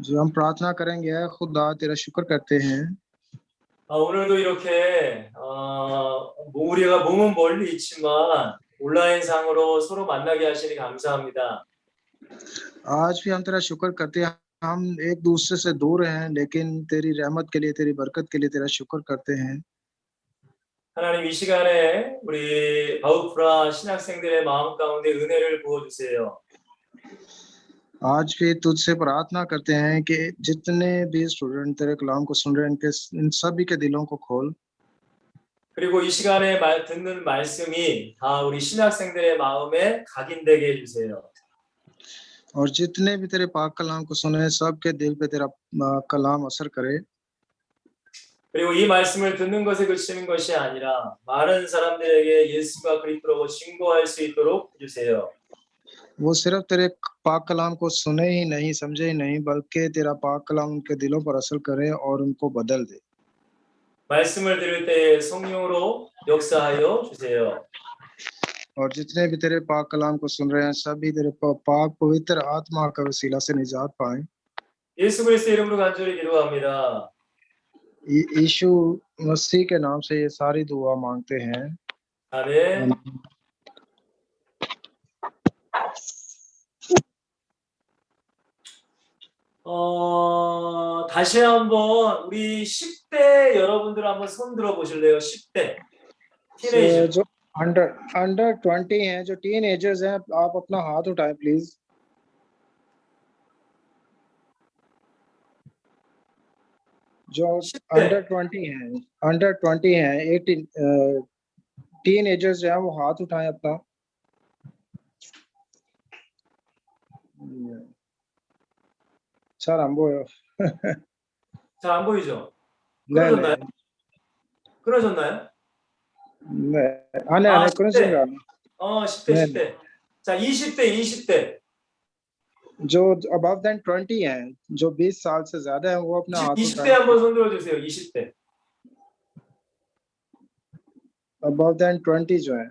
जो हम प्रार्थना करेंगे, खुदा तेरा शुक्र करते हैं 오늘도 이렇게 우리가 몸은 멀리 있지만 온라인상으로 서로 만나게 하시니 감사합니다. आज भी हम तेरा शुक्र करते हैं। हम एक दूसरे से दूर हैं, लेकिन तेरी रहमत के लिए, तेरी बरकत के लिए तेरा शुक्र करते हैं। 하나님 이 시간에 우리 바우프라 신학생들의 마음 가운데 은혜를 부어주세요. आज भी तुझसे प्रार्थना करते हैं कि जितने भी स्टूडेंट तेरे कलाम को सुन रहे हैं, इन सभी के दिलों को खोल। 그리고 이 시간에 듣는 말씀이 다 우리 신학생들의 마음에 각인되게 해주세요. और जितने भी तेरे पाक कलाम को सुने, सबके दिल पे तेरा कलाम असर करे। 그리고 이 말씀을 듣는 것에 그치는 것이 아니라 많은 사람들에게 예수가 그리스도라고 증거할 수 있도록 해주세요. वो सिर्फ तेरे पाक कलाम को सुने ही नहीं, समझे ही नहीं, बल्कि तेरा पाक कलाम उनके दिलों पर असर करे और उनको बदल दे। 말씀을 들을 때 성령으로 역사하여 주세요. और जितने भी तेरे पाक कलाम को सुन रहे हैं, सभी तेरे पाक पवित्र आत्मा का वसीला से निजात पाएं। 예수 그리스도 이름으로 간절히 기도합니다. यीशु मसीह के नाम से ये सारी दुआ मांगते हैं। 아멘. 다시 한번 우리 10대 여러분들 한번 손 들어 보실래요? 10대 티네이저. जो अंडर 20 हैं, जो टीनएजर्स हैं, आप अपना हाथ उठाएं प्लीज। जो अंडर 20 हैं 18 टीनएजर्स जो हैं, वो हाथ उठाएं अपना। 잘 안 보여. 잘 안 보이죠? 네, 끊어졌나요? 네. 끊어졌나요? 네. 안에 끊어진 거 아니에요? 10대, 네. 10대. 자, 20대. जो above than 20 हैं, जो 20 साल से ज्यादा हैं, वो अपना हाथ 20대 उठाएं। 한번 손 들어주세요. 20대. above than 20 जो है,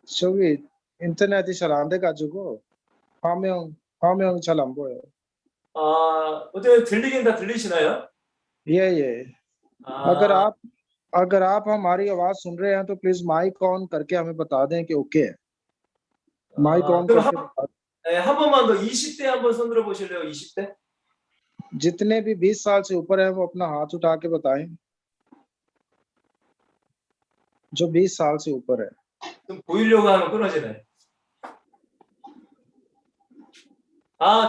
저기 인터넷이 잘 안 돼가지고 화면 잘 안 보여요. 어떻게 들리긴 다 들리시나요? ये अगर आप हमारी आवाज सुन रहे हैं तो प्लीज माइक ऑन करके हमें बता दें कि ओके है। माइक ऑन करके बता दें। 한 번만 더 20대 한번 손 들어 보실래요? 20대? जितने भी 20 साल से ऊपर हैं, वो अपना हाथ उठा के बताएं। जो 20 साल से ऊपर है। 좀 보이려고 하면 끊어지네.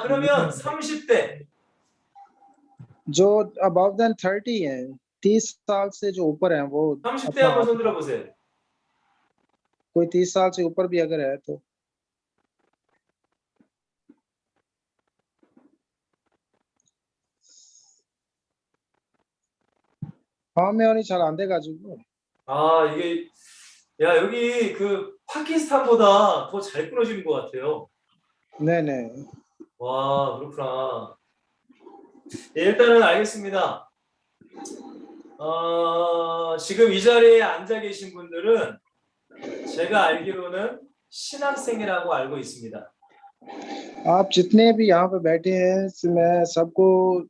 그러면 30대. जो above than 30 हैं, 30 साल से जो ऊपर हैं, वो 30대 한번 손 들어 보세요. कोई 30 साल से ऊपर भी अगर है तो 화면이 잘 안 돼가지고. 이게 여기 그 파키스탄보다 더 잘 끊어지는 것 같아요. 네네. 와, 그렇구나. 일단은 알겠습니다. 지금 이 자리에 앉아 계신 분들은 제가 알기로는 신학생이라고 알고 있습니다. आप जितने भी यहाँ पे बैठे हैं, मैं सबको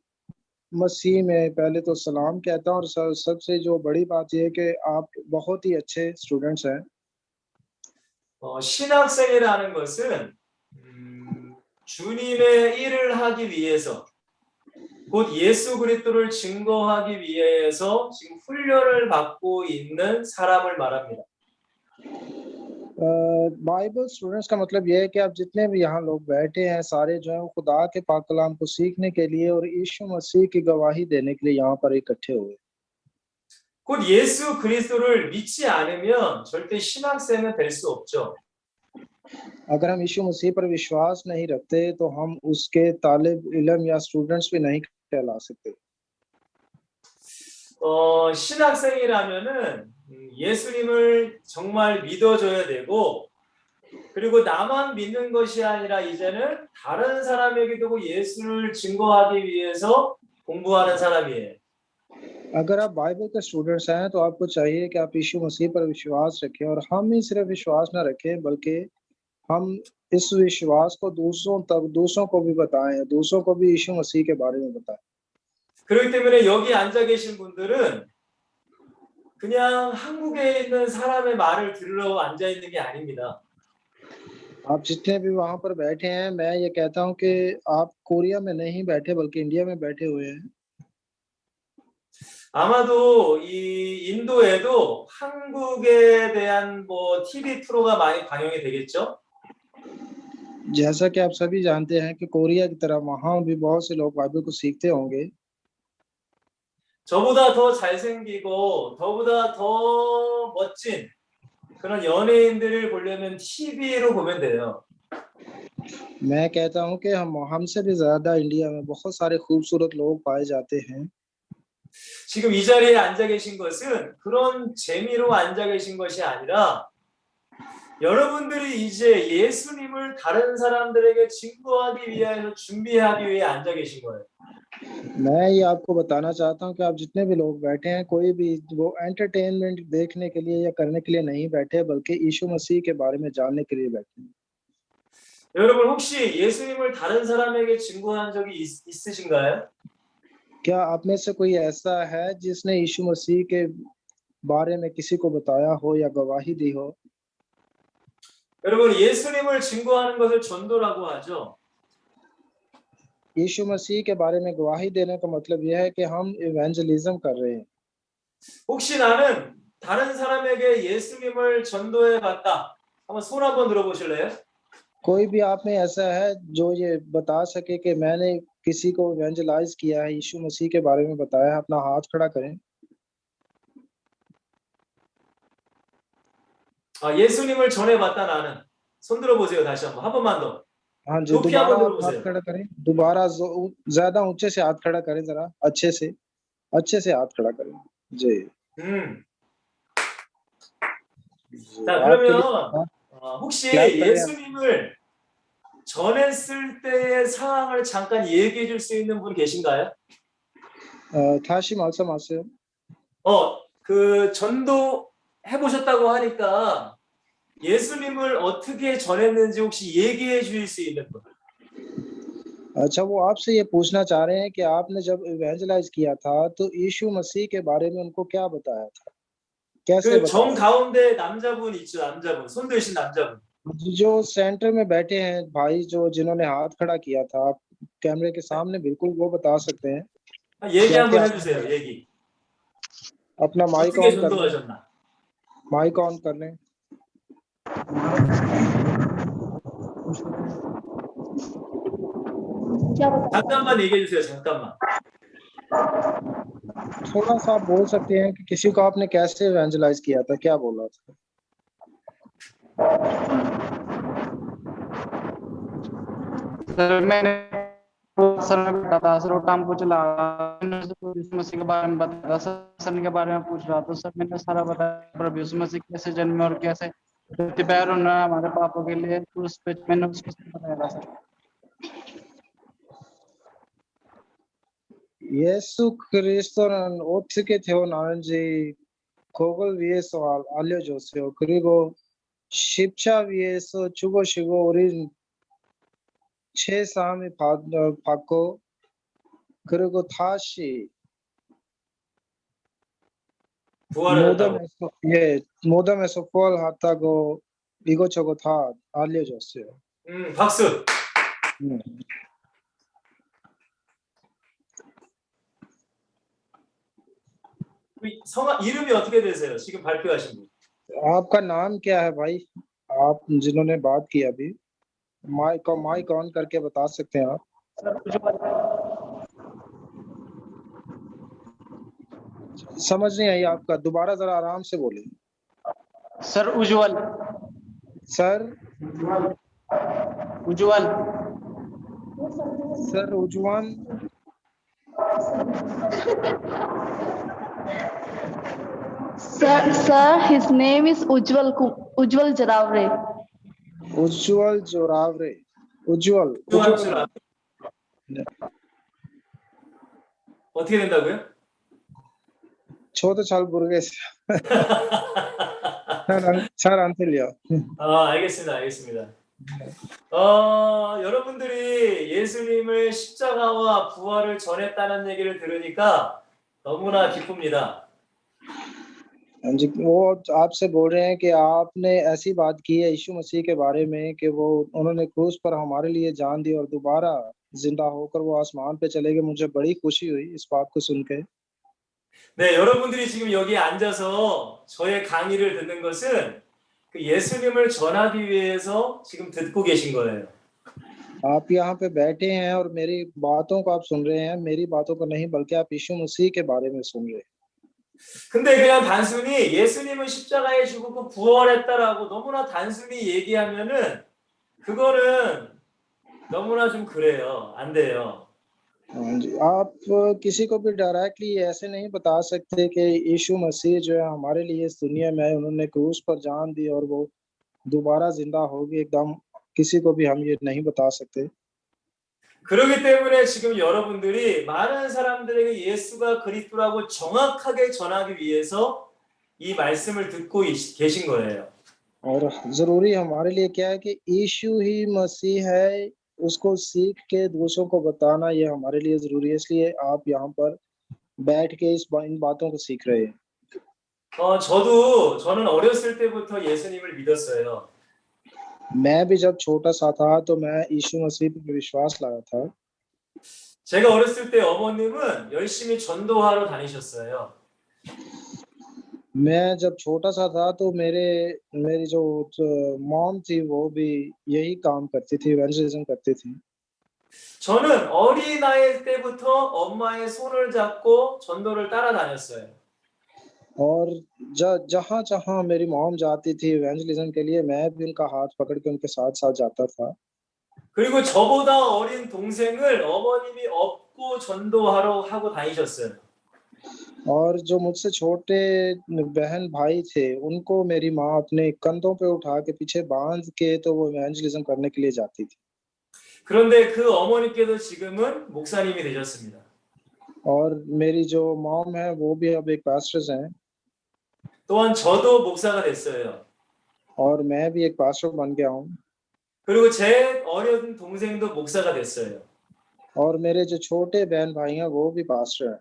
मसीह में पहले तो सलाम कहता हूँ, और सबसे जो बड़ी बात यह है कि आप बहुत ही अच्छे स्टूडेंट्स हैं। 신학생이라는 것은 주님의 일을 하기 위해서, 곧 예수 그리스도를 증거하기 위해서 지금 훈련을 받고 있는 사람을 말합니다. बाइबल स्टूडेंट्स का मतलब यह है कि आप जितने भी यहाँ लोग बैठे हैं, सारे जो हैं खुदा के पाक कलाम को सीखने के लिए और यीशु मसीह की गवाही देने के लिए यहाँ पर इकट्ठे हुए। 곧 예수 그리스도를 믿지 않으면 절대 신학생은 될 수 없죠. अगर हम यीशु मसीह पर विश्वास नहीं रखते तो हम उसके तालिब इल्म या स्टूडेंट्स भी नहीं कहला सकते। 신학생이라면은 예수님을 정말 믿어줘야 되고, 그리고 나만 믿는 것이 아니라 이제는 다른 사람에게도 예수를 증거하기 위해서 공부하는 사람이에요. अगर आप बाइबल के स्टूडेंट्स हैं तो आपको चाहिए कि आप यीशु मसीह पर विश्वास रखें, और हम ही सिर्फ विश्वास ना रखें, बल्कि हम इस विश्वास को दूसरों को भी बताएं, दूसरों को भी यीशु मसीह के बारे में बताएं। 그렇기 때문에 여기 앉아 계신 분들은 그냥 한국에 있는 사람의 말을 들으러 앉아 있는 게 아닙니다. आप जितने भी वहां पर बैठे हैं, मैं ये कहता हूं कि आप कोरिया में नहीं बैठे बल्कि इंडिया में बैठे हुए हैं। 아마도 이 인도에도 한국에 대한 뭐 TV 프로가 많이 방영이 되겠죠? जैसा कि आप सभी जानते हैं कि कोरिया की तरह वहां भी बहुत से लोग बाइबल को सीखते होंगे। 저보다 더 잘생기고 저보다 더 멋진 그런 연예인들을 보려면 TV로 보면 돼요. मैं कहता हूं कि हमसे भी ज्यादा इंडिया में बहुत सारे खूबसूरत लोग पाए जाते हैं। 지금 이 자리에 앉아 계신 것은 그런 재미로 앉아 계신 것이 아니라 여러분들이 이제 예수님을 다른 사람들에게 증거하기 위하여 준비하기 위해 앉아 계신 거예요. मैं ये आपको बताना चाहता हूं कि आप जितने भी लोग बैठे हैं, कोई भी वो एंटरटेनमेंट देखने के लिए या करने के लिए नहीं बैठे, बल्कि यीशु मसीह के बारे में जानने के लिए बैठे हैं। 여러분 혹시 예수님을 다른 사람에게 증거한 적이 있으신가요? क्या आप में से कोई ऐसा है जिसने यीशु मसीह के बारे में किसी को बताया हो या गवाही दी हो? 여러분 예수님을 증거하는 것을 전도라고 하죠. यीशु मसीह के बारे में गवाही देने का मतलब यह है कि हम इवेंजलिज्म कर रहे हैं। 혹시 나는 다른 사람에게 예수님을 전도해 봤다. 한번 손 한번 들어보실래요? कोई भी आप में ऐसा है जो ये बता सके कि मैंने किसी को इवेंजलाइज किया है, यीशु मसीह के बारे में बताया है? अपना हाथ खड़ा करें। 예수님을 전해봤다 나는. 손 들어보세요 다시 한번. 한 번만 더. हाँ जी, 높이 दोबारा 한번 आप हाथ 들어보세요. खड़ा करें। दोबारा ज्यादा ऊंचे से हाथ खड़ा करें, जरा अच्छे से हाथ खड़ा करें जी। 자 आपके लिए 그러면 혹시 क्लैप करें। 예수님을 전했을 때의 상황을 잠깐 얘기해 줄 수 있는 분 계신가요? 다시 말씀하세요. 그 전도 해보셨다고 하니까 예수님을 어떻게 전했는지 혹시 얘기해 주실 수 있는 분? अच्छा, वो आपसे ये पूछना चाह रहे हैं कि आपने जब इवेंजलाइज किया था तो यीशु मसीह के बारे में उनको क्या बताया था, कैसे 그 정 बताया? 가운데 남자분 있죠, 남자분. 손 드신 남자분. जो सेंटर में बैठे हैं भाई, जो जिन्होंने हाथ खड़ा किया था, आप कैमरे के सामने बिल्कुल वो बता सकते हैं। 얘기 क्या 한번 क्या 해주세요. 얘기. अपना माइक 어떻게 ऑन कर लें। 전도하셨나? माइक ऑन कर लें। 잠깐만 얘기해 주세요. 잠깐만. थोड़ा सा आप बोल सकते हैं कि किसी को आपने कैसे इवेंजलाइज किया था, क्या बोला था? सर मैंने सर में बैठा था, सर वो टाइम को चला मैंने प्रभु यीशु मसीह के बारे में बताया, सर के बारे में पूछ रहा था। सर मैंने सारा बताया, प्रभु यीशु मसीह कैसे जन्मे और कैसे पैर उन्होंने हमारे पापों के लिए उस पे मैंने उसको बताया था सर। 예수 그리스도는 어떻게 태어나는지 그걸 위해서 알려줬어요. 그리고 십자 위에서 죽으시고 우리 죄사함이 받고 그리고 다시 부활했다고. 무덤에서 부활했다고 이것저것 다 알려줬어요. 박수. 성함 이름이 어떻게 되세요? 지금 발표하신 분. आपका नाम क्या है भाई? आप जिन्होंने बात की अभी, माइक ऑन करके बता सकते हैं आप। समझ नहीं आई आपका, दोबारा जरा आराम से बोले। सर उज्जवल। सर उज्जवल। सर उज्जवल। Sir, his name is Ujjwal Jaravre. उज्जवल जोरावरे। उज्जवल 어떻게 된다고요? 저도 잘 모르겠어요. 잘 안 들려. 알겠습니다. 여러분들이 예수님을 십자가와 부활을 전했다는 얘기를 들으니까 너무나 기쁩니다. हाँ जी, वो आपसे बोल रहे हैं कि आपने ऐसी बात की है यीशु मसीह के बारे में कि वो उन्होंने क्रूस पर हमारे लिए जान दी और दोबारा जिंदा होकर वो आसमान पे चले गए। मुझे बड़ी खुशी हुई इस बात को सुन के। 네, 여러분들이 지금 여기 앉아서 저의 강의를 듣는 것은 그 예수님을 전하기 위해서 지금 듣고 계신 거예요. आप यहाँ पे बैठे हैं और मेरी बातों को आप सुन रहे हैं, मेरी बातों को नहीं बल्कि आप यीशु मसीह के बारे में सुन रहे हैं। 근데 그냥 단순히 예수님은 십자가에 죽고 부활했다라고 너무나 단순히 얘기하면은 그거는 너무나 좀 그래요. 안 돼요. हाँ जी, आप किसी को भी डायरेक्टली ऐसे नहीं बता सकते कि यीशु मसीह जो है हमारे लिए इस दुनिया में आए, उन्होंने क्रूस पर जान दी और वो दोबारा जिंदा हो गए। एकदम किसी को भी हम ये नहीं बता सकते। 그렇기 때문에 지금 여러분들이 많은 사람들에게 예수가 그리스도라고 정확하게 전하기 위해서 이 말씀을 듣고 계신 거예요. और जरूरी हमारे लिए क्या है कि यीशु ही मसीह है, उसको सीख के दूसरों को बताना ये हमारे लिए जरूरी है। इसलिए आप यहाँ पर बैठ के इन बातों को सीख रहे हैं। 저는 어렸을 때부터 예수님을 믿었어요. मैं भी जब छोटा सा था तो मैं यीशु मसीह पर विश्वास लाया था। 제가 어렸을 때 어머님은 열심히 전도하러 다니셨어요. मैं जब छोटा सा था तो मेरी जो मॉम थी वो भी यही काम करती थी, इवेंजलिज्म करती थी। 저는 어린 나이 때부터 엄마의 손을 잡고 전도를 따라다녔어요. और जहाँ जहाँ मेरी मॉम जाती थी इवेंजलिज्म के लिए, मैं भी उनका हाथ पकड़ के उनके साथ साथ जाता था। 그리고 저보다 어린 동생을 어머님이 업고 전도하러 하고 다니셨어요. और जो मुझसे छोटे बहन भाई थे, उनको मेरी माँ अपने कंधों पे उठा के पीछे बांध के तो वो इवेंजलिज्म करने के लिए जाती थी। 그런데 그 어머니께도 지금은 목사님이 되셨습니다. और मेरी जो मॉम है वो भी अब एक पास्टर्स हैं। 또한 저도 목사가 됐어요. और मैं भी एक पास्टर बन गया हूँ। 그리고 제 어린 동생도 목사가 됐어요. और मेरे जो छोटे बहन भाई हैं वो भी पास्टर हैं।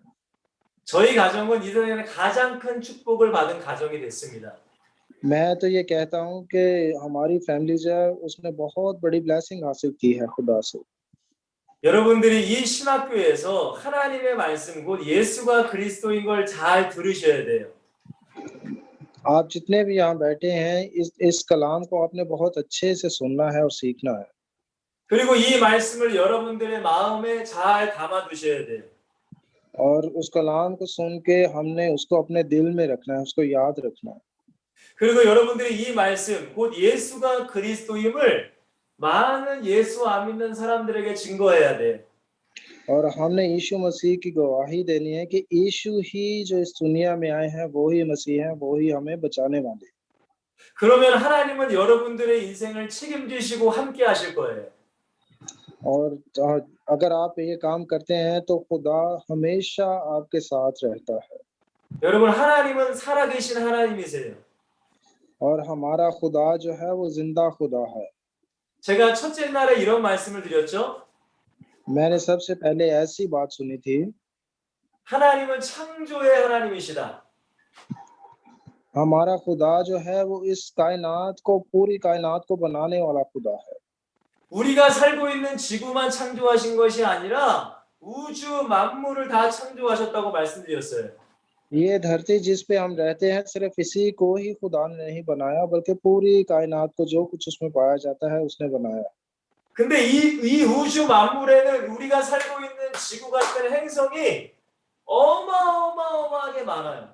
저희 가정은 이 세상에 가장 큰 축복을 받은 가정이 됐습니다. मैं तो ये कहता हूँ कि हमारी फैमिली जो है उसने बहुत बड़ी ब्लेसिंग हासिल की है खुदा से। 여러분들이 이 신학교에서 하나님의 말씀 곧 예수가 그리스도인 걸 잘 들으셔야 돼요. आप जितने भी यहाँ बैठे हैं इस कलाम को आपने बहुत अच्छे से सुनना है और सीखना है। 그리고 이 말씀을 여러분들의 마음에 잘 담아 두셔야 돼요. और उस कलाम को सुन के हमने उसको अपने दिल में रखना है, उसको याद रखना है। 그리고 여러분들이 이 말씀 곧 예수가 그리스도임을 많은 예수 안 믿는 사람들에게 증거해야 돼요. और हमने यीशु मसीह की गवाही देनी है कि यीशु ही जो इस दुनिया में आए हैं वो ही मसीह हैं, वो ही हमें बचाने वाले। 그러면 하나님은 여러분들의 인생을 책임지시고 함께 하실 거예요. और अगर आप ये काम करते हैं तो खुदा हमेशा आपके साथ रहता है। 여러분 하나님은 살아계신 하나님이세요. और हमारा खुदा जो है वो जिंदा खुदा है। 제가 첫째 날에 이런 말씀을 드렸죠. मैंने सबसे पहले ऐसी बात सुनी थी, 하나님은 창조의 하나님이시다. हमारा खुदा जो है वो इस कायनात को, पूरी कायनात को बनाने वाला खुदा है। 우리가 살고 있는 지구만 창조하신 것이 아니라 우주 만물을 다 창조하셨다고 말씀드렸어요. ये धरती जिस पे हम रहते हैं सिर्फ इसी को ही खुदा ने नहीं बनाया बल्कि पूरी कायनात को जो कुछ उसमें पाया जाता है उसने बनाया। 근데 이 우주 만물에는 우리가 살고 있는 지구 같은 행성이 어마어마하게 많아요.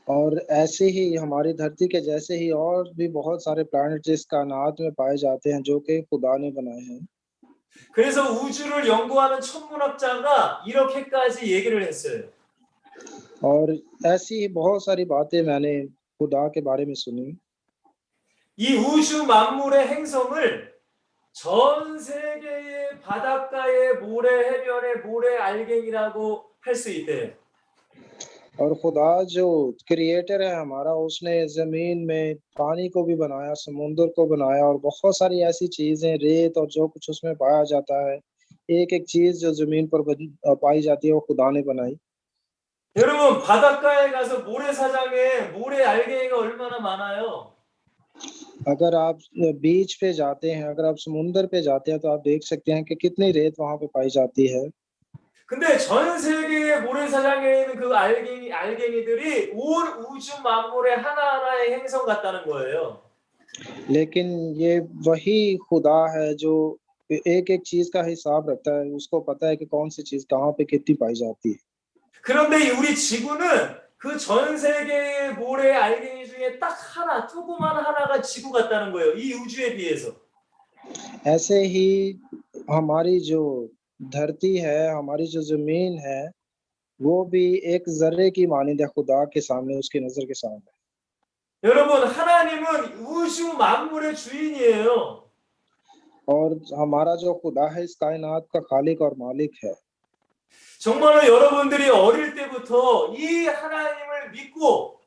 और ऐसे ही हमारी धरती के जैसे ही और भी बहुत सारे प्लैनेट जिस कायनात में पाए जाते हैं जो कि खुदा ने बनाए हैं। 그래서 우주를 연구하는 천문학자가 이렇게까지 얘기를 했어요. और ऐसी ही बहुत सारी बातें मैंने खुदा के बारे में सुनी। 이 우주 만물의 행성을 전 세계의 바닷가의 모래 해변의 모래 알갱이라고 할 수 있대요. और खुदा जो क्रिएटर है हमारा, उसने जमीन में पानी को भी बनाया, समुद्र को बनाया और बहुत सारी ऐसी चीजें, रेत और जो कुछ उसमें पाया जाता है, एक एक चीज जो जमीन पर पाई जाती है वो खुदा ने बनाई। 여러분 바닷가에 가서 모래사장에 모래 알갱이가 얼마나 많아요. अगर आप बीच पे जाते हैं, अगर आप समुद्र पे जाते हैं तो आप देख सकते हैं कि कितनी रेत वहां पे पाई जाती है। 근데 전 세계의 모래사장에 있는 그 알갱이들이 온 우주 만물의 하나하나의 행성 같다는 거예요. लेकिन ये वही खुदा है जो एक एक चीज का हिसाब रखता है, उसको पता है कि कौन सी चीज कहाँ पे कितनी पाई जाती है। 그런데 이 우리 지구는 그 전 세계의 모래 알갱이 중에 딱 하나, 조그만 하나가 지구 같다는 거예요. 이 우주에 비해서. ऐसे ही हमारी जो धरती है, हमारी जो जमीन है, वो भी एक जर्रे की मानिंद है खुदा के सामने, उसकी नजर के सामने। 여러분, 하나님은 우주 만물의 주인이에요. और हमारा जो खुदा है इस कायनात का खालिक और मालिक है। 정말로 여러분들이 어릴 때부터 이 하나님을 믿고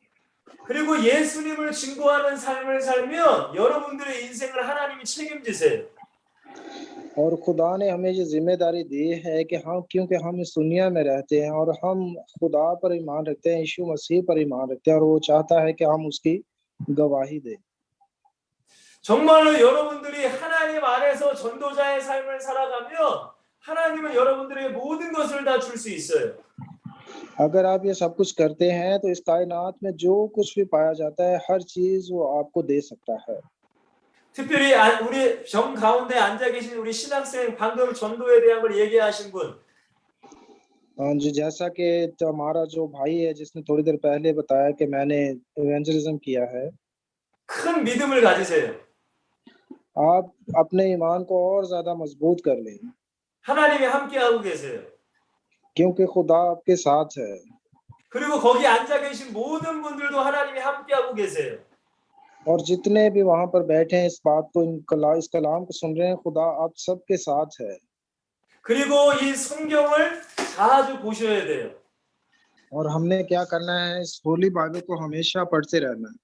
그리고 예수님을 증거하는 삶을 살면 여러분들의 인생을 하나님이 책임지세요. और खुदा ने हमें ये जिम्मेदारी दी है कि हम, क्योंकि हम इस दुनिया में रहते हैं और हम खुदा पर ईमान रखते हैं, यीशु मसीह पर ईमान रखते हैं, और वो चाहता है कि हम उसकी गवाही दें। 정말로 여러분들이 하나님 안에서 전도자의 삶을 살아가면 하나님은 여러분들에게 모든 것을 다 줄 수 있어요. अगर आप ये सब कुछ करते हैं तो इस कायनात में जो कुछ भी पाया जाता है, हर चीज वो आपको दे सकता है। 특별히 우리 정 가운데 앉아 계신 우리 신학생 방금 전도에 대한 걸 얘기하신 분. हाँ जी, जैसा कि हमारा जो भाई है जिसने थोड़ी देर पहले बताया कि मैंने इवेंजलिज्म किया है, 큰 믿음을 가지세요. आप अपने ईमान को और ज्यादा मजबूत कर लें, 하나님이 함께하고 계세요. क्योंकि खुदा आपके साथ है। 그리고 거기 앉아 계신 모든 분들도 하나님이 함께하고 계세요. और जितने भी वहां पर बैठे हैं इस बात को, इस कलाम को सुन रहे हैं, खुदा आप सबके साथ है। 그리고 이 성경을 자주 보셔야 돼요. और हमने क्या करना है, इस होली बाइबल को हमेशा पढ़ते रहना है।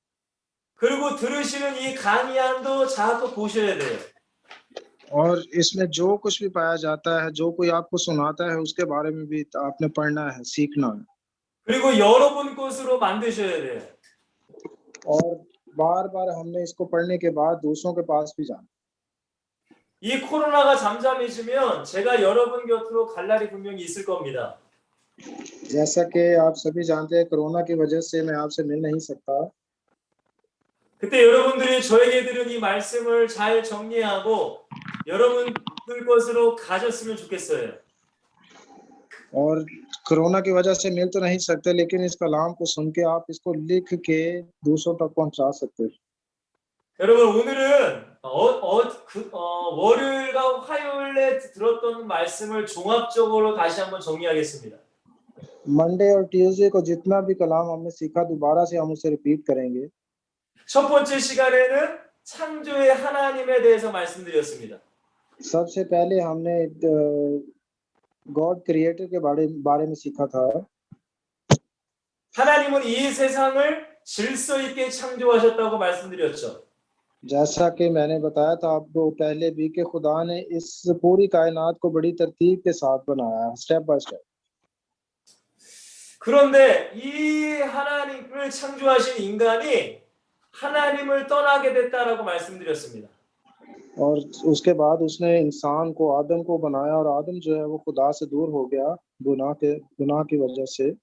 그리고 들으시는 이 강의안도 자주 보셔야 돼요. और इसमें जो कुछ भी पाया जाता है, जो कोई आपको सुनाता है, उसके बारे में भी आपने पढ़ना है, सीखना है। 그리고 여러분 것으로 만드셔야 돼요. और बार बार हमने इसको पढ़ने के बाद दूसरों के पास भी जाना। 이 코로나가 잠잠해지면 제가 여러분 곁으로 갈 날이 분명히 있을 겁니다. जैसा कि आप सभी जानते हैं, कोरोना की वजह से मैं आपसे मिल नहीं सकता। 그때 여러분들이 저에게 들은 이 말씀을 잘 정리하고 여러분들 것으로 가졌으면 좋겠어요. और कोरोना की वजह से मिल तो नहीं सकते, लेकिन इस कलाम को सुन के आप इसको लिख के दूसरों तक पहुंचा सकते हैं। 여러분, 오늘은 월요일과 화요일에 들었던 말씀을 종합적으로 다시 한번 정리하겠습니다. मंडे और ट्यूसडे को जितना भी कलाम हमने सीखा, दोबारा से हम उसे रिपीट करेंगे। 첫 번째 시간에는 창조의 하나님에 대해서 말씀드렸습니다. सबसे पहले हमने गॉड क्रिएटर के बारे में सीखा था। 하나님은 이 세상을 질서 있게 창조하셨다고 말씀드렸죠. जैसा कि मैंने बताया था आपको पहले भी कि खुदा ने इस पूरी कायनात को बड़ी तरतीब के साथ बनाया है, स्टेप बाय स्टेप। 그런데 이 하나님을 창조하신 인간이 하나님을 떠나게 됐다라고 말씀드렸습니다. और उसके बाद उसने इंसान को, आदम को बनाया, और आदम जो है वो खुदा से दूर हो गया गुनाह की वजह से।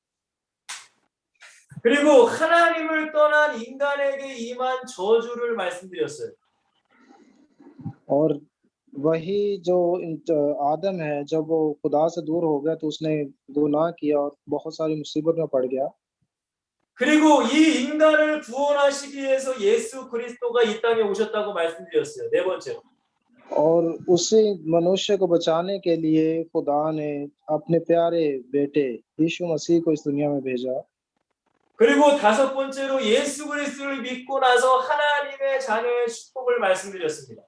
그리고 하나님을 떠난 인간에게 임한 저주를 말씀드렸어요. और वही जो आदम है, जब वो खुदा से दूर हो गया तो उसने गुनाह किया और बहुत सारी मुसीबत में पड़ गया। 그리고 이 인간을 구원하시기 위해서 예수 그리스도가 이 땅에 오셨다고 말씀드렸어요. 네 번째로. और उसी मनुष्य को बचाने के लिए खुदा ने अपने प्यारे बेटे यीशु मसीह को इस दुनिया में भेजा। 그리고 다섯 번째로 예수 그리스도를 믿고 나서 하나님의 자녀의 축복을 말씀드렸습니다.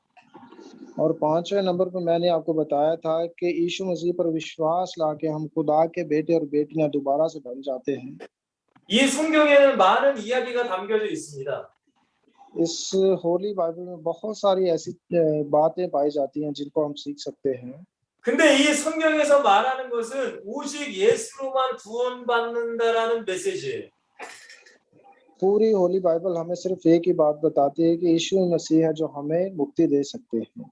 और पांचवें नंबर पर मैंने आपको बताया था कि यीशु मसीह पर विश्वास लाके हम खुदा के बेटे और बेटियां दोबारा से बन जाते हैं। 이 성경에는 많은 이야기가 담겨져 있습니다. इस होली बाइबल में बहुत सारी ऐसी बातें पाई जाती हैं जिनको हम सीख सकते हैं। 근데 이 성경에서 말하는 것은 오직 예수로만 구원받는다라는 메시지예요. पूरी होली बाइबल हमें सिर्फ एक ही बात बताती है कि यीशु मसीह है जो हमें मुक्ति दे सकते हैं।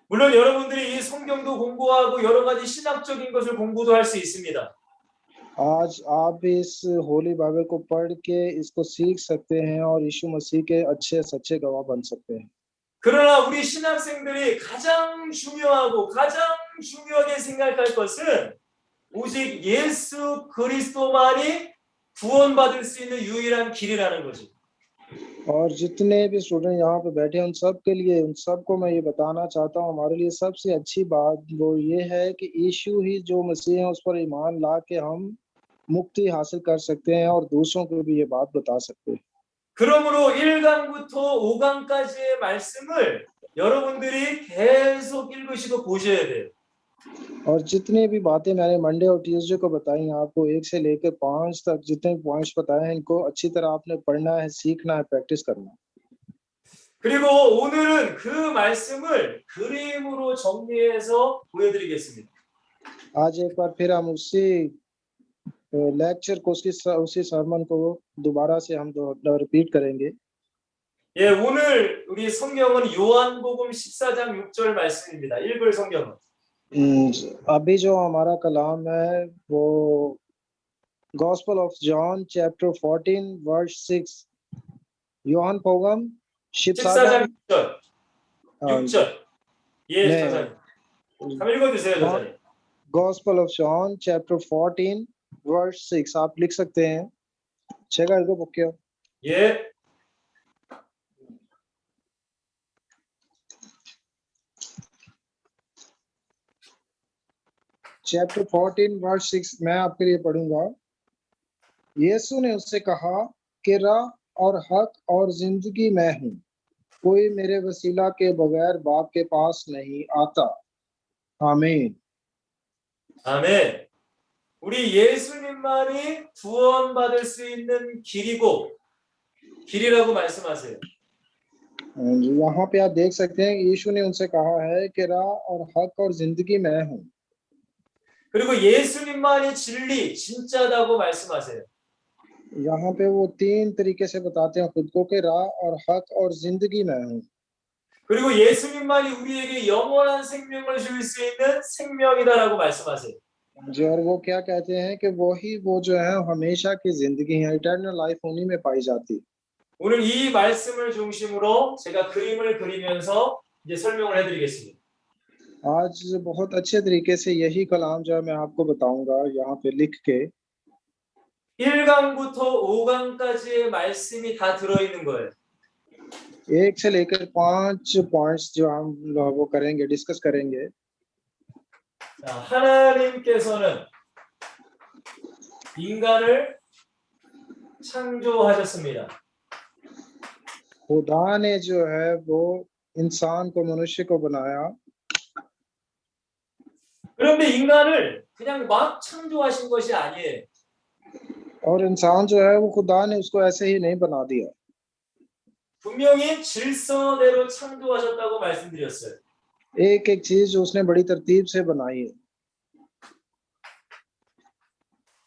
물론 여러분들이 이 성경도 공부하고 여러 가지 신학적인 것을 공부도 할 수 있습니다. आज आप भी इस होली बाइबल को पढ़ के इसको सीख सकते हैं और यीशु मसीह के अच्छे सच्चे गवाह बन सकते हैं। 그러나 우리 신학생들이 가장 중요하고 가장 중요하게 생각할 것은 오직 예수 그리스도만이 구원받을 수 있는 유일한 길이라는 거죠. और जितने भी स्टूडेंट यहाँ पे बैठे हैं उन सब के लिए उन सबको मैं ये बताना चाहता हूँ, हमारे लिए सबसे अच्छी बात वो ये है कि यीशु ही जो मसीह है उस पर ईमान ला के हम मुक्ति हासिल कर सकते हैं और दूसरों को भी ये बात बता सकते हैं। 그러므로 1강부터 5강까지의 말씀을 여러분들이 계속 읽으시고 보셔야 돼요. और जितनी भी बातें मैंने मंडे और ट्यूसडे को बताई आपको 1 से लेकर 5 तक जितने पॉइंट्स बताए हैं इनको अच्छी तरह आपने पढ़ना है, सीखना है, प्रैक्टिस करना है। 그리고 오늘은 그 말씀을 그림으로 정리해서 보여드리겠습니다. आज एक बार फिर हम उसी लेक्चर को उसी सरमन को दोबारा से हम रिपीट करेंगे। 예, 오늘 우리 성경은 요한복음 14장 6절 말씀입니다. 읽을 성경은. अभी जो हमारा कलाम है वो गॉस्पेल ऑफ जॉन चैप्टर 14 वर्स 6 요한 복음 14장 14장 6절. 예, 네. 저자님. 한번 읽어주세요, 저자님. गॉस्पेल ऑफ जॉन चैप्टर 14 वर्स 6 आप लिख सकते हैं। 제가 읽어볼게요. 예. चैप्टर 14 वर्स 6 मैं आपके लिए पढ़ूंगा। यीशु ने उससे कहा कि राह और हक और जिंदगी मैं हूँ, कोई मेरे वसीला के बगैर बाप के पास नहीं आता। आमीन। 아멘. 우리 예수님만이 구원받을 수 있는 길이고 길이라고 말씀하세요. यहाँ पे आप देख सकते हैं यीशु ने उनसे कहा है कि राह और हक और जिंदगी मैं हूँ। 그리고 예수님만이 진리, 진짜다고 말씀하세요. यहाँ पे वो 3 तरीके से बताते हैं खुद को कि राह और हक और जिंदगी मैं हूँ। 그리고 예수님만이 우리에게 영원한 생명을 줄 수 있는 생명이다라고 말씀하세요. जो और वो क्या कहते हैं कि वही वो जो है हमेशा की जिंदगी है, इटर्नल लाइफ उन्हीं में पाई जाती है। 오늘 이 말씀을 중심으로 제가 그림을 그리면서 이제 설명을 해드리겠습니다. आज बहुत अच्छे तरीके से यही कलाम जो है मैं आपको बताऊंगा यहाँ पे लिख के। 1강부터 5강까지의 말씀이 다 들어있는 거예요. 1 से लेकर 5 पॉइंट्स जो हम वो करेंगे, डिस्कस करेंगे। 자, 하나님께서는 인간을 창조하셨습니다. खुदा ने जो है वो इंसान को, मनुष्य को बनाया। 그런데 인간을 그냥 막 창조하신 것이 아니에요. और इंसान जो है वो खुदा ने उसको ऐसे ही नहीं बना दिया। 분명히 질서대로 창조하셨다고 말씀드렸어요. एक एक चीज जो उसने बड़ी तरतीब से बनाई है।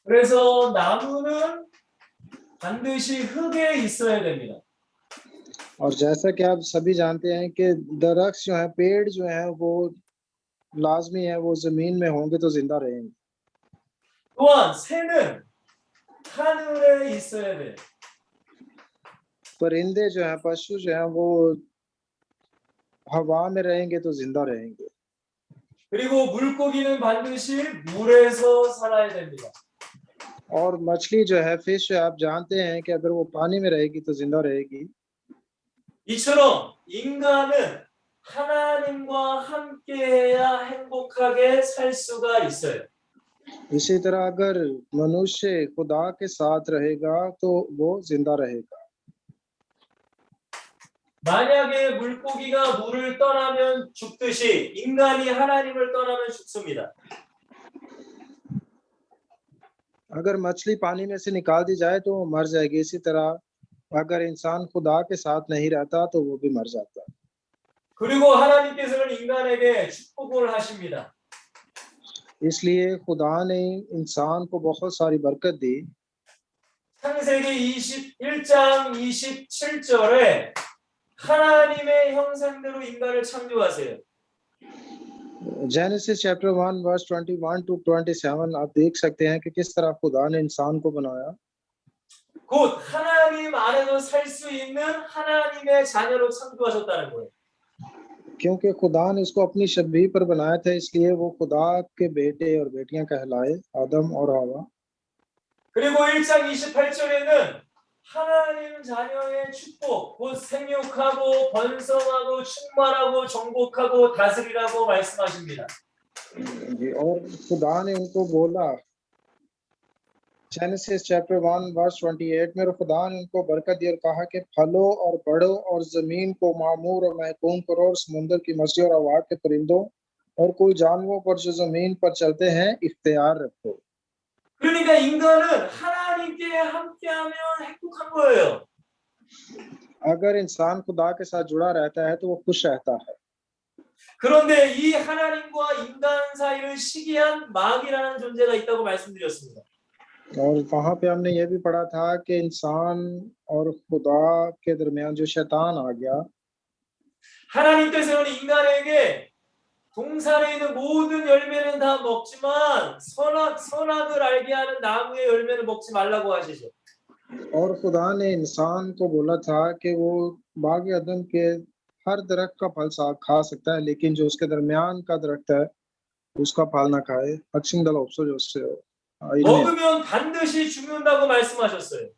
그래서 나무는 반드시 흙에 있어야 됩니다. और जैसा कि आप सभी जानते हैं कि दरख्त जो है, पेड़ जो है वो लाजमी है वो जमीन में होंगे तो जिंदा रहेंगे। 또한 새는 하늘에 있어야 돼. परिंदे जो है, पशु जो है वो हवा में रहेंगे तो जिंदा रहेंगे। 그리고 물고기는 반드시 물에서 살아야 됩니다. और मछली जो है, फिश जो है, आप जानते हैं कि अगर वो पानी में रहेगी तो जिंदा रहेगी। 이처럼 인간은 하나님과 함께해야 행복하게 살 수가 있어요. इसी तरह अगर मनुष्य खुदा के साथ रहेगा तो वो जिंदा रहेगा। 만약에 물고기가 물을 떠나면 죽듯이 인간이 하나님을 떠나면 죽습니다. अगर मछली पानी में से निकाल दी जाए तो वो मर जाएगी, इसी तरह अगर इंसान खुदा के साथ नहीं रहता तो वो भी मर जाता। 그리고 하나님께서는 인간에게 축복을 하십니다. इसलिए खुदा ने इंसान को बहुत सारी बरकत दी। 창세기 21장 27절에 하나님의 형상대로 인간을 창조하세요. जेनेसिस चैप्टर 1 वर्स 21 टू 27 आप देख सकते हैं कि किस तरह खुदा ने इंसान को बनाया। 곧 하나님 안에서 살 수 있는 하나님의 자녀로 창조하셨다는 거예요. क्योंकि खुदा ने उसको अपनी शबीह पर बनाया था, इसलिए वो खुदा के बेटे और बेटियां कहलाए, आदम और हवा। 그리고 1장 28절에는 하나님 자녀의 축복, 곧 생육하고 번성하고 충만하고 정복하고 다스리라고 말씀하십니다. और खुदा ने उनको बोला, जेनेसिस चैप्टर 1 वर्स 28 में खुदा ने उनको बरकत दी और कहा कि फलो और बढ़ो और जमीन को मामूर और महकूम करो और समुद्र की मछलियों और हवा के परिंदों और कुल जानवरों पर जो जमीन पर चलते हैं इख्तियार रखो। 그러니까 인간은 하나님께 함께하면 행복한 거예요. अगर इंसान खुदा के साथ जुड़ा रहता है तो वो खुश रहता है। 그런데 이 하나님과 인간 사이를 시기한 마귀라는 존재가 있다고 말씀드렸습니다. और वहां पे हमने ये भी पढ़ा था कि इंसान और खुदा के दरमियान जो शैतान आ गया। 하나님께서는 인간에게 동산에 있는 모든 열매는 다 먹지만 선악을 알게 하는 나무의 열매는 먹지 말라고 하시죠. और खुदा ने इंसान को बोला था कि वो बाग अदन के हर दरख्त का फल खा सकता है, लेकिन जो उसके दरमियान का दरख्त है उसका फल ना खाए। 학생들 없어졌어요. 먹으면 반드시 죽는다고 말씀하셨어요.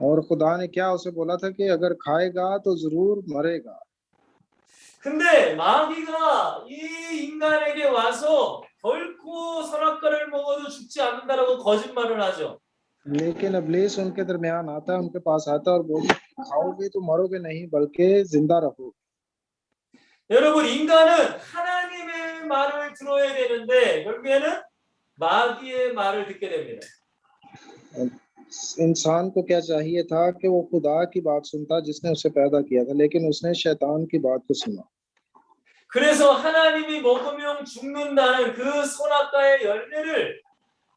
और खुदा ने क्या उसे बोला था कि अगर खाएगा तो जरूर मरेगा। 근데 마귀가 이 인간에게 와서 결코 선악과를 먹어도 죽지 않는다라고 거짓말을 하죠. लेकिन इब्लीस उनके दरमियान आता है, उनके पास आता है और बोलता है खाओगे तो मरोगे नहीं बल्कि जिंदा रहोगे। 여러분, 인간은 하나님의 말을 들어야 되는데 결국에는 마귀의 말을 듣게 됩니다. इंसान को क्या चाहिए था कि वो खुदा की बात सुनता जिसने उसे पैदा किया था, लेकिन उसने शैतान की बात को सुना। 그래서 하나님이 먹으면 죽는다는 그 선악과의 열매를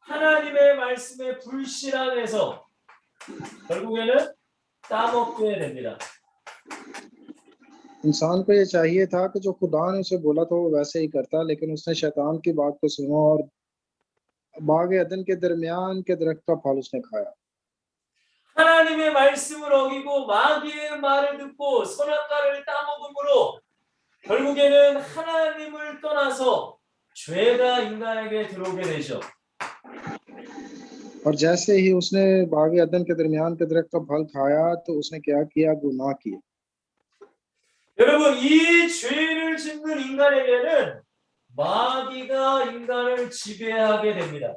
하나님의 말씀에 불신앙해서 결국에는 따먹게 됩니다. इंसान को ये चाहिए था कि जो खुदा ने उसे बोला था वो वैसे ही करता, लेकिन उसने शैतान की बात को सुना और बाग अदन के दरमियान के दरख्त का फल उसने खाया। 하나님의 말씀을 어기고 마귀의 말을 듣고 선악과를 따먹음으로 결국에는 하나님을 떠나서 죄가 인간에게 들어오게 되죠. और जैसे ही उसने बाग अदन के दरमियान के दरख्त का फल खाया तो उसने क्या किया, गुनाह किया। 여러분, 이 죄를 짓는 인간에게는 마귀가 인간을 지배하게 됩니다.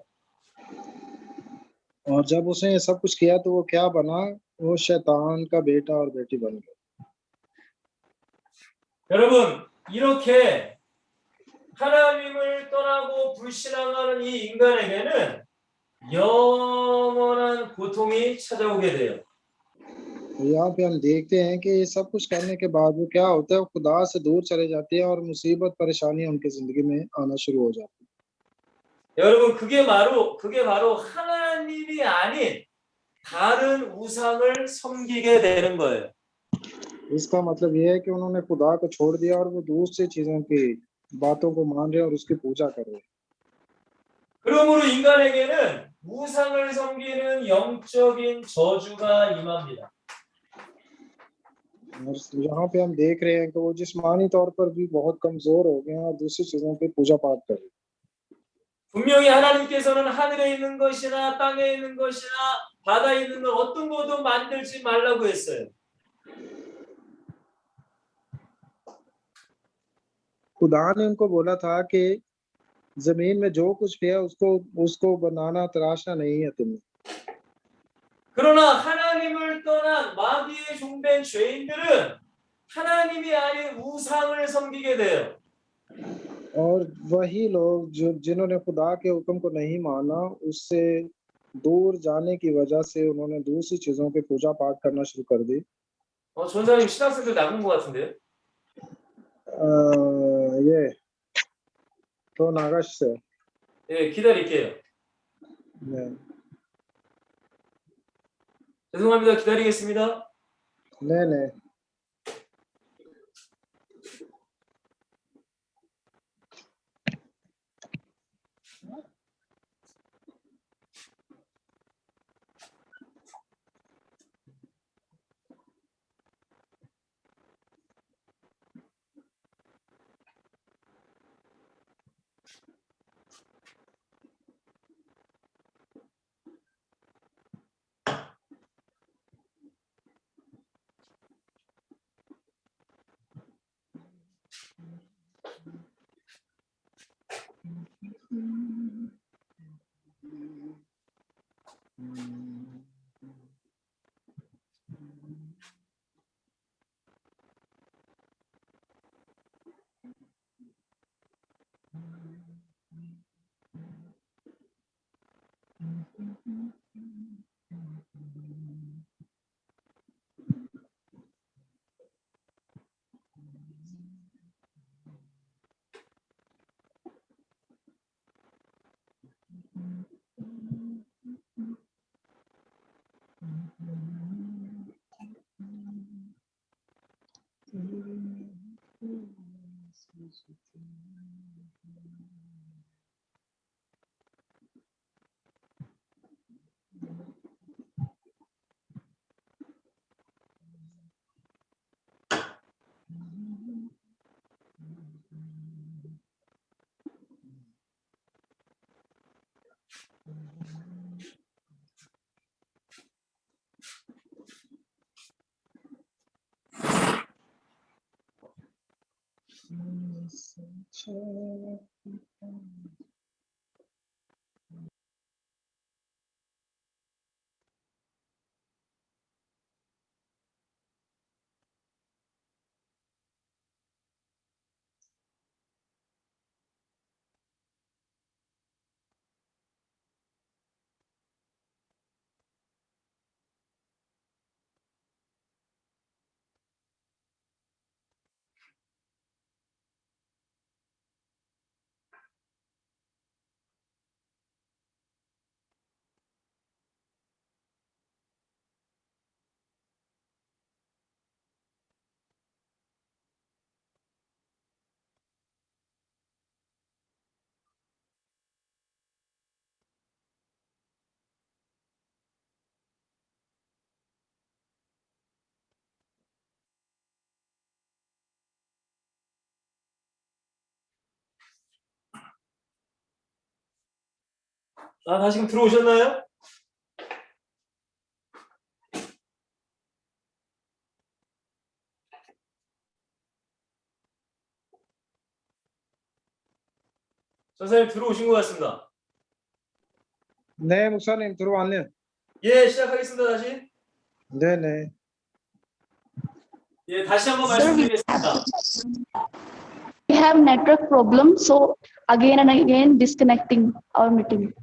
और जब उसने ये सब कुछ किया तो वो क्या बना, वो शैतान का बेटा और बेटी बन गया। 여러분, 이렇게 하나님을 떠나고 불신앙하는 이 인간에게는 영원한 고통이 찾아오게 돼요. यहाँ पे हम देखते हैं कि ये सब कुछ करने के बाद वो क्या होता है, वो खुदा से दूर चले जाते हैं और मुसीबत परेशानी उनकी जिंदगी में आना शुरू हो जाती है। 여러분, 그게 바로 하나님이 아닌 다른 우상을 섬기게 되는 거예요. इसका मतलब ये है कि उन्होंने खुदा को छोड़ दिया और वो दूसरी चीजों की बातों को मान रहे हैं और उसकी पूजा कर रहे हैं। 그러므로 인간에게는 우상을 섬기는 영적인 저주가 임합니다. और यहाँ पे हम देख रहे हैं कि वो जिस्मानी तौर पर भी बहुत कमजोर हो गए हैं और दूसरी चीजों पे पूजा पाठ कर रहे हैं। 분명히 하나님께서는 하늘에 있는 것이나 땅에 있는 것이나 바다에 있는 것 어떤 것도 만들지 말라고 했어요. खुदा ने उनको बोला था कि जमीन में जो कुछ भी है उसको बनाना तराशना नहीं है तुम्हें। 그러나 하나님을 떠난 마귀의 종된 죄인들은 하나님이 아닌 우상을 섬기게 돼요. और वही लोग जो जिन्होंने खुदा के हुक्म को नहीं माना उससे दूर जाने की वजह से उन्होंने दूसरी चीजों की पूजा पाठ करना शुरू कर दी। 전사님 신학생들 나간 것 같은데요? ये तो नागश से 예, 기다릴게요. नहीं 죄송합니다. 기다리겠습니다. नहीं 다시금 들어오셨나요? 전사님 들어오신 것 같습니다. 네 목사님 들어왔네요. 예, 시작하겠습니다. 다시. 네 예, 다시 한번 Sir, 말씀드리겠습니다. we have network problem, so again and again disconnecting our meeting.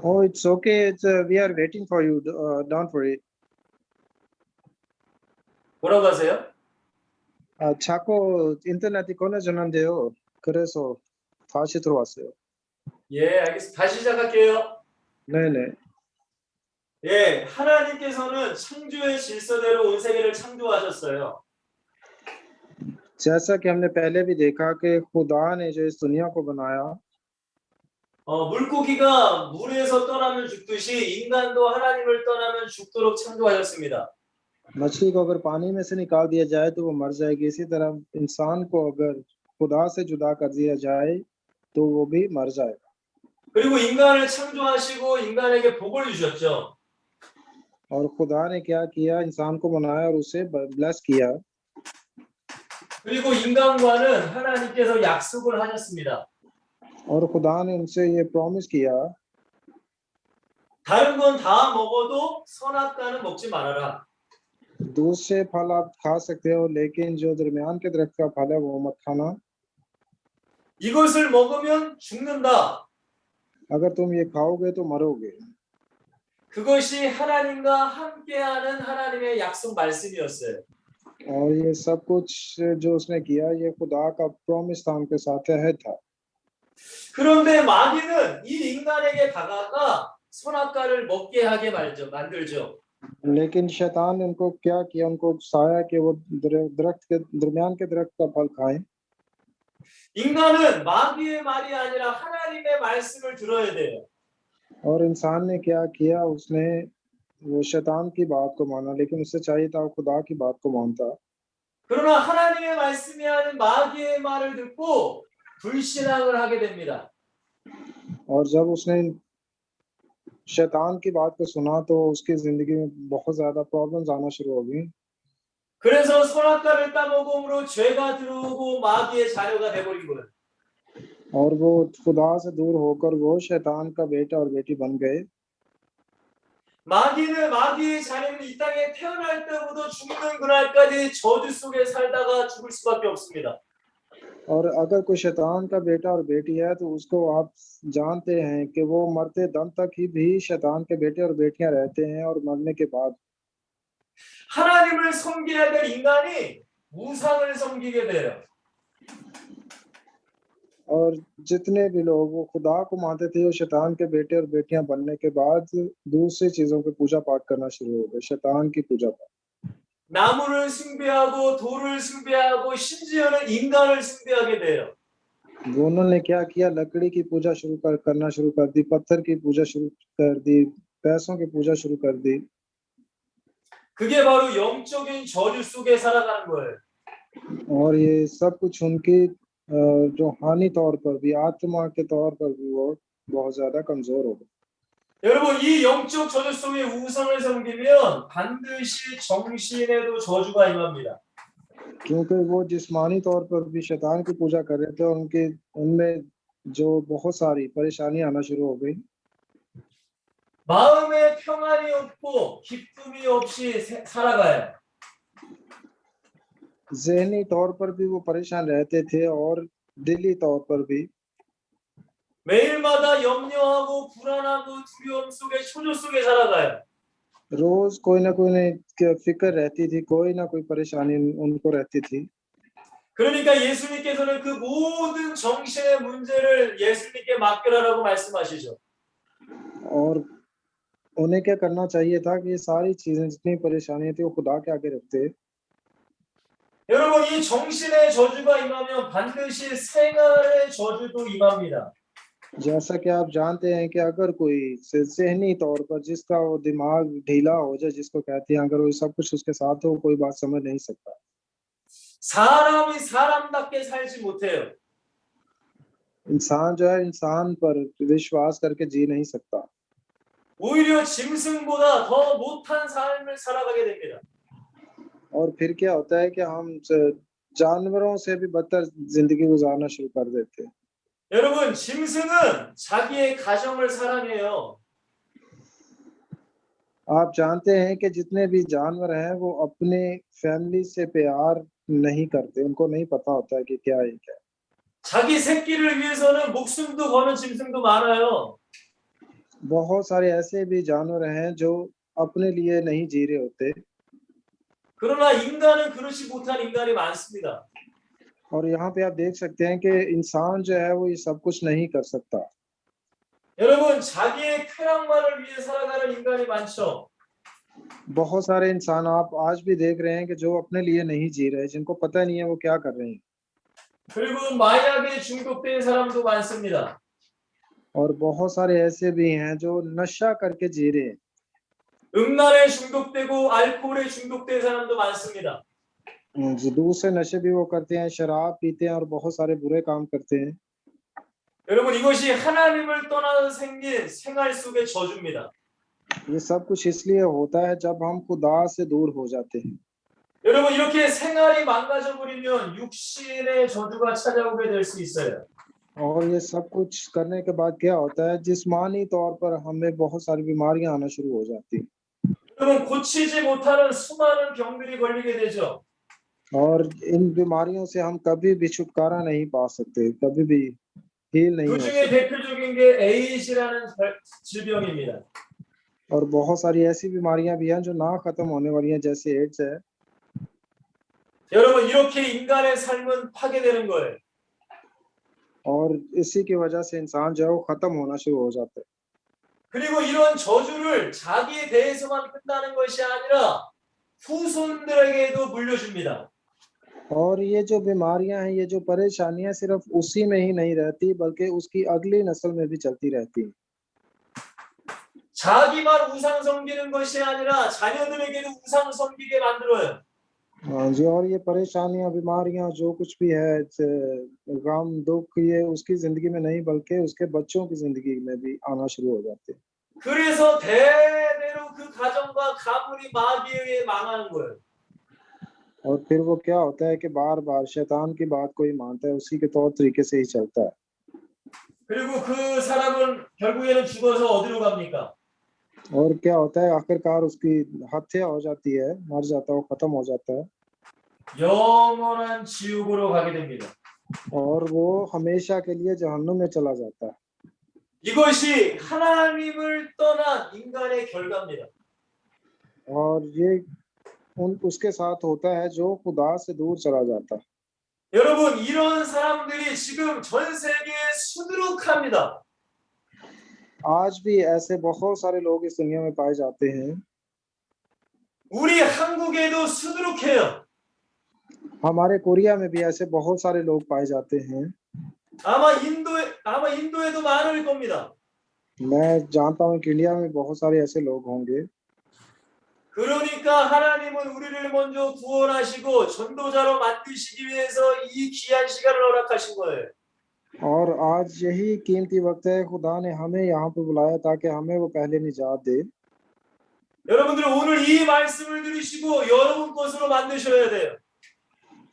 Oh, it's okay. We are waiting for you. Don't worry. 뭐라고 하세요? 자꾸 인터넷이 끊어졌는데요. 그래서 다시 들어왔어요. 예, 알겠습니다. 다시 시작할게요. 네네. 예, 하나님께서는 창조의 질서대로 온 세계를 창조하셨어요. जैसा कि हमने पहले भी देखा कि खुदा ने जो इस दुनिया को बनाया, 물고기가 물에서 떠나면 죽듯이 인간도 하나님을 떠나면 죽도록 창조하셨습니다. मछली को अगर पानी में से निकाल दिया जाए तो वो मर जाएगी। इसी तरह इंसान को अगर खुदा से जुदा कर दिया जाए तो वो भी मर जाएगा। 그리고 인간을 창조하시고 인간에게 복을 주셨죠. और खुदा ने क्या किया, इंसान को बनाया और उसे ब्लेस किया। 그리고 인간과는 하나님께서 약속을 하셨습니다. और खुदा ने उनसे ये प्रॉमिस किया, 다른 건 다 먹어도 선악과는 먹지 말아라. दूसरे फल आप खा सकते हो लेकिन जो दरमियान के दरख्त का फल है वो मत खाना। 이것을 먹으면 죽는다. अगर तुम ये खाओगे तो मरोगे। 그것이 하나님과 함께하는 하나님의 약속 말씀이었어요. और ये सब कुछ जो उसने किया ये खुदा का प्रॉमिस था, उनके साथ अहद था। 그런데 마귀는 이 인간에게 다가가 선악과를 먹게 하게 만들죠. लेकिन शैतान ने उनको क्या किया, उनको उकसाया कि वो दरख्त के दरमियान के दरख्त का फल खाएं। 인간은 마귀의 말이 아니라 하나님의 말씀을 들어야 돼요. और इंसान ने क्या किया, उसने वो शैतान की बात को माना, लेकिन उससे चाहिए था वो खुदा की बात को मानता। 그러나 하나님의 말씀이 아닌 마귀의 말을 듣고 불신앙을 하게 됩니다. और जब उसने शैतान की बात को सुना तो उसकी जिंदगी में बहुत ज्यादा प्रॉब्लम्स आना शुरू हो गई। 그래서 선악과를 따먹음으로 죄가 들어오고 마귀의 자녀가 돼버린 거예요. और वो खुदा से दूर होकर वो शैतान का बेटा और बेटी बन गए। 마귀의 자녀는 이 땅에 태어날 때부터 죽는 그날까지 저주 속에 살다가 죽을 수밖에 없습니다. और अगर कोई शैतान का बेटा और बेटी है तो उसको आप जानते हैं कि वो मरते दम तक ही भी शैतान के बेटे और बेटियां रहते हैं, और मरने के बाद 하나님을 섬겨야 될 인간이 우상을 섬기게 돼요. और जितने भी लोग वो खुदा को मानते थे वो शैतान के बेटे और बेटियां बनने के बाद दूसरी चीजों की पूजा पाठ करना शुरू हो गए, शैतान की पूजा पाठ। 나무를 숭배하고 돌을 숭배하고 심지어는 인간을 숭배하게 돼요. उन्होंने क्या किया, लकड़ी की पूजा करना शुरू कर दी, पत्थर की पूजा शुरू कर दी, पैसों की पूजा शुरू कर दी। 그게 바로 영적인 저주 속에 살아가는 거예요. और ये सब कुछ उनकी जो हानि तौर पर भी, आत्मा के तौर पर भी वो बहुत ज्यादा कमजोर हो गए। 여러분, 이 영적 저주 속에 우상을 섬기면 반드시 정신에도 저주가 임합니다. क्योंकि वो जिस्मानी तौर पर भी शैतान की पूजा कर रहे थे और उनमें जो बहुत सारी परेशानी आना शुरू हो गई। 마음에 평안이 없고 기쁨이 없이 살아가요. ज़हनी तौर पर भी वो परेशान रहते थे और दिली तौर पर भी। 매일마다 염려하고 불안하고 두려움 속에 초조 속에 살아가요. रोज कोई ना कोई फिक्र रहती थी, कोई ना कोई परेशानी उनको रहती थी। 그러니까 예수님께서는 그 모든 정신의 문제를 예수님께 맡겨라라고 말씀하시죠. और उन्हें क्या करना चाहिए था कि ये सारी चीजें जितनी परेशानी थी वो खुदा के आगे रखते। 여러분, 이 정신의 저주가 임하면 반드시 생활의 저주도 임합니다. जैसा कि आप जानते हैं कि अगर कोई ज़हनी तौर पर जिसका वो दिमाग ढीला हो जाए, जिसको कहते हैं, अगर वो सब कुछ उसके साथ हो, कोई बात समझ नहीं सकता। 사람이 사람답게 살지 못해요. इंसान जो है इंसान पर विश्वास करके जी नहीं सकता। 오히려 짐승보다 더 못한 삶을 살아가게 됩니다. और फिर क्या होता है कि हम जानवरों से भी बदतर जिंदगी गुजारना शुरू कर देते हैं। 여러분, 짐승은 자기의 가정을 사랑해요. आप जानते हैं कि जितने भी जानवर हैं वो अपने फैमिली से प्यार नहीं करते, उनको नहीं पता होता है कि क्या है क्या। 자기 새끼를 위해서는 목숨도 거는 짐승도 많아요. बहुत सारे ऐसे भी जानवर हैं जो अपने लिए नहीं जी रहे होते। 그러나 인간은 그렇지 못한 인간이 많습니다. और यहाँ पे आप देख सकते हैं कि इंसान जो है वो ये सब कुछ नहीं कर सकता। 여러분, 자기의 쾌락만을 위해 살아가는 인간이 많죠. बहुत सारे इंसान आप आज भी देख रहे हैं कि जो अपने लिए नहीं जी रहे, जिनको पता नहीं है वो क्या कर रहे हैं। 그리고 마약에 중독된 사람도 많습니다. और बहुत सारे ऐसे भी हैं जो नशा करके जी रहे हैं। 음란에 중독되고 알코올에 중독된 사람도 많습니다. दूसरे नशे भी वो करते हैं, शराब पीते हैं और बहुत सारे बुरे काम करते हैं। 여러분, 이것이 하나님을 떠나서 생긴 생활 속의 저주입니다. ये सब कुछ इसलिए होता है जब हम खुदा से दूर हो जाते हैं। 여러분, 이렇게 생활이 망가져 버리면 육신의 저주가 찾아오게 될 수 있어요. और ये सब कुछ करने के बाद क्या होता है, जिस्मानी तौर पर हमें बहुत सारी बीमारियां आना शुरू हो जाती हैं। 여러분, 고치지 못하는 수많은 병들이 걸리게 되죠. और इन बीमारियों से हम कभी भी छुटकारा नहीं पा सकते, कभी भी हील नहीं 그 हो 중에 सकते। 대표적인 게 에이즈라는 질병입니다. और बहुत सारी ऐसी बीमारियां भी हैं जो ना खत्म होने वाली हैं, जैसे एड्स है। 여러분 이렇게 인간의 삶은 파괴되는 거예요. और इसी की वजह से इंसान जो है वो खत्म होना शुरू हो जाता है। 그리고 이런 저주를 자기에 대해서만 끝나는 것이 아니라 후손들에게도 물려줍니다. और ये जो बीमारियां हैं, ये जो परेशानियां सिर्फ उसी में ही नहीं रहती, बल्कि उसकी अगली नस्ल में भी चलती रहती हैं। 자기만 우상 섬기는 것이 아니라 자녀들에게도 우상 섬기게 만들어요. हाँ जी, और ये परेशानियां, बीमारियां, जो कुछ भी है, गम दुख, ये उसकी जिंदगी में नहीं बल्कि उसके बच्चों की जिंदगी में भी आना शुरू हो जाते हैं। 그래서 대대로 그 가정과 가문이 마귀에 의해 망하는 거예요. और फिर वो क्या होता है कि बार बार शैतान की बात को ही मानता है, उसी के तौर तरीके से ही चलता है। 그리고 그 사람은 결국에는 죽어서 어디로 갑니까? और क्या होता है, आखिरकार उसकी हत्या हो जाती है, मर जाता है, वो खत्म हो जाता है 영원한 지옥으로 가게 됩니다. और वो हमेशा के लिए जहन्नुम में चला जाता है। 이것이 하나님을 떠난 인간의 결과입니다. और ये उसके साथ होता है जो खुदा से दूर चला जाता है। 여러분 이런 사람들이 지금 전 세계에 수두룩합니다. आज भी ऐसे बहुत सारे लोग इस दुनिया में पाए जाते हैं। 우리 한국에도 수두룩해요. हमारे कोरिया में भी ऐसे बहुत सारे लोग पाए जाते हैं। 아마 인도에도 많을 겁니다. मैं जानता हूँ कि इंडिया में बहुत सारे ऐसे लोग होंगे। 그러니까 하나님은 우리를 먼저 구원하시고 전도자로 만드시기 위해서 이 귀한 시간을 허락하신 거예요. और आज यही कीमती वक्त है, खुदा ने हमें यहाँ पे बुलाया ताकि हमें वो पहले निजात दे। 여러분들 오늘 이 말씀을 들으시고 여러분 것으로 만드셔야 돼요.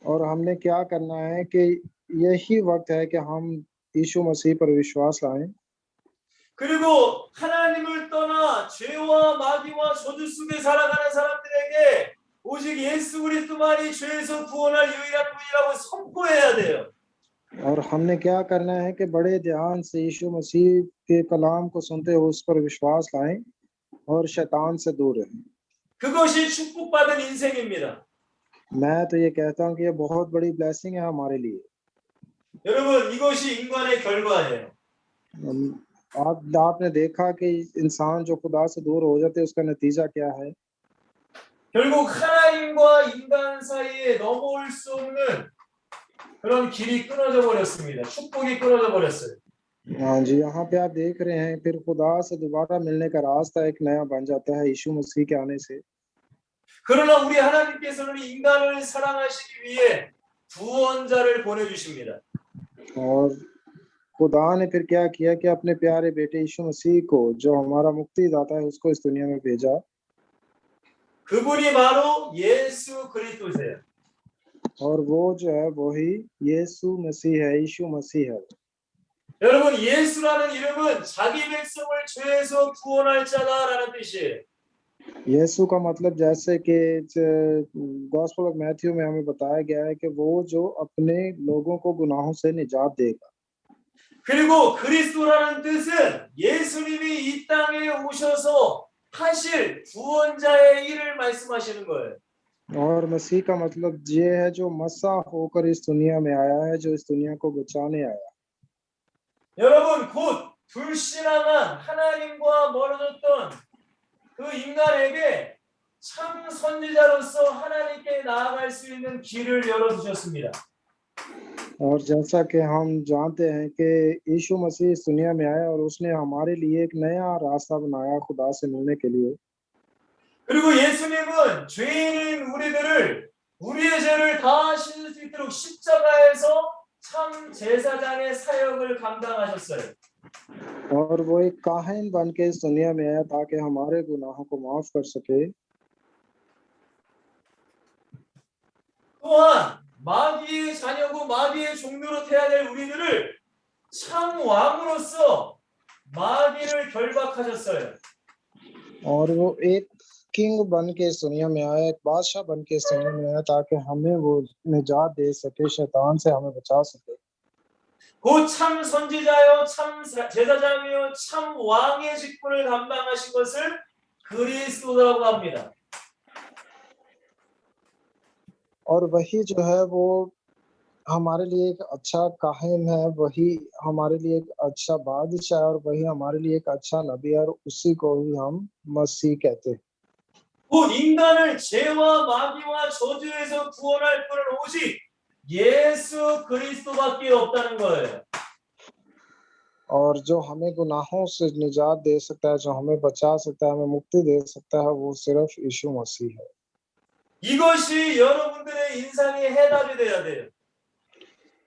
और हमने क्या करना है कि यही वक्त है कि हम यीशु मसीह पर विश्वास लाएं। 그리고 하나님을 떠나 죄와 마귀와 저주 속에 살아가는 사람들에게 오직 예수 그리스도만이 죄에서 구원할 유일한 분이라고 선포해야 돼요. और हमने क्या करना है कि बड़े ध्यान से यीशु मसीह के कलाम को सुनते हुए उस पर विश्वास लाएं और शैतान से दूर रहें। 그것이 축복받은 인생입니다. मैं तो ये कहता हूँ कि ये बहुत बड़ी ब्लेसिंग है हमारे लिए। 여러분 이것이 인간의 결과예요. आपने देखा कि इंसान जो खुदा से दूर हो जाते हैं उसका नतीजा क्या है? 결국 하나님과 인간 사이에 넘어올 수 없는 그런 길이 끊어져 버렸습니다. 축복이 끊어져 버렸어요. हाँ जी, यहाँ पे आप देख रहे हैं फिर खुदा से दोबारा मिलने का रास्ता एक नया बन जाता है यीशु मसीह के आने से। 그러나 우리 하나님께서는 인간을 사랑하시기 위해 구원자를 보내주십니다. और खुदा ने फिर क्या किया कि अपने प्यारे बेटे यीशु मसीह को, जो हमारा मुक्तिदाता है, उसको इस दुनिया में भेजा। 그분이 바로 예수 그리스도세요. और वो जो है वही यीशु मसीह है, यीशु मसीह है। 여러분 예수라는 이름은 자기 백성을 죄에서 구원할 자다라는 뜻이에요. यीशु का मतलब जैसे कि गॉस्पेल ऑफ मैथ्यू में हमें बताया गया है कि वो जो अपने लोगों को गुनाहों से निजात देगा। 그리고 그리스도라는 뜻은 예수님이 이 땅에 오셔서 하실 구원자의 일을 말씀하시는 거예요. और मसीह का मतलब ये है जो मसा होकर इस दुनिया में आया है, जो इस दुनिया को बचाने आया। 여러분 곧 불신앙한 하나님과 멀어졌던 그 인간에게 참 선지자로서 하나님께 나아갈 수 있는 길을 열어주셨습니다. और जैसा कि हम जानते हैं कि यीशु मसीह इस दुनिया में आया और उसने हमारे लिए एक नया रास्ता बनाया खुदा से मिलने के लिए। 그리고 예수님은 죄인인 우리들을 우리의 죄를 다 씻을 수 있도록 십자가에서 참 제사장의 사역을 감당하셨어요. और वो एक काहिन बन के इस दुनिया में आया ताकि हमारे गुनाहों को माफ कर सके। 또한 마귀의 자녀고 마귀의 종류로 태어날 우리들을 참 왕으로서 마귀를 결박하셨어요. और वो एक किंग बन के इस दुनिया में आया, एक बादशाह बन के इस दुनिया में आया ताकि हमें वो निजात दे सके, शैतान से हमें बचा सके। 곧 참 선지자요, 참 제사장이요, 참 왕의 직분을 감당하신 것을 그리스도라고 합니다. और वही जो है वो हमारे लिए एक अच्छा काहिन है, वही हमारे लिए एक अच्छा बादशाह है और वही हमारे लिए एक अच्छा नबी है और उसी को ही हम मसीह कहते हैं। 곧 인간을 죄와 마귀와 저주에서 구원할 분은 오직 예수 그리스도밖에 없다는 거예요. और जो हमें गुनाहों से निजात दे सकता है, जो हमें बचा सकता है, हमें मुक्ति दे सकता है, वो सिर्फ यीशु मसीह है। 이것이 여러분들의 인생의 해답이 돼야 돼요.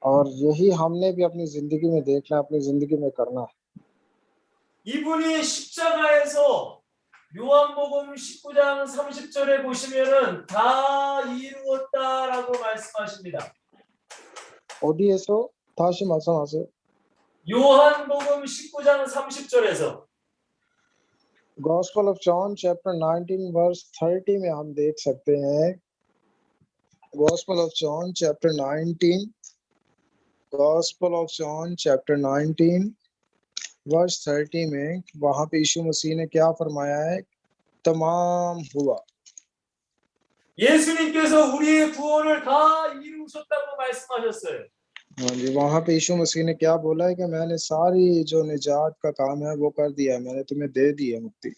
और यही हमने भी अपनी जिंदगी में देखना है, अपनी जिंदगी में करना है। 이분이 십자가에서 요한복음 19장 30절에 보시면은 다 이루었다라고 말씀하십니다. 어디에서? 다시 말씀하세요. 요한복음 19장 30절에서 Gospel of John chapter 19 verse 30 में हम देख सकते हैं। Gospel of John chapter 19 verse 30 में वहां पे यीशु मसीह ने क्या फरमाया है? तमाम हुआ। 예수님께서 우리의 구원을 다 이루셨다고 말씀하셨어요. हाँ जी, वहां पे यीशु मसीह ने क्या बोला है कि मैंने सारी जो निजात का काम है वो कर दिया, मैंने तुम्हें दे दी है मुक्ति।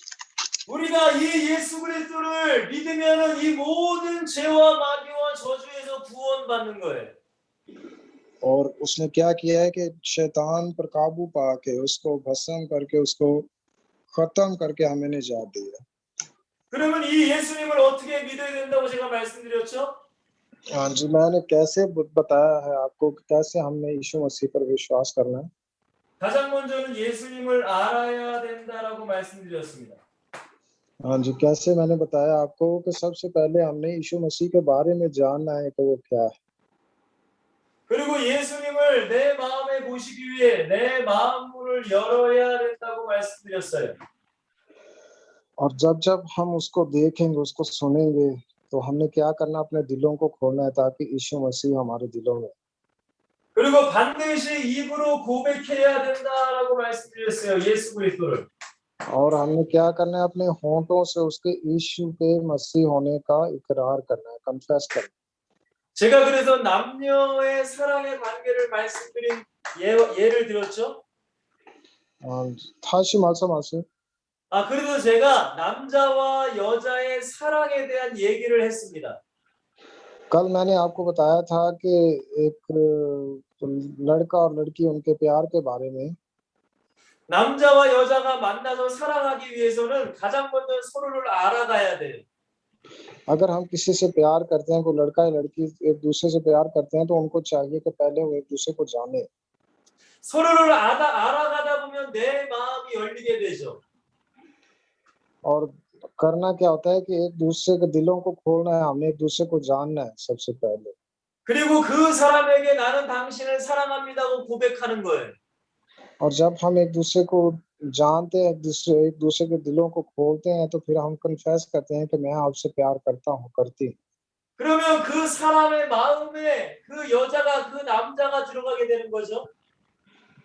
우리가 이 예수 그리스도를 믿으면은 이 모든 죄와 마귀와 저주에서 구원받는 거예요. और उसने क्या किया है कि शैतान पर काबू पा के उसको भस्म करके उसको खत्म करके हमें निजात दी है। 그러면 이 예수님을 어떻게 믿어야 된다고 제가 말씀드렸죠? हाँ जी, मैंने कैसे बताया है आपको कि कैसे हमने यीशु मसीह पर विश्वास करना है। 가장 먼저는 예수님을 알아야 된다라고 말씀드렸습니다. हाँ जी, कैसे मैंने बताया आपको कि सबसे पहले हमने यीशु मसीह के बारे में जानना है कि वो क्या है। 그리고 예수님을 내 마음에 모시기 위해 내 마음 문을 열어야 된다고 말씀드렸어요. और जब जब हम उसको देखेंगे, उसको सुनेंगे, तो हमने क्या करना, अपने दिलों को खोलना है ताकि यीशु मसीह हमारे दिलों में। 그리고 반드시 입으로 고백해야 된다라고 말씀드렸어요. 예수 그리스도를. और हमने क्या करना है, अपने होंठों से उसके यीशु के मसीह होने का इकरार करना है, कन्फेस करना है। 제가 그래서 남녀의 사랑의 관계를 말씀드린 예를 들었죠. 다시 말씀하세요. 그래서 제가 남자와 여자의 사랑에 대한 얘기를 했습니다. कल मैंने आपको बताया था कि एक लड़का और लड़की उनके प्यार के बारे में। 남자와 여자가 만나서 사랑하기 위해서는 가장 먼저 서로를 알아가야 돼요. अगर हम किसी से प्यार करते हैं, कोई लड़का या लड़की एक दूसरे से प्यार करते हैं, तो उनको चाहिए कि पहले वो एक दूसरे को जाने। 서로를 알아가다 보면 내 마음이 열리게 되죠. और करना क्या होता है कि एक दूसरे के दिलों को खोलना है, हमें एक दूसरे को जानना है सबसे पहले। 그리고 그 사람에게 나는 당신을 사랑합니다고 고백하는 거예요. और जब हम एक दूसरे को जानते हैं, एक दूसरे के दिलों को खोलते हैं, तो फिर हम कन्फेस करते हैं कि मैं आपसे प्यार करता हूँ, करती हूँ। 그러면 그 사람의 마음에 그 여자가 그 남자가 들어가게 되는 거죠.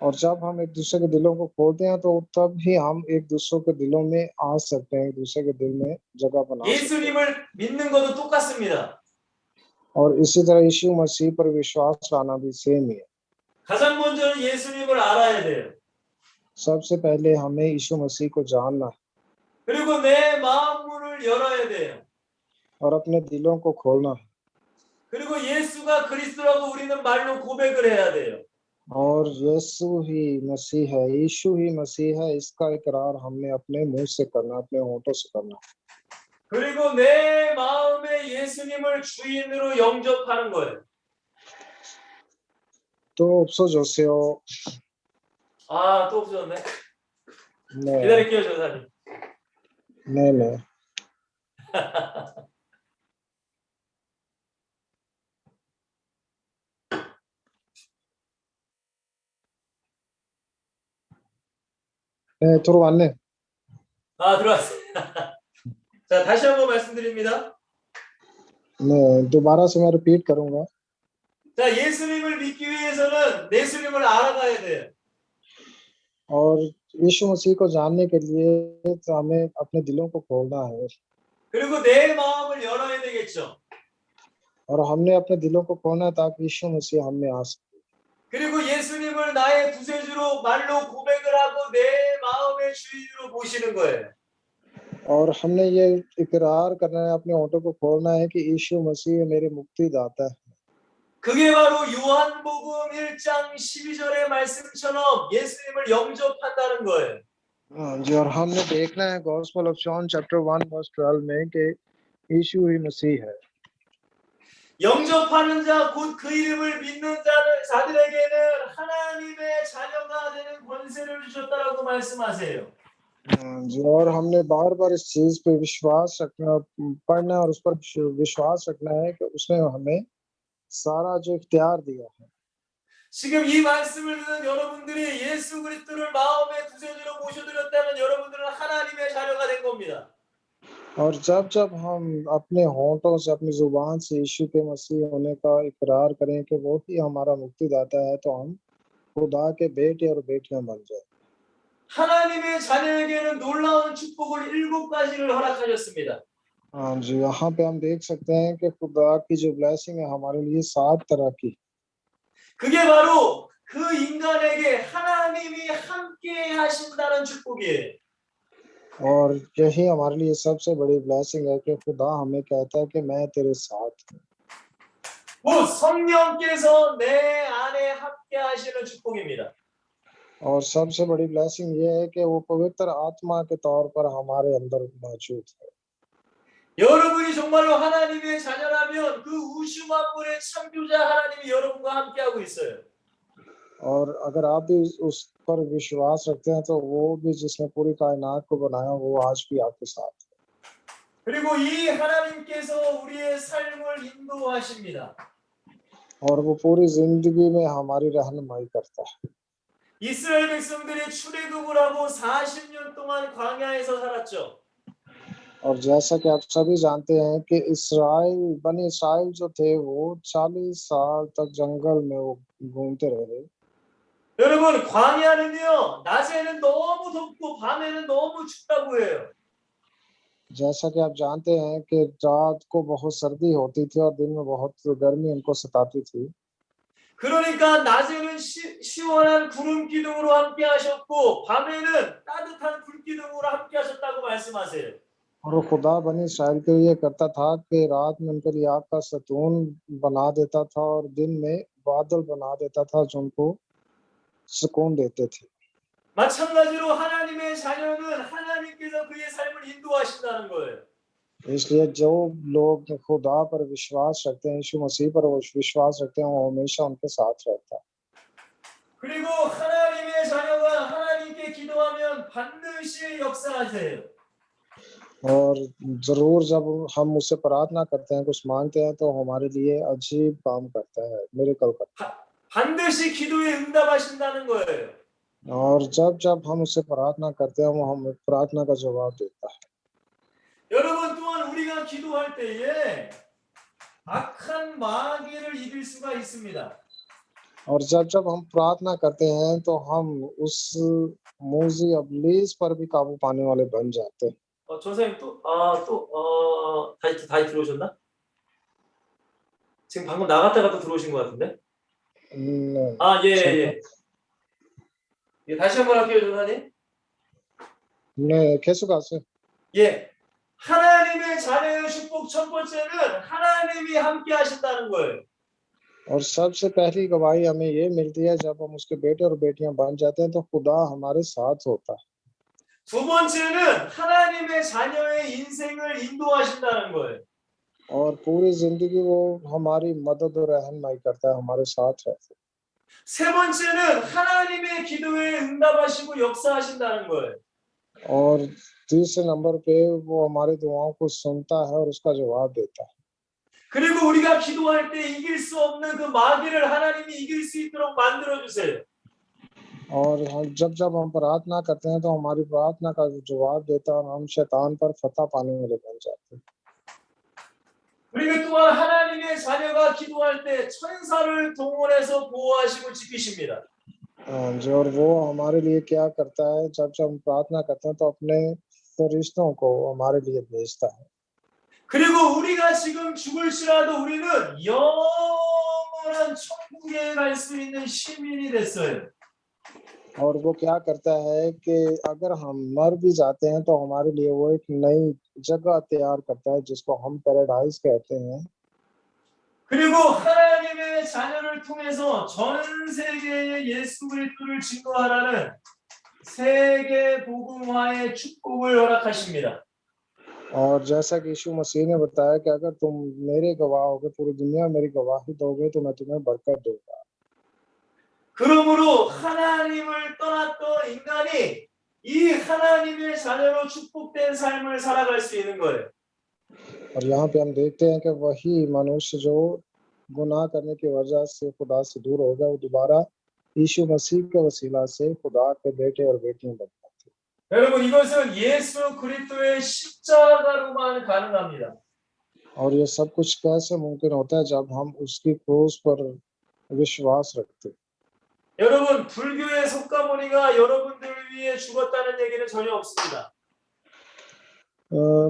और जब हम एक दूसरे के दिलों को खोलते हैं, तो तब ही हम एक दूसरे के दिलों में आ सकते हैं, एक दूसरे के दिल में जगह बना सकते हैं। 예수님을 믿는 것도 똑같습니다. और इसी तरह यीशु मसीह पर विश्वास लाना भी सेम ही है। 가장 먼저는 예수님을 알아야 돼요. सबसे पहले हमें यीशु मसीह को जानना है 그리고 내 마음 문을 열어야 돼요. और अपने दिलों को खोलना है। 그리고 예수가 그리스도라고 우리는 말로 고백을 해야 돼요. और यीशु ही मसीह है, यीशु ही मसीह है, इसका इकरार हमने अपने मुंह से करना, अपने होठों से करना। 그리고 내 마음에 예수님을 주인으로 영접하는 거예요. तो 없어졌어요. 또 없어졌네. 네, 기다릴게요, 조사님. 네. 네, 들어왔네. 들어왔어요. 자, 다시 한번 말씀드립니다. 네, दोबारा से मैं रिपीट करूंगा। 자, 예수님을 믿기 위해서는 예수님을 알아가야 돼요. और यीशु मसीह को जानने के लिए तो हमें अपने दिलों को खोलना है 그리고 내 마음을 열어야 되겠죠. और हमने अपने दिलों को खोलना है ताकि यीशु मसीह हम में आ सके 그리고 예수님을 나의 구세주로 말로 고백을 하고 내 마음의 주인으로 모시는 거예요. और हमने ये इकरार करना है अपने होठों को खोलना है कि यीशु मसीह मेरे मुक्तिदाता है 그게 바로 요한복음 1장 12절의 말씀처럼 예수님을 영접한다는 거예요. जी और हमने देखना है गॉस्पेल ऑफ जॉन चैप्टर 1 वर्स 12 में कि यीशु ही मसीह है 영접하는 자, 곧 그 이름을 믿는 자들에게는 하나님의 자녀가 되는 권세를 주셨다라고 말씀하세요. जी और हमने बार बार इस चीज पे विश्वास रखना पढ़ना और उस पर विश्वास रखना है कि उसने हमें सारा जो इख्तियार दिया है 지금 이 말씀을 듣는 여러분들이 예수 그리스도를 마음의 구세주로 모셔드렸다면 여러분들은 하나님의 자녀가 된 겁니다. और जब जब हम अपने होठों से अपनी जुबान से यीशु के मसीह होने का इकरार करें कि वो ही हमारा मुक्तिदाता है तो हम खुदा के बेटे और बेटियां बन जाए 하나님의 자녀에게는 놀라운 축복을 7가지를 허락하셨습니다. हाँ जी यहाँ पे हम देख सकते हैं कि खुदा की जो ब्लेसिंग है हमारे लिए 7 तरह की 그게 바로 그 인간에게 하나님이 함께 하신다는 축복이에요. और यही हमारे लिए सबसे बड़ी ब्लेसिंग है कि खुदा हमें कहता है कि मैं तेरे साथ हूँ 곧 성령께서 내 안에 함께 하시는 축복입니다. और सबसे बड़ी ब्लेसिंग ये है कि वो पवित्र आत्मा के तौर पर हमारे अंदर मौजूद है 여러분이 정말로 하나님의 자녀라면 그 우주 만물의 창조자 하나님이 여러분과 함께하고 있어요. और अगर आप भी उस पर विश्वास रखते हैं तो वो भी जिसने पूरी कायनात को बनाया वो आज भी आपके साथ है 그리고 이 하나님께서 우리의 삶을 인도하십니다. और वो पूरी जिंदगी में हमारी रहनुमाई करता है 이스라엘 백성들이 출애굽을 하고 40년 동안 광야에서 살았죠. और जैसा कि आप सभी जानते हैं कि बनी इसराइल जो थे वो 40 साल तक जंगल में वो घूमते रहे 여러분 광야는요 낮에는 너무 덥고 밤에는 너무 춥다고 해요. जैसा कि आप जानते हैं कि रात को बहुत सर्दी होती थी और दिन में बहुत गर्मी उनको सताती थी 그러니까 낮에는 시원한 구름 기둥으로 함께 하셨고 밤에는 따뜻한 불 기둥으로 함께 하셨다고 말씀하세요. और वो खुदा बनी इसराइल के लिए करता था कि रात में उनके लिए आग का सतून बना देता था और दिन में बादल बना देता था जो उनको सुकून देते थे 마찬가지로 하나님의 자녀는 하나님께서 그의 삶을 인도하신다는 거예요. इसलिए जो लोग खुदा पर विश्वास रखते हैं यीशु मसीह पर वो विश्वास रखते हैं वो हमेशा उनके साथ रहता है 그리고 하나님의 자녀가 하나님께 기도하면 반드시 역사하세요. और जरूर जब हम उससे प्रार्थना करते हैं कुछ मांगते हैं तो हमारे लिए अजीब काम करता है मिरेकल करता है 반드시 기도에 응답하신다는 거예요. और जब जब हम उससे प्रार्थना करते हैं वो हमें प्रार्थना का जवाब देता है 여러분 또한 우리가 기도할 때에 악한 마귀를 이길 수가 있습니다. और जब जब हम प्रार्थना करते हैं तो हम उस मूजी अबलीस पर भी काबू पाने वाले बन जाते हैं 전사님 다시 들어오셨나? 지금 방금 나갔다가 또 들어오신 것 같은데? नहीं, 예. 예, 다시 한번 할게요, 전사님. नहीं कैसे कैसे 예. 하나님의 자녀의 축복 첫 번째는 하나님이 함께 하신다는 거예요. और सबसे पहली गवाही हमें ये मिलती है जब हम उसके बेटे और बेटियां बन जाते हैं तो खुदा हमारे साथ होता है 두 번째는 하나님의 자녀의 인생을 인도하신다는 거예요. और पूरी जिंदगी वो हमारी मदद और रहनुमाई करता है हमारे साथ रहता है 세 번째는 하나님의 기도에 응답하시고 역사하신다는 거예요. और तीसरे नंबर पे वो हमारी दुआओं को सुनता है और उसका जवाब देता है 그리고 우리가 기도할 때 이길 수 없는 그 마귀를 하나님이 이길 수 있도록 만들어 주세요. और जब जब हम प्रार्थना करते हैं तो हमारी प्रार्थना का जवाब देता है और हम शैतान पर फतह पाने वाले बन जाते हैं 그리고 또한 하나님의 자녀가 기도할 때 천사를 동원해서 보호하시고 지키십니다. जो और वो हमारे लिए क्या करता है, जब जब हम प्रार्थना करते हैं तो अपने फरिश्तों को हमारे लिए भेजता है। 그리고 우리가 지금 죽을지라도 우리는 영원한 천국에 갈 수 있는 시민이 됐어요. और वो क्या करता है कि अगर हम मर भी जाते हैं तो हमारे लिए वो एक नई जगह तैयार करता है जिसको हम पैराडाइज कहते हैं। 그리고 하나님의 자녀를 통해서 전 세계에 예수 그리스도를 증거하라는 세계 복음화의 축복을 허락하십니다. और जैसा कि यीशु मसीह ने बताया कि अगर तुम मेरे गवाह होगे, पूरी दुनिया में मेरी गवाही दोगे तो मैं तुम्हें बरकत दूंगा। 그러므로 하나님을 떠났던 인간이 이 하나님의 자녀로 축복된 삶을 살아갈 수 있는 거예요. और यहाँ पे हम देखते हैं कि वही मनुष्य जो गुनाह करने की वजह से खुदा से दूर हो गया, वो दोबारा यीशु मसीह के वसीला से खुदा के बेटे और बेटियां बन जाते हैं। 여러분 이것은 예수 그리스도의 십자가로만 가능합니다. और ये सब कुछ कैसे मुमकिन होता है, जब हम उसकी क्रूस पर विश्वास रखते हैं। 여러분 불교의 석가모니가 여러분들을 위해 죽었다는 얘기는 전혀 없습니다.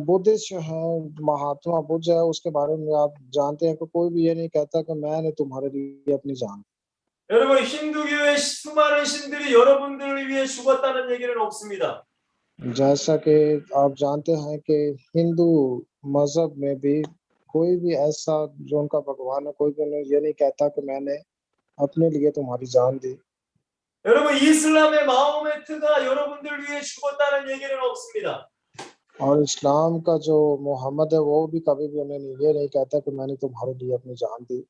बुद्धिस्ट जो है, महात्मा बुद्ध है, उसके बारे में आप जानते हैं कि कोई भी ये नहीं कहता कि मैंने तुम्हारे लिए अपनी जान दी। 여러분 힌두교의 수많은 신들이 여러분들을 위해 죽었다는 얘기는 없습니다. जैसा कि आप जानते हैं कि हिंदू मजहब में भी कोई भी ऐसा जो उनका भगवान है, कोई भी उन्हें ये नहीं कहता कि मैंने अपने लिए तुम्हारी जान दी। 여러분 이슬람의 마호메트가 여러분들을 위해 죽었다는 얘기는 없습니다. और इस्लाम का जो मोहम्मद है, वो भी कभी भी उन्हें ये नहीं कहता कि मैंने तुम्हारे लिए अपनी जान दी।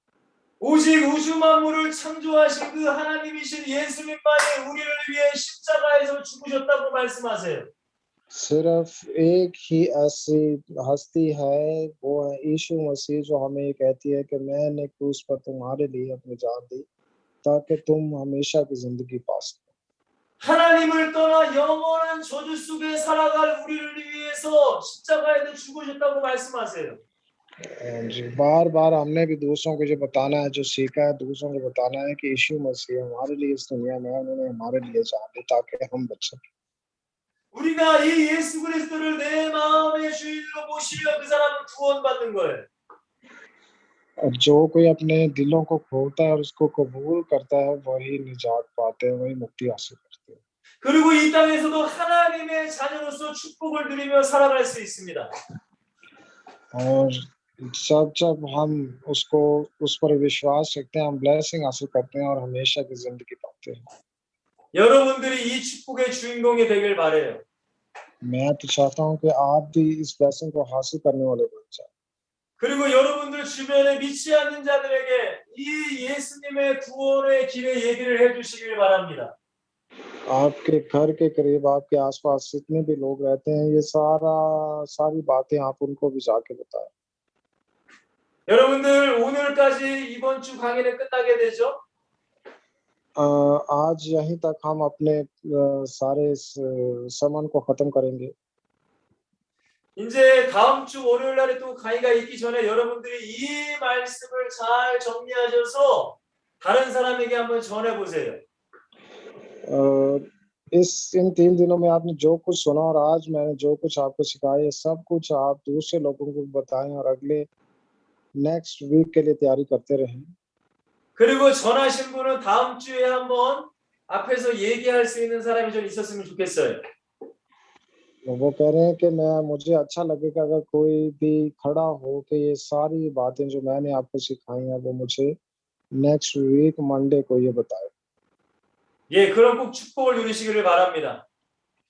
오직 우주 만물을 창조하신 그 하나님이신 예수님만이 우리를 위해 십자가에서 죽으셨다고 말씀하세요. सिर्फ एक ही ऐसी हस्ती है, वो है यीशु मसीह, जो हमें ये कहती है कि मैंने क्रूस पर तुम्हारे लिए अपनी जान दी ताकि तुम हमेशा की जिंदगी पा सको। 하나님을 떠나 영원한 저주 속에 살아갈 우리를 위해서 십자가에서 죽으셨다고 말씀하세요. जी, बार बार हमने भी दूसरों को जो बताना है, जो सीखा है, दूसरों को बताना है कि यीशु मसीह हमारे लिए इस दुनिया में है, उन्होंने हमारे लिए जान दी ताकि हम बच सकें। 우리가 이 예수 그리스도를 내 마음의 주인으로 모시면 그 사람은 구원받는 거예요. और जो कोई अपने दिलों को खोलता है और उसको कबूल करता है, वही निजात पाते हैं, वही मुक्ति हासिल करते हैं। 그리고 이 땅에서도 하나님의 자녀로서 축복을 누리며 살아갈 수 있습니다. और जब जब हम उसको उस पर विश्वास रखते हैं, हम ब्लेसिंग हासिल करते हैं और हमेशा की जिंदगी पाते हैं। 여러분들이 이 축복의 주인공이 되길 바래요. मैं तो चाहता हूँ कि आप भी इस ब्लेसिंग को हासिल करने वाले बन जाए। 그리고 여러분들 주변에 믿지 않는 자들에게 이 예수님의 구원의 길의 얘기를 해주시길 바랍니다. आपके घर के करीब, आपके आसपास जितने भी लोग रहते हैं, ये सारी बातें आप उनको भी जाके बताएं। 여러분들 오늘까지 이번 주 강의는 끝나게 되죠? आज यहीं तक हम अपने सारे sermon को खत्म करेंगे। 이제 다음 주 월요일 날에 또 강의가 있기 전에 여러분들이 이 말씀을 잘 정리하셔서 다른 사람에게 한번 전해 보세요. इन 3 दिनों में आपने जो कुछ सुना और आज मैंने जो कुछ आपको सिखाया, ये सब कुछ आप दूसरे लोगों को बताएं और अगले नेक्स्ट वीक के लिए तैयारी करते रहें। 그리고 전하신 분은 다음 주에 한번 앞에서 얘기할 수 있는 사람이 좀 있었으면 좋겠어요. वो कह रहे हैं कि मुझे अच्छा लगेगा अगर कोई भी खड़ा हो कि ये सारी बातें जो मैंने आपको सिखाई हैं, वो मुझे नेक्स्ट वीक मंडे को ये बताए। 예, 그런 꼭 축복을 누리시기를 바랍니다.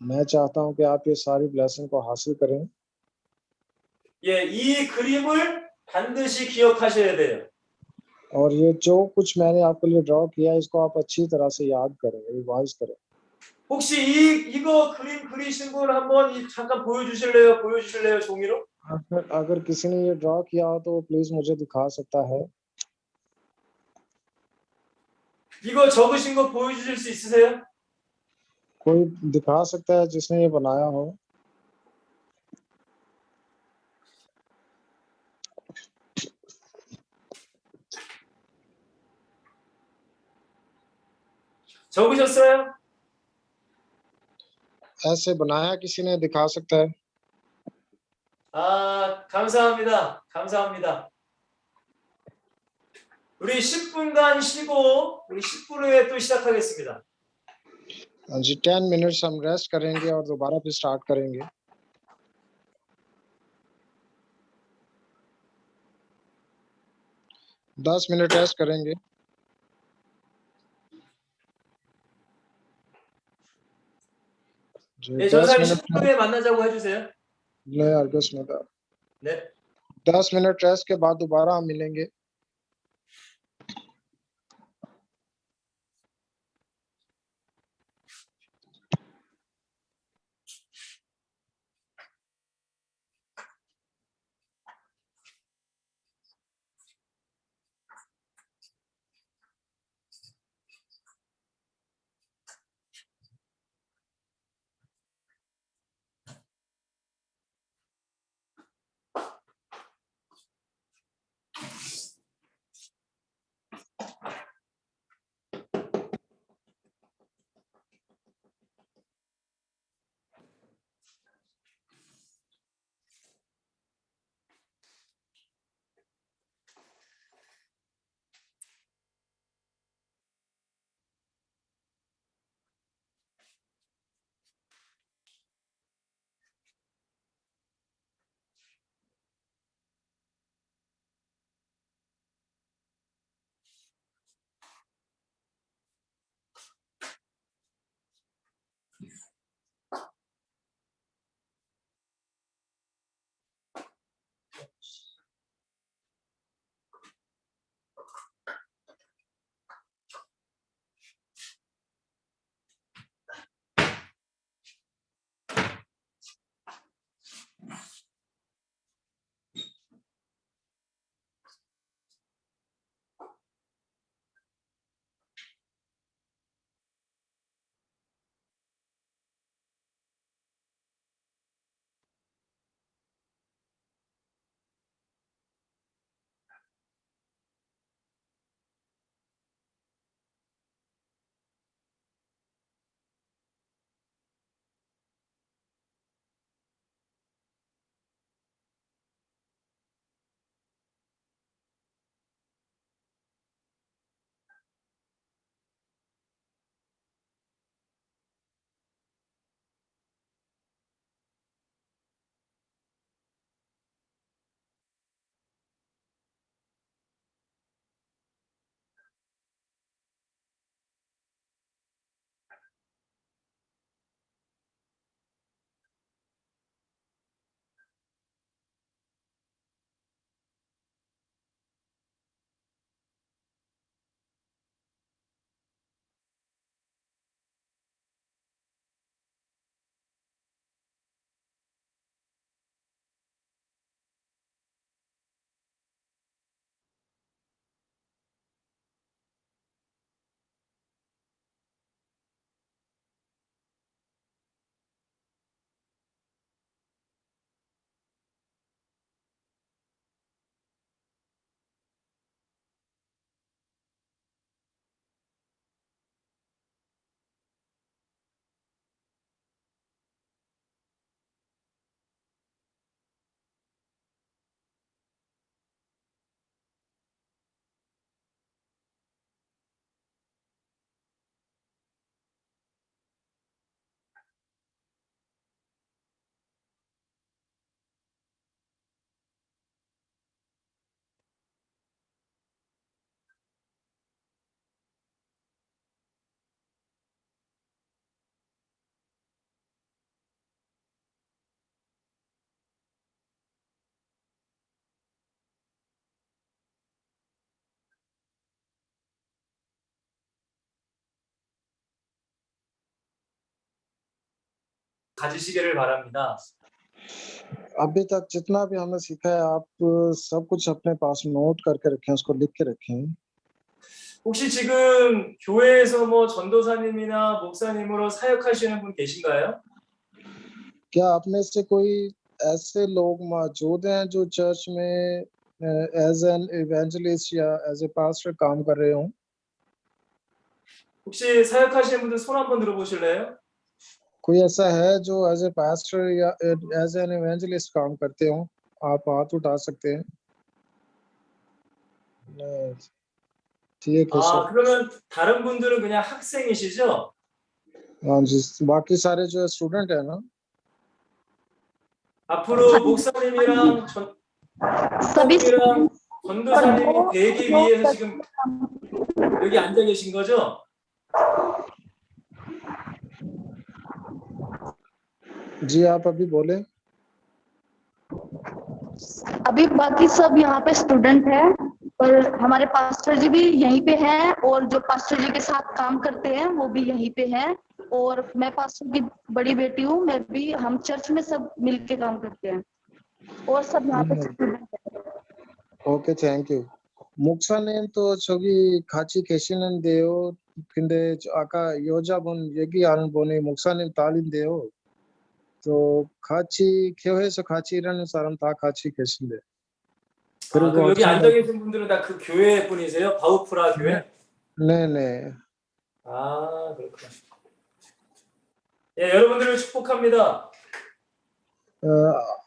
मैं चाहता हूँ कि आप ये सारी ब्लेसिंग को हासिल करें। 예, 이 그림을 반드시 기억하셔야 돼요. और ये जो कुछ मैंने आपके लिए ड्रॉ किया है, इसको आप अच्छी तरह से याद करें, रिवाइज करें। 혹시 이거 그림 그리신 분 한번 잠깐 보여주실래요? 종이로? अगर किसी ने ये ड्रॉ किया हो तो प्लीज मुझे दिखा सकता है। 이거 적으신 거 보여주실 수 있으세요? कोई दिखा सकता है जिसने ये बनाया हो? 적으셨어요? ऐसे बनाया किसी ने, दिखा सकता है? 아, 감사합니다. 감사합니다. 우리 10분간 쉬고 우리 10분 후에 또 시작하겠습니다. हाँ जी, 10 मिनट्स हम रेस्ट करेंगे और दोबारा फिर स्टार्ट करेंगे। 10 मिनट रेस्ट करेंगे। जी, 네, 10 전사님 मिनट 10분 후에 만나자고 해주세요. नहीं यार, 10 मिनट, 네. 10 मिनट रेस्ट के बाद दोबारा हम मिलेंगे। 가지시기를 바랍니다. अभी तक जितना भी हमने सीखा है, आप सब कुछ अपने पास नोट करके रखें, उसको लिख के रखें। 혹시 지금 교회에서 뭐 전도사님이나 목사님으로 사역하시는 분 계신가요? क्या आप में से कोई ऐसे लोग मौजूद हैं जो चर्च में एज एन इवेंजलिस्ट या एज ए पास्टर काम कर रहे हों? 혹시 사역하시는 분들 손 한번 들어보실래요? कोई ऐसा है जो एज ए पास्टर या एज एन इवेंजलिस्ट काम करते हो? आप हाथ उठा सकते हैं। नहीं, ठीक है सर। 그러면 다른 분들은 그냥 학생이시죠? हाँ जी, बाकी सारे जो स्टूडेंट है ना, 앞으로 목사님이랑 सभी 목사님이랑 और 전도사님이 दो 되기 दो 위해서 지금 여기 앉아 계신 거죠? जी आप अभी बोले। अभी बाकी सब यहाँ पे स्टूडेंट है, पर हमारे पास्टर जी भी यहीं पे हैं और जो पास्टर जी के साथ काम करते हैं वो भी यहीं पे हैं, और मैं पास्टर की बड़ी बेटी हूँ, मैं भी, हम चर्च में सब मिलके काम करते हैं और सब यहाँ पे स्टूडेंट है। 오케이, 땡큐. 목사님 또 저기 같이 계시는데요. 근데 아까 여자분 얘기하는 분이 목사님 딸인데요. 또 같이 교회에서 같이 일하는 사람 다 같이 계신데. 그럼 그리고 여기 앉아 학생들. 계신 분들은 다 그 교회 분이세요? 바우프라 교회? 네네. 그렇구나. 예, 여러분들을 축복합니다.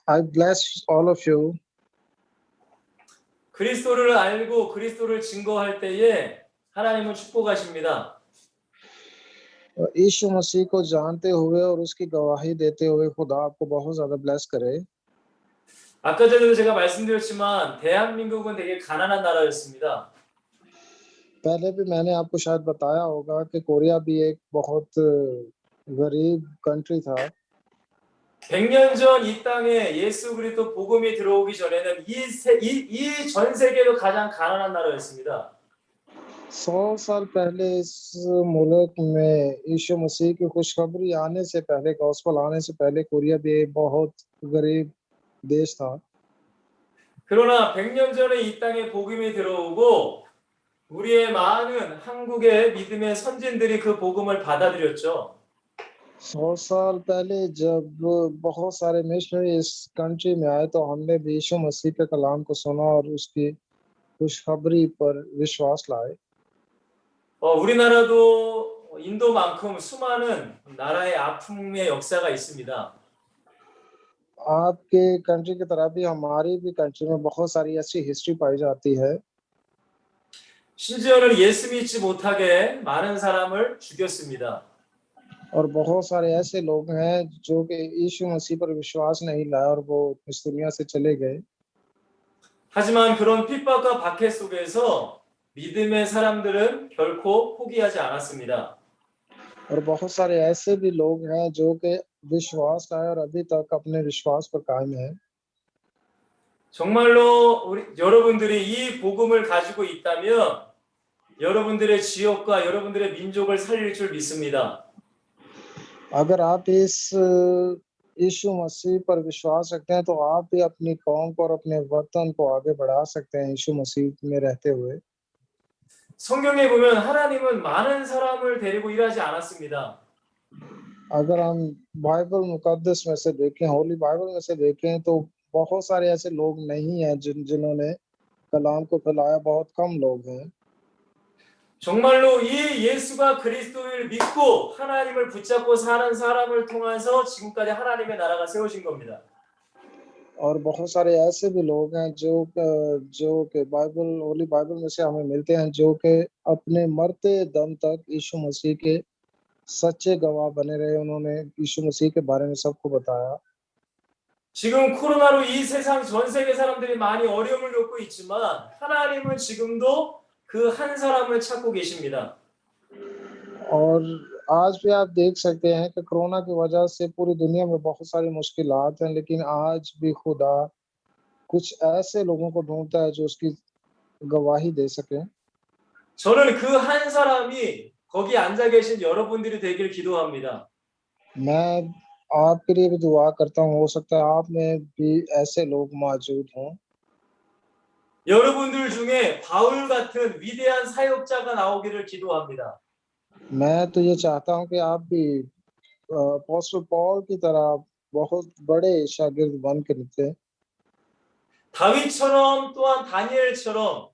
I bless all of you. 그리스도를 알고 그리스도를 증거할 때에 하나님은 축복하십니다. यीशु मसीह को जानते हुए और उसकी गवाही देते हुए खुदा आपको बहुत ज्यादा ब्लेस करे। 아까 전에도 제가 말씀드렸지만 대한민국은 되게 가난한 나라였습니다. पहले भी मैंने आपको शायद बताया होगा कि कोरिया भी एक बहुत गरीब कंट्री था। 100년 전 이 땅에 예수 그리스도 복음이 들어오기 전에는 이 전 세계도 가장 가난한 나라였습니다. 100 साल पहले इस मुल्क में यीशु मसीह की खुशखबरी आने से पहले, गॉस्पेल आने से पहले कोरिया भी एक बहुत गरीब देश था। 그러나 100년 전에 이 땅에 복음이 들어오고 우리의 많은 한국의 믿음의 선진들이 그 복음을 받아들였죠. 100 साल पहले जब बहुत सारे मिशनरी इस कंट्री में आए तो हमने भी यीशु मसीह के कलाम को सुना और उसकी खुशखबरी पर विश्वास लाए। 우리나라도 인도만큼 수많은 나라의 아픔의 역사가 있습니다. आपके कंट्री की तरह भी हमारी भी कंट्री में बहुत सारी ऐसी हिस्ट्री पाई जाती है। 심지어는 예수 믿지 못하게 많은 사람을 죽였습니다. और बहुत सारे ऐसे लोग हैं जो कि यीशु मसीह पर विश्वास नहीं लाया और वो इस दुनिया से चले गए। 하지만 그런 핍박과 박해 속에서 믿음의 사람들은 결코 포기하지 않았습니다. और बहुत सारे ऐसे भी लोग हैं जो कि विश्वास लाए और अभी तक अपने विश्वास पर कायम है। 정말로 여러분들이 이 복음을 가지고 있다면 여러분들의 지역과 여러분들의 민족을 살릴 줄 믿습니다. अगर आप इस यीशु मसीह पर विश्वास रखते हैं तो आप भी अपनी कौम को और अपने वतन को आगे बढ़ा सकते हैं यीशु मसीह में रहते हुए। 성경에 보면 하나님은 많은 사람을 데리고 일하지 않았습니다. अगर हम बाइबल मुकद्दस में से देखें, होली बाइबल में से देखें तो बहुत सारे ऐसे लोग नहीं हैं जिन्होंने कलाम को फैलाया, बहुत कम लोग हैं। 정말로 이 예수가 그리스도를 믿고 하나님을 붙잡고 사는 사람을 통해서 지금까지 하나님의 나라가 세워진 겁니다. और बहुत सारे ऐसे भी लोग हैं जो कि बाइबल, होली बाइबल में से हमें मिलते हैं जो कि अपने मरते दम तक यीशु मसीह के सच्चे गवाह बने रहे। उन्होंने यीशु मसीह के बारे में सबको बताया। 지금 코로나로 이 세상 전 세계 사람들이 많이 어려움을 겪고 있지만 하나님은 지금도 그 한 사람을 찾고 계십니다. और आज भी आप देख सकते हैं कि कोरोना की वजह से पूरी दुनिया में बहुत सारी मुश्किलात हैं, लेकिन आज भी खुदा कुछ ऐसे लोगों को ढूंढता है जो उसकी गवाही दे सके। 저는 그 한 사람이 거기 앉아 계신 여러분들이 되길 기도합니다. मैं आपके लिए भी दुआ करता हूँ, हो सकता है आप में भी ऐसे लोग मौजूद हों। 여러분들 중에 바울 같은 위대한 사역자가 나오기를 기도합니다. मैं तो ये चाहता हूँ कि आप भी अपोस्टल पॉल की तरह बहुत बड़े शागिर्द बन के निकले। 다윗처럼 또한 다니엘처럼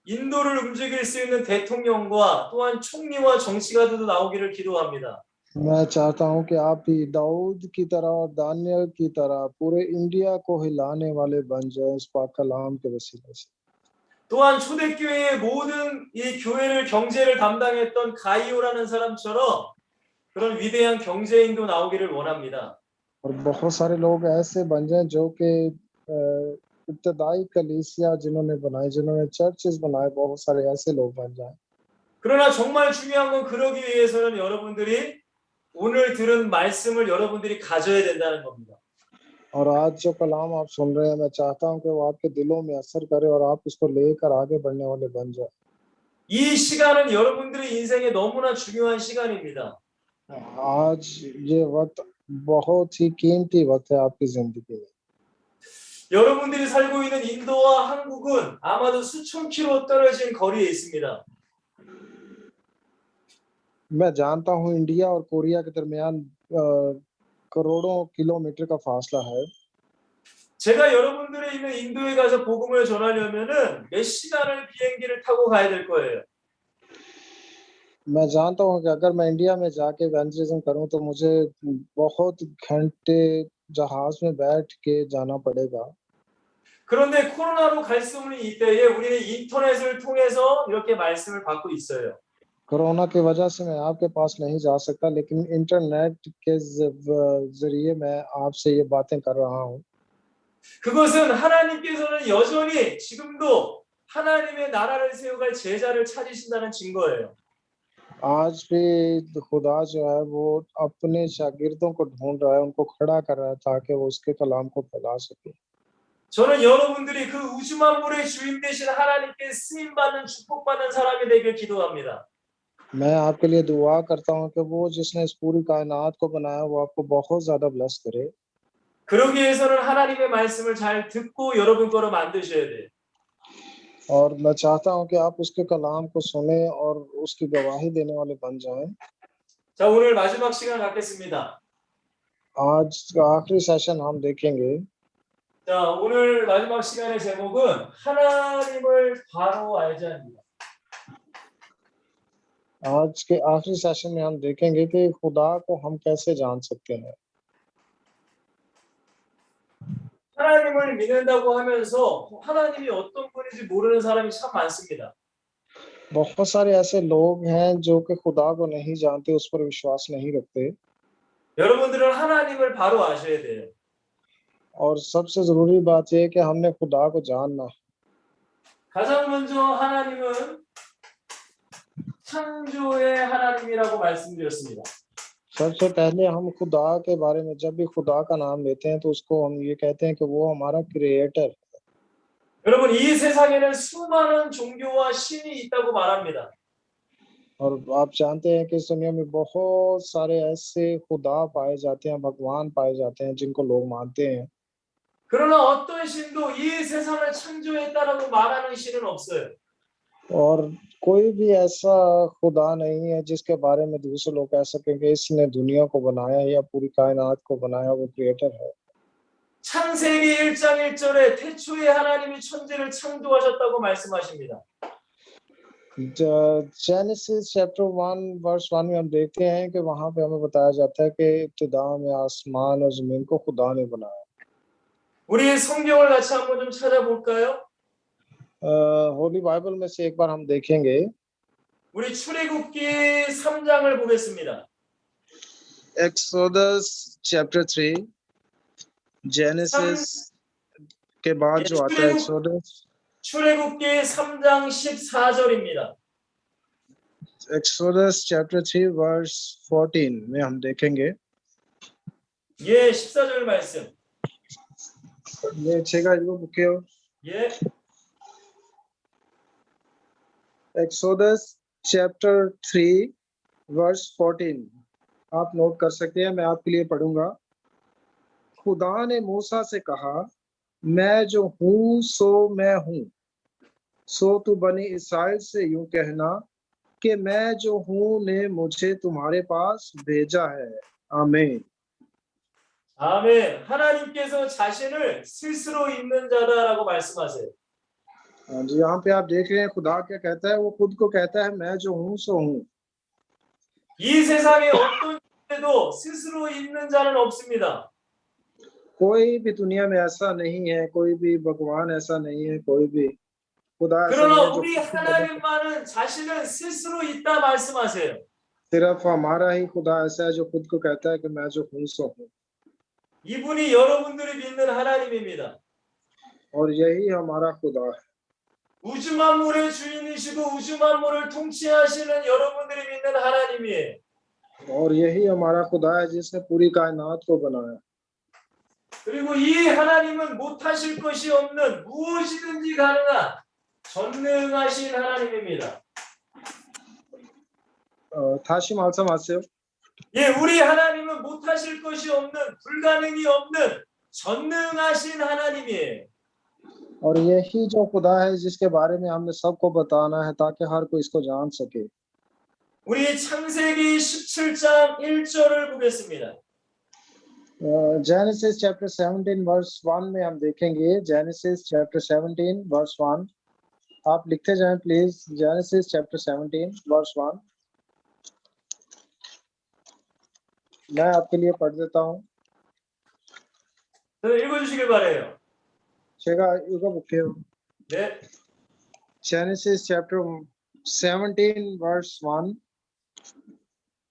인도를 움직일 수 있는 대통령과 또한 총리와 정치가들도 나오기를 기도합니다. मैं चाहता हूं कि आप भी दाऊद की तरह और दानियल की तरह पूरे इंडिया को हिलाने वाले बन जाए इस पाक कलाम के वसीले से। 또한 초대교회의 모든 이 교회를 경제를 담당했던 가이오라는 사람처럼 그런 위대한 경제인도 나오기를 원합니다. और बहुत सारे लोग ऐसे बन जाएं जो कि इब्तदाई कलीसिया जिन्होंने बनाई, जिन्होंने चर्चेस बनाए, बहुत सारे ऐसे लोग बन जाएं। 그러나 정말 중요한 건 그러기 위해서는 여러분들이 오늘 들은 말씀을 여러분들이 가져야 된다는 겁니다. और आज जो कलाम आप सुन रहे हैं, मैं चाहता हूं कि वो आपके दिलों में असर करे और आप इसको लेकर आगे बढ़ने वाले बन जाए। 이 시간은 여러분들의 인생에 너무나 중요한 시간입니다. आज ये वक्त बहुत ही कीमती वक्त है आपकी जिंदगी में। 여러분들이 살고 있는 인도와 한국은 아마도 수천 킬로 떨어진 거리에 있습니다. मैं जानता हूं इंडिया और कोरिया के दरमियान करोड़ों किलोमीटर का फासला है। 제가 여러분들이 있는 인도에 가서 복음을 전하려면은 몇 시간을 비행기를 타고 가야 될 거예요. मैं जानता हूं कि अगर मैं इंडिया में जाके इवेंजलिज्म करूं तो मुझे बहुत घंटे जहाज में बैठ के जाना पड़ेगा। 그런데 코로나로 갈 수 없는 이때에 우리는 인터넷을 통해서 이렇게 말씀을 받고 있어요. कोरोना की वजह से मैं आपके पास नहीं जा सकता, लेकिन इंटरनेट के जरिए मैं आपसे ये बातें कर रहा हूँ। 그것은 하나님께서는 여전히 지금도 하나님의 나라를 세워갈 제자를 찾으신다는 증거예요. आज भी खुदा जो है वो अपने शागिर्दों को ढूंढ रहा है, उनको खड़ा कर रहा है ताकि वो उसके कलाम को फैला सके। 저는 여러분들이 그 우주 만물의 주인 되신 하나님께 쓰임 받는 축복받는 사람이 되길 기도합니다. मैं आपके लिए दुआ करता हूँ कि वो जिसने इस पूरी कायनात को बनाया वो आपको बहुत ज्यादा ब्लेस करे। 그러기 위해서는 하나님의 말씀을 잘 듣고 여러분 거로 만드셔야 돼요. और मैं चाहता हूँ कि आप उसके कलाम को सुने और उसकी गवाही देने वाले बन जाएं। 자, 오늘 마지막 시간 갖겠습니다. आज का आखिरी सेशन हम देखेंगे। 자, 오늘 마지막 시간의 제목은 하나님을 바로 알자입니다. आज के आखिरी सेशन में हम देखेंगे कि खुदा को हम कैसे जान सकते हैं। 하나님을 믿는다고 하면서 하나님이 어떤 분인지 모르는 사람이 참 많습니다. बहुत सारे ऐसे लोग हैं जो कि खुदा को नहीं जानते, उस पर विश्वास नहीं रखते। 여러분들은 하나님을 바로 아셔야 돼요. और सबसे जरूरी बात यह है कि हमने खुदा को जानना। 가장 먼저 하나님은 창조의 하나님이라고 말씀드렸습니다. सबसे पहले हम खुदा के बारे में जब भी खुदा का नाम लेते हैं तो उसको हम ये कहते हैं कि वो हमारा क्रिएटर। 여러분, 이 세상에는 수많은 종교와 신이 있다고 말합니다. और आप जानते हैं कि इस दुनिया में बहुत सारे ऐसे खुदा पाए जाते हैं, भगवान पाए जाते हैं जिनको लोग मानते हैं। 그러나 어떤 신도 이 세상을 창조했다라고 말하는 신은 없어요. और कोई भी ऐसा खुदा नहीं है जिसके बारे में दूसरे लोग कह सकें कि इसने दुनिया को बनाया या पूरी कायनात को बनाया, वो क्रिएटर है। 창세기 1장 1절에 태초에 하나님이 천지를 창조하셨다고 말씀하십니다. जेनेसिस चैप्टर 1 वर्स 1 में हम देखते हैं कि वहां पे हमें बताया जाता है कि इब्तिदा में आसमान और जमीन को खुदा ने बनाया। 우리 성경을 같이 한번 좀 찾아볼까요? होली बाइबल में से एक बार हम देखेंगे। 우리 출애굽기 3장을 보겠습니다. एक्सोडस चैप्टर 3, जेनेसिस के बाद जो आता है एक्सोडस। 출애굽기 3장 14절입니다. एक्सोडस चैप्टर 3 वर्स 14 में हम देखेंगे। 예, 14절 말씀. 네, 제가 읽어볼게요. 예. एक्सोडस चैप्टर 3 वर्स 14 आप नोट कर सकते हैं, मैं आपके लिए पढ़ूंगा। खुदा ने मूसा से कहा, मैं जो हूँ सो मैं हूँ, सो तू बनी इस्राएल से यूं कहना कि मैं जो हूँ ने मुझे तुम्हारे पास भेजा है। आमीन। 아멘. 하나님께서 자신을 스스로 있는 자다라고 말씀하세요. हाँ जी, यहाँ पे आप देख रहे हैं खुदा क्या कहता है, वो खुद को कहता है मैं जो हूँ सो हूँ। 이 세상에 어떤 존재도 스스로 있는 자는 없습니다. कोई भी दुनिया में ऐसा नहीं है, कोई भी भगवान ऐसा नहीं है, कोई भी खुदा ऐसा नहीं 그러나 है जो 우리 खुद को बता। 하나님만은 자신은 스스로 있다 말씀하세요. सिर्फ हमारा ही खुदा ऐसा है जो खुद को कहता है कि मैं जो हूँ सो हूँ, 이분이 여러분들이 믿는 하나님입니다. और यही हमारा खुदा है। 우주 만물의 주인이시고 우주 만물을 통치하시는 여러분들이 믿는 하나님이에요. और यही हमारा खुदा है जिसने पूरी कायनात को बनाया। 그리고 이 하나님은 못하실 것이 없는 무엇이든지 가능한 전능하신 하나님입니다. 다시 말씀하세요. 예, 우리 하나님은 못하실 것이 없는 불가능이 없는 전능하신 하나님이에요. और यही जो खुदा है जिसके बारे में हमने सबको बताना है ताकि हर कोई इसको जान सके। 우리 창세기 17장 1절을 보겠습니다. जेनेसिस चैप्टर 17 वर्स 1 में हम देखेंगे। जेनेसिस चैप्टर 17 वर्स 1, आप लिखते जाएं प्लीज। जेनेसिस चैप्टर 17 वर्स 1, मैं आपके लिए पढ़ देता हूँ। 읽어주시길 바래요. 제가 읽어볼게요. 네. जेनेसिस चैप्टर 17 वर्स 1,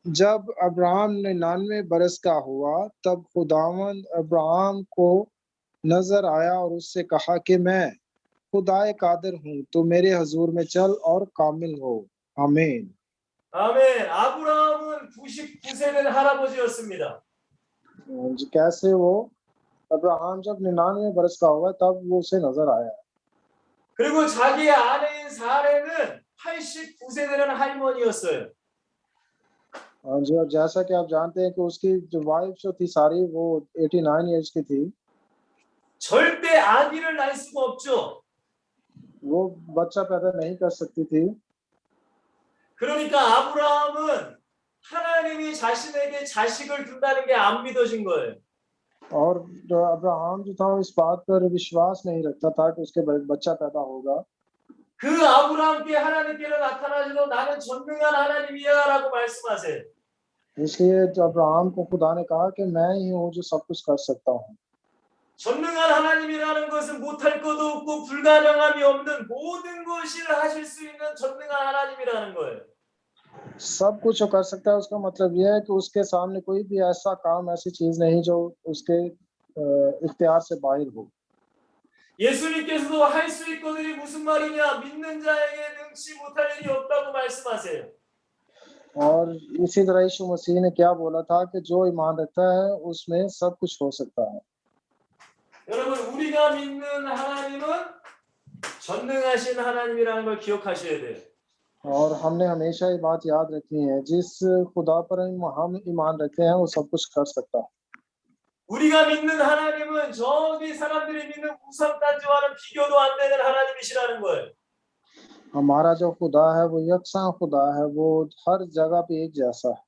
जब अब्राहम 99 बरस का हुआ तब खुदावंद अब्राहम को नजर आया और उससे कहा कि मैं खुदाए कादिर हूँ, तो मेरे हजूर में चल और कामिल हो। आमीन। 아멘. 아브라함은 99세 된 할아버지였습니다. कैसे वो अब्राहम जब 99 बरस का हुआ तब वो उसे नजर आया। 그리고 자기의 아내인 사레는 89세 되는 할머니였어요. हाँ जी, और जैसा कि आप जानते हैं कि उसकी जो वाइफ जो थी सारी वो 89 इयर्स की थी। 절대 아기를 낳을 수가 없죠. वो बच्चा पैदा नहीं कर सकती थी। 그러니까 아브라함은 하나님이 자신에게 자식을 준다는 게 안 믿어진 거예요. और जो अब्राहम जो था इस बात पर विश्वास नहीं रखता था कि उसके बच्चा पैदा होगा। 그 아브라함께 하나님께서 나타나셔서 나는 전능한 하나님이야라고 말씀하세요. इसलिए जो अब्राहम को खुदा ने कहा कि मैं ही हूँ जो सब कुछ कर सकता हूँ। 전능한 하나님이라는 것은 못할 것도 없고 불가능함이 없는 모든 것을 하실 수 있는 전능한 하나님이라는 거예요. सब कुछ जो कर सकता है उसका मतलब यह है कि उसके सामने कोई भी ऐसा काम, ऐसी चीज नहीं जो उसके इख्तियार से बाहर हो। 예수님께서도 할 수 있거든이 무슨 말이냐? 믿는 자에게 능치 못할 일이 없다고 말씀하세요. और इसी तरह यीशु मसीह ने क्या बोला था कि जो ईमान रखता है उसमें सब कुछ हो सकता है। 여러분, 우리가 믿는 하나님은 전능하신 하나님이라는 걸 기억하셔야 돼요. और हमने हमेशा ये बात याद रखनी है, जिस खुदा पर हम ईमान रखते हैं वो सब कुछ कर सकता है। 우리가 믿는 하나님은 저기 사람들이 믿는 우상단지와는 비교도 안 되는 하나님이시라는 거예요. हमारा जो खुदा है वो यकसा खुदा है, वो हर जगह पे एक जैसा है।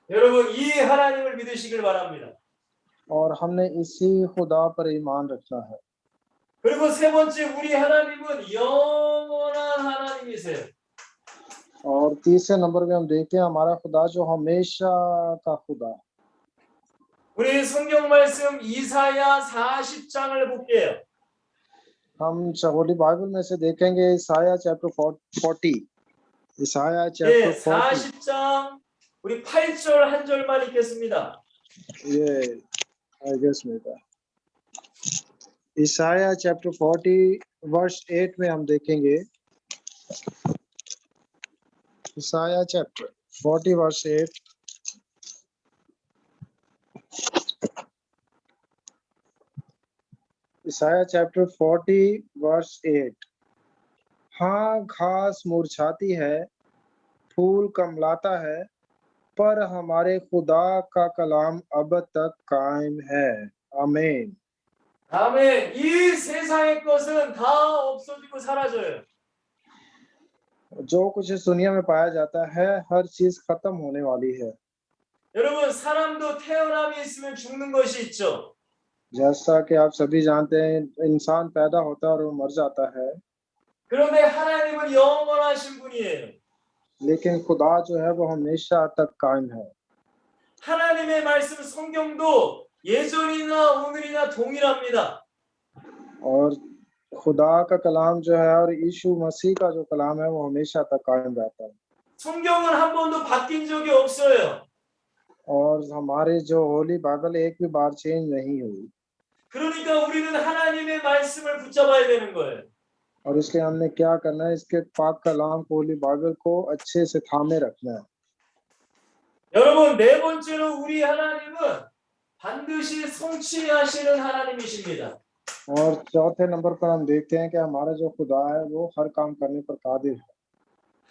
여러분, 이 하나님을 믿으시길 바랍니다. और हमने इसी खुदा पर ईमान रखना है। 그리고 세 번째, 우리 하나님은 영원한 하나님이세요. और तीसरे नंबर पे हम देखते हैं हमारा खुदा जो हमेशा का खुदा है। 우리 성경 말씀 이사야 40장을 볼게요. हम होली बाइबल में से देखेंगे ईसाया चैप्टर 40। ईसाया 예, चैप्टर 40। 40장 우리 8절 한 절만 읽겠습니다. ये आई गेस मेरा ईसाया चैप्टर 40 वर्स 8 में हम देखेंगे। ईसाया चैप्टर 40 वर्स 8। ईसाया चैप्टर 40 वर्स 8। हाँ, घास मुरझाती है, फूल कमलाता है, पर हमारे खुदा का कलाम अब तक कायम है। आमीन। 아멘. 이 세상의 것은 다 없어지고 사라져요. जो कुछ इस दुनिया में पाया जाता है हर चीज खत्म होने वाली है। 여러분, 사람도 태어남이 있으면 죽는 것이 있죠. जैसा कि आप सभी जानते हैं, इंसान पैदा होता है और वो मर जाता है, 그런데 하나님은 영원하신 분이에요. लेकिन खुदा जो है वो हमेशा तक कायम है। 하나님의 말씀 성경도 예전이나 오늘이나 동일합니다. और खुदा का कलाम जो है और यीशु मसीह का जो कलाम है वो हमेशा तक कायम रहता है। 성경은 한 번도 바뀐 적이 없어요. और हमारे जो होली बाइबल एक भी बार चेंज नहीं हुई, 그러니까 우리는 하나님의 말씀을 붙잡아야 되는 거예요. और इसलिए हमने क्या करना है, इसके पाक कलाम को, होली बाइबल को अच्छे से थामे रखना है। 여러분, 네 번째로 우리 하나님은 반드시 성취하시는 하나님이십니다. और चौथे नंबर पर हम देखते हैं कि हमारा जो खुदा है वो हर काम करने पर कादिर है,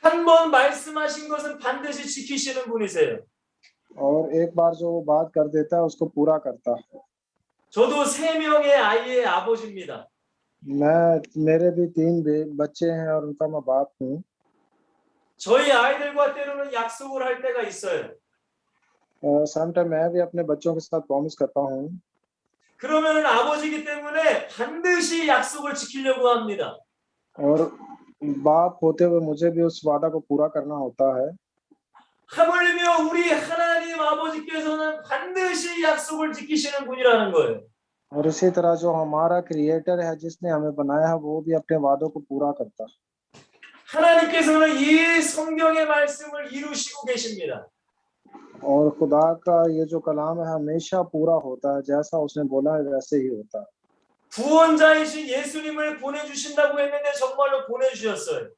한 번 말씀하신 것은 반드시 지키시는 분이세요. और एक बार जो वो बात कर देता है उसको पूरा करता है। 저도 3명의 아이의 아버지입니다. मेरे भी 3 बच्चे हैं और उनका मैं बाप हूँ। 저희 아이들과 때로는 약속을 할 때가 있어요. समटाइम मैं भी अपने बच्चों के साथ प्रॉमिस करता हूँ, 그러면은 아버지이기 때문에 반드시 약속을 지키려고 합니다. और बाप होते हुए मुझे भी उस वादा को पूरा करना होता है। 하물며 우리 하나님 아버지께서는 반드시 약속을 지키시는 분이라는 거예요. और इसी तरह जो हमारा क्रिएटर है, जिसने हमें बनाया है, वो भी अपने वादों को पूरा करता है। 하나님께서는 이 성경의 말씀을 이루시고 계십니다. और खुदा का ये जो कलाम है हमेशा पूरा होता है, जैसा उसने बोला है वैसे ही होता है। 구원자이신 예수님을 보내주신다고 했는데 정말로 보내주셨어요.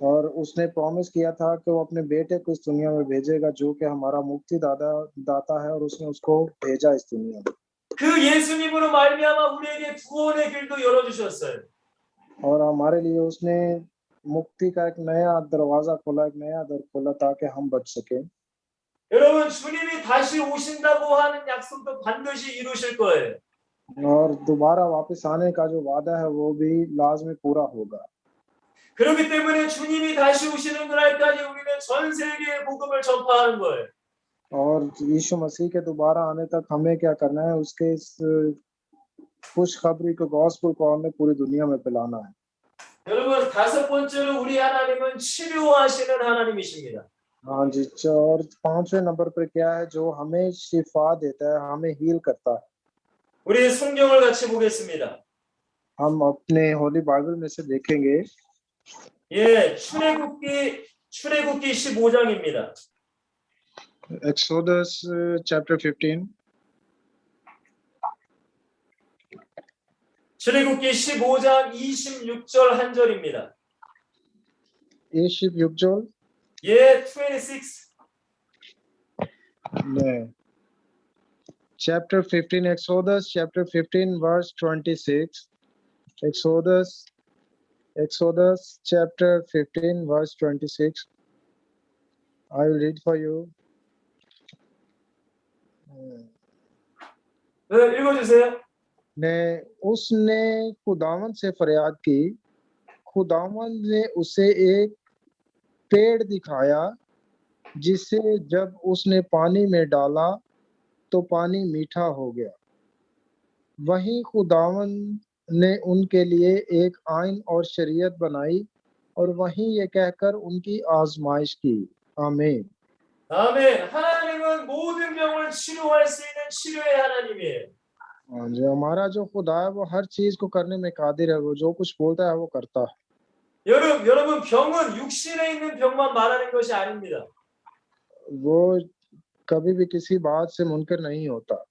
और उसने प्रॉमिस किया था कि वो अपने बेटे को इस दुनिया में भेजेगा, जो कि हमारा मुक्ति दाता है, और उसने उसको भेजा इस दुनिया में। 그 예수님으로 말미암아 우리에게 구원의 길도 열어주셨어요. और हमारे लिए उसने मुक्ति का एक नया दरवाजा खोला, एक नया दर खोला, ताकि हम बच सके। 여러분, 주님이 다시 오신다고 하는 약속도 반드시 이루실 거예요. और दोबारा वापस आने का जो वादा है वो भी लाजमी पूरा होगा। 그렇기 때문에 주님이 다시 오시는 그날까지 우리는 전 세계에 복음을 전파하는 거예요. और यीशु मसीह के दोबारा आने तक हमें क्या करना है, उसके इस खुशखबरी को, गॉस्पेल को हमें पूरी दुनिया में फैलाना है। 여러분, 다섯 번째로 우리 하나님은 치료하시는 하나님이십니다. हाँ जी, और 5वें नंबर पर क्या है, जो हमें शिफा देता है, हमें हील करता है। 우리 성경을 같이 보겠습니다. हम अपने होली बाइबल में से देखेंगे। 예, 출애굽기 15장입니다. Exodus chapter 15। 출애굽기 15장 26절 한 절입니다. 26절। 예, 26. 네. Chapter 15, Exodus chapter 15 verse 26. Exodus chapter 15 verse 26. I will read for you. 네, 읽어주세요. ने उसने खुदावन से फरियाद की, खुदावन ने उसे एक पेड़ दिखाया जिसे जब उसने पानी में डाला तो पानी मीठा हो गया। वहीं खुदावन ने उनके लिए एक आइन और शरीयत बनाई और वहीं ये कहकर उनकी आजमाइश की। आमीन। 아멘. 하나님은 모든 병을 치료할 수 있는 치료의 하나님이에요. हाँ जी, हमारा जो खुदा है वो हर चीज को करने में कादिर है, वो जो कुछ बोलता है वो करता है। 여러분, 병은 육신에 있는 병만 말하는 것이 아닙니다. वो कभी भी किसी बात से मुनकर नहीं होता।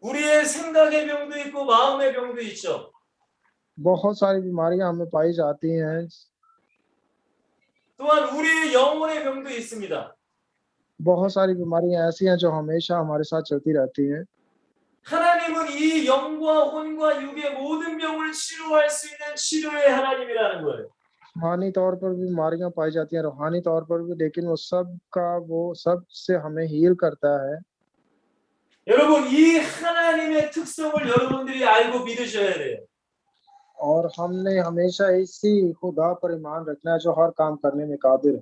우리의 생각의 병도 있고 마음의 병도 있죠. बहुत सारी बीमारियां हमें पाई जाती हैं। 또한 우리의 영혼의 병도 있습니다. बहुत सारी बीमारियां ऐसी हैं जो हमेशा हमारे साथ चलती रहती हैं। 하나님은 이 영과 혼과 육의 모든 병을 치료할 수 있는 치료의 하나님이라는 거예요. रूहानी तौर पर भी बीमारियां पाई जाती हैं, रूहानी तौर पर भी, लेकिन वो सब से हमें हील करता है। 여러분, 이 하나님의 특성을 여러분들이 알고 믿으셔야 돼요. और हमने हमेशा इसी खुदा पर ईमान रखना है जो हर काम करने में कादिर है।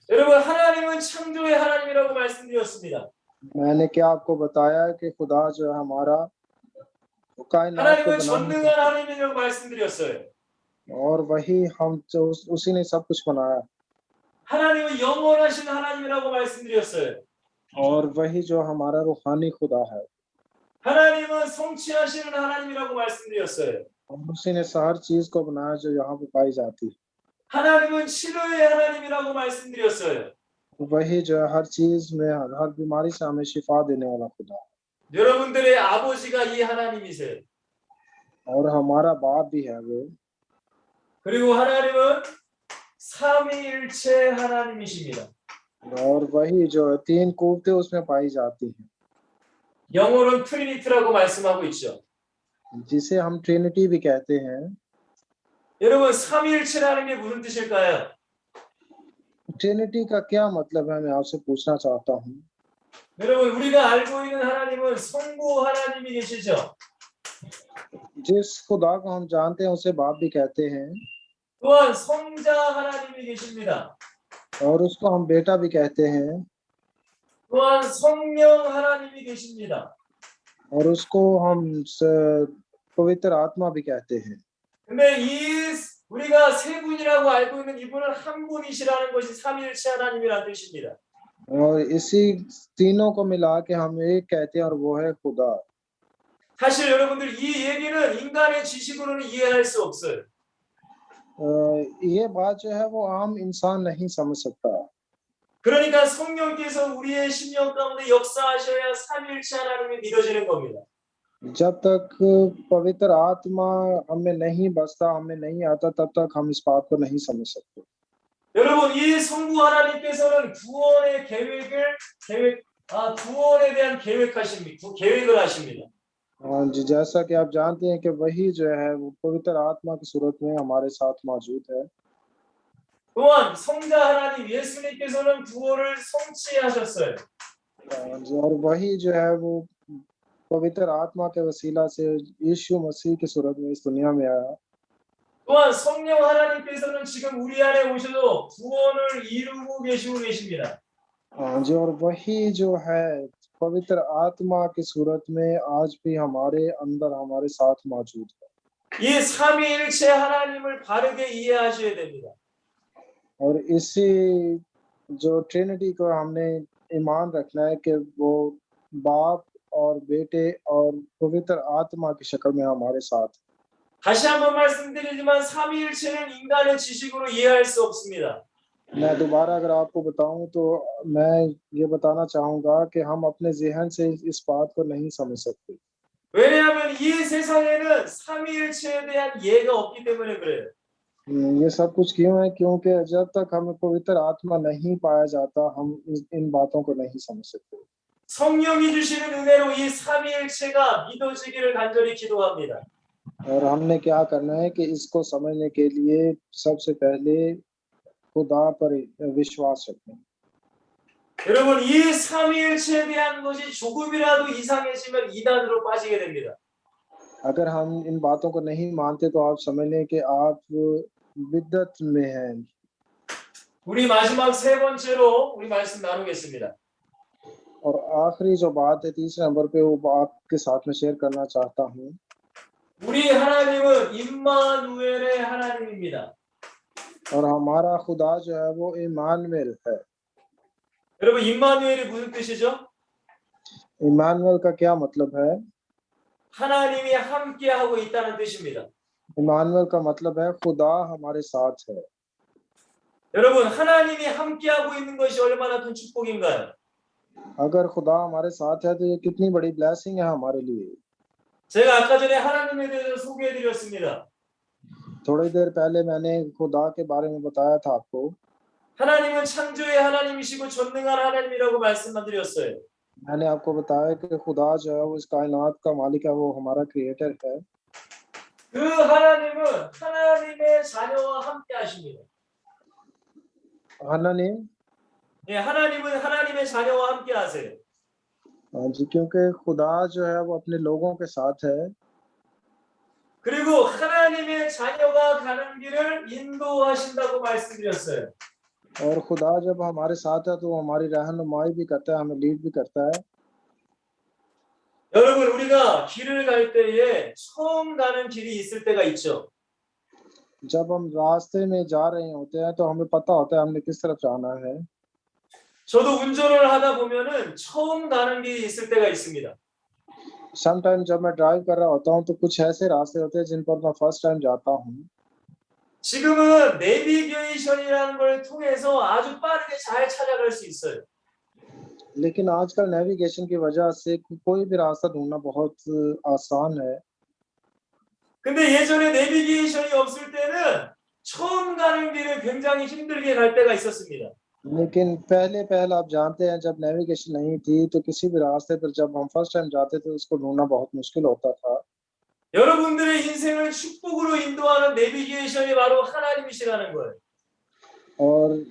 여러분, 하나님은 창조의 하나님이라고 말씀드렸습니다. मैंने क्या आपको बताया कि खुदा जो है हमारा वो कायनात को 하나님은 बनाने 전능한 하나님이라고 말씀드렸어요. और वही हम जो उसी ने सब कुछ बनाया 하나님은 영원하신 하나님이라고 말씀드렸어요. और वही जो हमारा रूहानी खुदा है 하나님은 성취하시는 하나님이라고 말씀드렸어요. और उसी ने हर चीज को बनाया जो यहाँ पे पाई जाती है 하나님은 치료의 하나님이라고 말씀드렸어요. वही जो है हर चीज में हर बीमारी से हमें शिफा देने वाला खुदा है 여러분들의 아버지가 이 하나님이세요. और हमारा बाप भी है वो 그리고 하나님은 삼위일체 하나님이십니다. और वही जो है तीन कुव्वतें उसमें पाई जाती हैं 영어로는 트리니티라고 말씀하고 있죠. जिसे हम ट्रिनिटी भी कहते हैं 여러분 삼위일체라는 게 무슨 뜻일까요? ट्रिनिटी का क्या मतलब है मैं आपसे पूछना चाहता हूँ 여러분 우리가 알고 있는 하나님은 성부 하나님이 계시죠. जिस खुदा को हम जानते हैं उसे बाप भी कहते हैं 또한 성자 하나님이 계십니다. और उसको हम बेटा भी कहते हैं 또한 성령 하나님이 계십니다. और उसको हम पवित्र आत्मा भी कहते हैं 근데 이 우리가 세 분이라고 알고 있는 이분은 한 분이시라는 것이 삼위일체 하나님이라는 뜻입니다. और इसी तीनों को मिला के हम एक कहते हैं और वो है खुदा 사실 여러분들 이 얘기는 인간의 지식으로는 이해할 수 없어요. ये बात जो है वो आम इंसान नहीं समझ सकता 그러니까 성령께서 우리의 심령 가운데 역사하셔야 삼위일체 하나님이 믿어지는 겁니다. जब तक पवित्र आत्मा हमें नहीं बसता हमें नहीं आता तब तक हम इस बात को नहीं समझ सकते 여러분 이 성부 하나님께서는 구원의 구원에 대한 계획을 하십니다. हाँ जी जैसा कि आप जानते हैं कि वही जो है वो पवित्र आत्मा की सूरत में हमारे साथ मौजूद है 또한 성자 하나님 예수님께서는 구원을 성취하셨어요. हाँ जी और वही जो है वो पवित्र आत्मा के वसीला से यीशु मसीह की सूरत में इस दुनिया में आया 또한 성령 하나님께서는 지금 우리 안에 오셔서 구원을 이루고 계십니다. हाँ जी और वही जो है पवित्र आत्मा की सूरत में आज भी हमारे अंदर हमारे साथ मौजूद है 이 삼위일체 하나님을 바르게 이해하셔야 됩니다. और इसी जो ट्रिनिटी को हमने ईमान रखना है कि वो बाप और बेटे और पवित्र आत्मा की शक्ल में हमारे साथ 다시 한번 말씀드리지만 삼위일체는 인간의 지식으로 이해할 수 없습니다. मैं दोबारा अगर आपको बताऊं तो मैं ये बताना चाहूंगा कि हम अपने जहन से इस बात को नहीं समझ सकते 왜냐하면 이 세상에는 삼위일체에 대한 이해가 없기 때문에 그래요. ये सब कुछ क्यों है क्योंकि जब तक हमें पवित्र आत्मा नहीं पाया जाता हम इन बातों को नहीं समझ सकते 성령이 주시는 은혜로 이 삼위일체가 믿어지기를 간절히 기도합니다. और हमने क्या करना है कि इसको समझने के लिए सबसे पहले खुदा पर विश्वास रखें 여러분 이 삼위일체에 대한 것이 조금이라도 이상해지면 이단으로 빠지게 됩니다. अगर हम इन बातों को नहीं मानते तो आप समझ लें कि आप बिद्दत में हैं 우리 마지막 세 번째로 우리 말씀 나누겠습니다. और आखिरी जो बात है तीसरे नंबर पे वो आपके साथ में शेयर करना चाहता हूँ 우리 하나님은 임마누엘의 하나님입니다. और हमारा खुदा जो है वो इमानुएल है 여러분 임마누엘이 무슨 뜻이죠? इमानुएल का क्या मतलब है 하나님이 함께하고 있다는 뜻입니다. इमानुएल का मतलब है खुदा हमारे साथ है 여러분 하나님이 함께하고 있는 것이 얼마나 큰 축복인가요? अगर खुदा हमारे साथ है तो ये कितनी बड़ी ब्लेसिंग है हमारे लिए 제가 아까 전에 하나님에 대해서 소개해드렸습니다. थोड़ी देर पहले मैंने खुदा के बारे में बताया था आपको 하나님은 창조의 하나님이시고 전능한 하나님이라고 말씀드렸어요. मैंने आपको बताया कि खुदा जो है वो इस कायनात का मालिक है वो हमारा क्रिएटर है 그 하나님은 하나님의 자녀와 함께 하십니다. 하나님 네, 하나님은 하나님의 자녀와 함께 하세요. हाँ जी क्योंकि खुदा जो है वो अपने लोगों के साथ है 그리고 하나님의 자녀가 가는 길을 인도하신다고 말씀드렸어요. और खुदा जब हमारे साथ है तो वो हमारी रहनुमाई भी करता है हमें लीड भी करता है 여러분 우리가 길을 갈 때에 처음 가는 길이 있을 때가 있죠. जब हम रास्ते में जा रहे होते हैं तो हमें पता होता है हमने किस तरफ जाना है। 저도 운전을 하다 보면은 처음 가는 길이 있을 때가 있습니다. समटाइम जब मैं ड्राइव कर रहा होता हूँ तो कुछ ऐसे रास्ते होते हैं जिन पर मैं फर्स्ट टाइम जाता हूँ। 지금은 내비게이션이라는 걸 통해서 아주 빠르게 잘 찾아갈 수 있어요. लेकिन आजकल नेविगेशन की वजह से कोई भी रास्ता ढूंढना बहुत आसान है। 근데 예전에 내비게이션이 없을 때는 처음 가는 길을 굉장히 힘들게 갈 때가 있었습니다. लेकिन पहले आप जानते हैं जब नेविगेशन नहीं थी तो किसी भी रास्ते पर जब हम फर्स्ट टाइम जाते थे उसको ढूंढना बहुत मुश्किल होता था। 여러분들의 인생을 축복으로 인도하는 내비게이션이 바로 하나님이시라는 거예요. और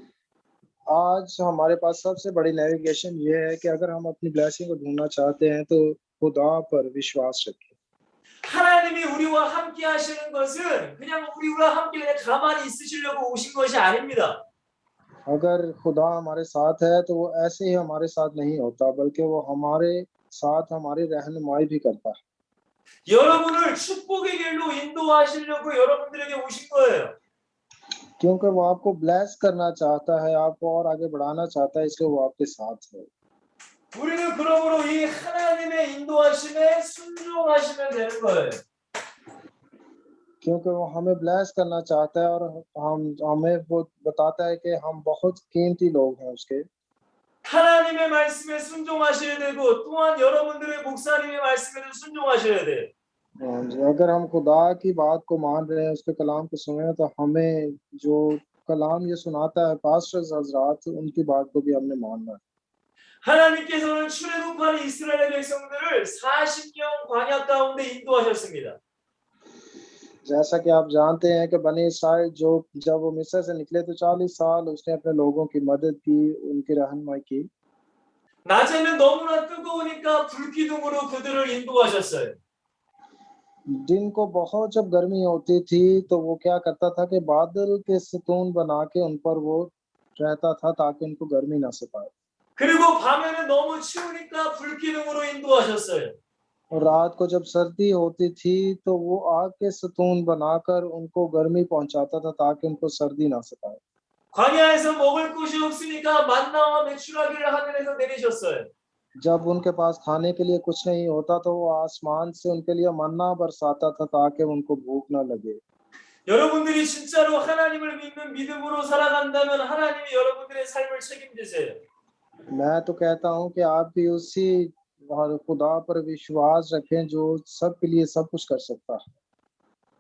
आज हमारे पास सबसे बड़ी नेविगेशन ये है कि अगर हम अपनी ब्लेसिंग को ढूंढना चाहते हैं तो खुदा पर विश्वास रखें। 하나님이 우리와 함께 하시는 것은 그냥 우리와 함께 그냥 가만히 있으시려고 오신 것이 아닙니다. अगर खुदा हमारे साथ है तो वो ऐसे ही हमारे साथ नहीं होता बल्कि वो हमारे साथ हमारी रहनुमाई भी करता है। 여러분을 축복의 길로 인도하시려고 여러분들에게 오신 거예요. क्योंकि वो आपको ब्लेस करना चाहता है, आपको और आगे बढ़ाना चाहता है, इसलिए वो आपके साथ है। 우리는 그러므로 이 하나님의 인도하심에 순종하시면 되는 거예요. क्योंकि वो हमें ब्लेस करना चाहता है और हमें वो बताता है कि हम बहुत कीमती लोग हैं उसके। 하나님의 말씀에 순종하셔야 되고 또한 여러분들의 목사님의 말씀에도 순종하셔야 돼요. अगर हम खुदा की बात को मान रहे हैं, उसके कलाम को सुन रहे हैं, तो हमें जो कलाम ये सुनाता है पास्टर्स हजरात, उनकी बात को भी हमने मानना है। 하나님께서는 출애굽하는 이스라엘 백성들을 40년 광야 가운데 인도하셨습니다. जैसा कि आप जानते हैं कि बनी इस्राइल जब वो मिस्र से निकले तो 40 साल उसने अपने लोगों की मदद की, उनकी रहनुमाई की। 낮에는 너무나 뜨거우니까 불기둥으로 그들을 인도하셨어요. दिन को बहुत जब गर्मी होती थी तो वो क्या करता था कि बादल के सतून बना के उन पर वो रहता था ताकि उनको गर्मी ना सताए। 그리고 밤에는 너무 추우니까 불기둥으로 인도하셨어요. और रात को जब सर्दी होती थी तो वो आग के सतून बनाकर उनको गर्मी पहुंचाता था ताकि उनको सर्दी ना सताए। 광야에서 먹을 것이 없으니까 만나와 메추라기를 하늘에서 내리셨어요. जब उनके पास खाने के लिए कुछ नहीं होता तो वो आसमान से उनके लिए मन्ना बरसाता था ताकि उनको भूख ना लगे। 여러분들이 진짜로 하나님을 믿는 믿음으로 살아간다면 하나님이 여러분들의 삶을 책임지세요. मैं तो कहता हूँ कि आप भी उसी खुदा पर विश्वास रखें जो सबके लिए सब कुछ कर सकता है।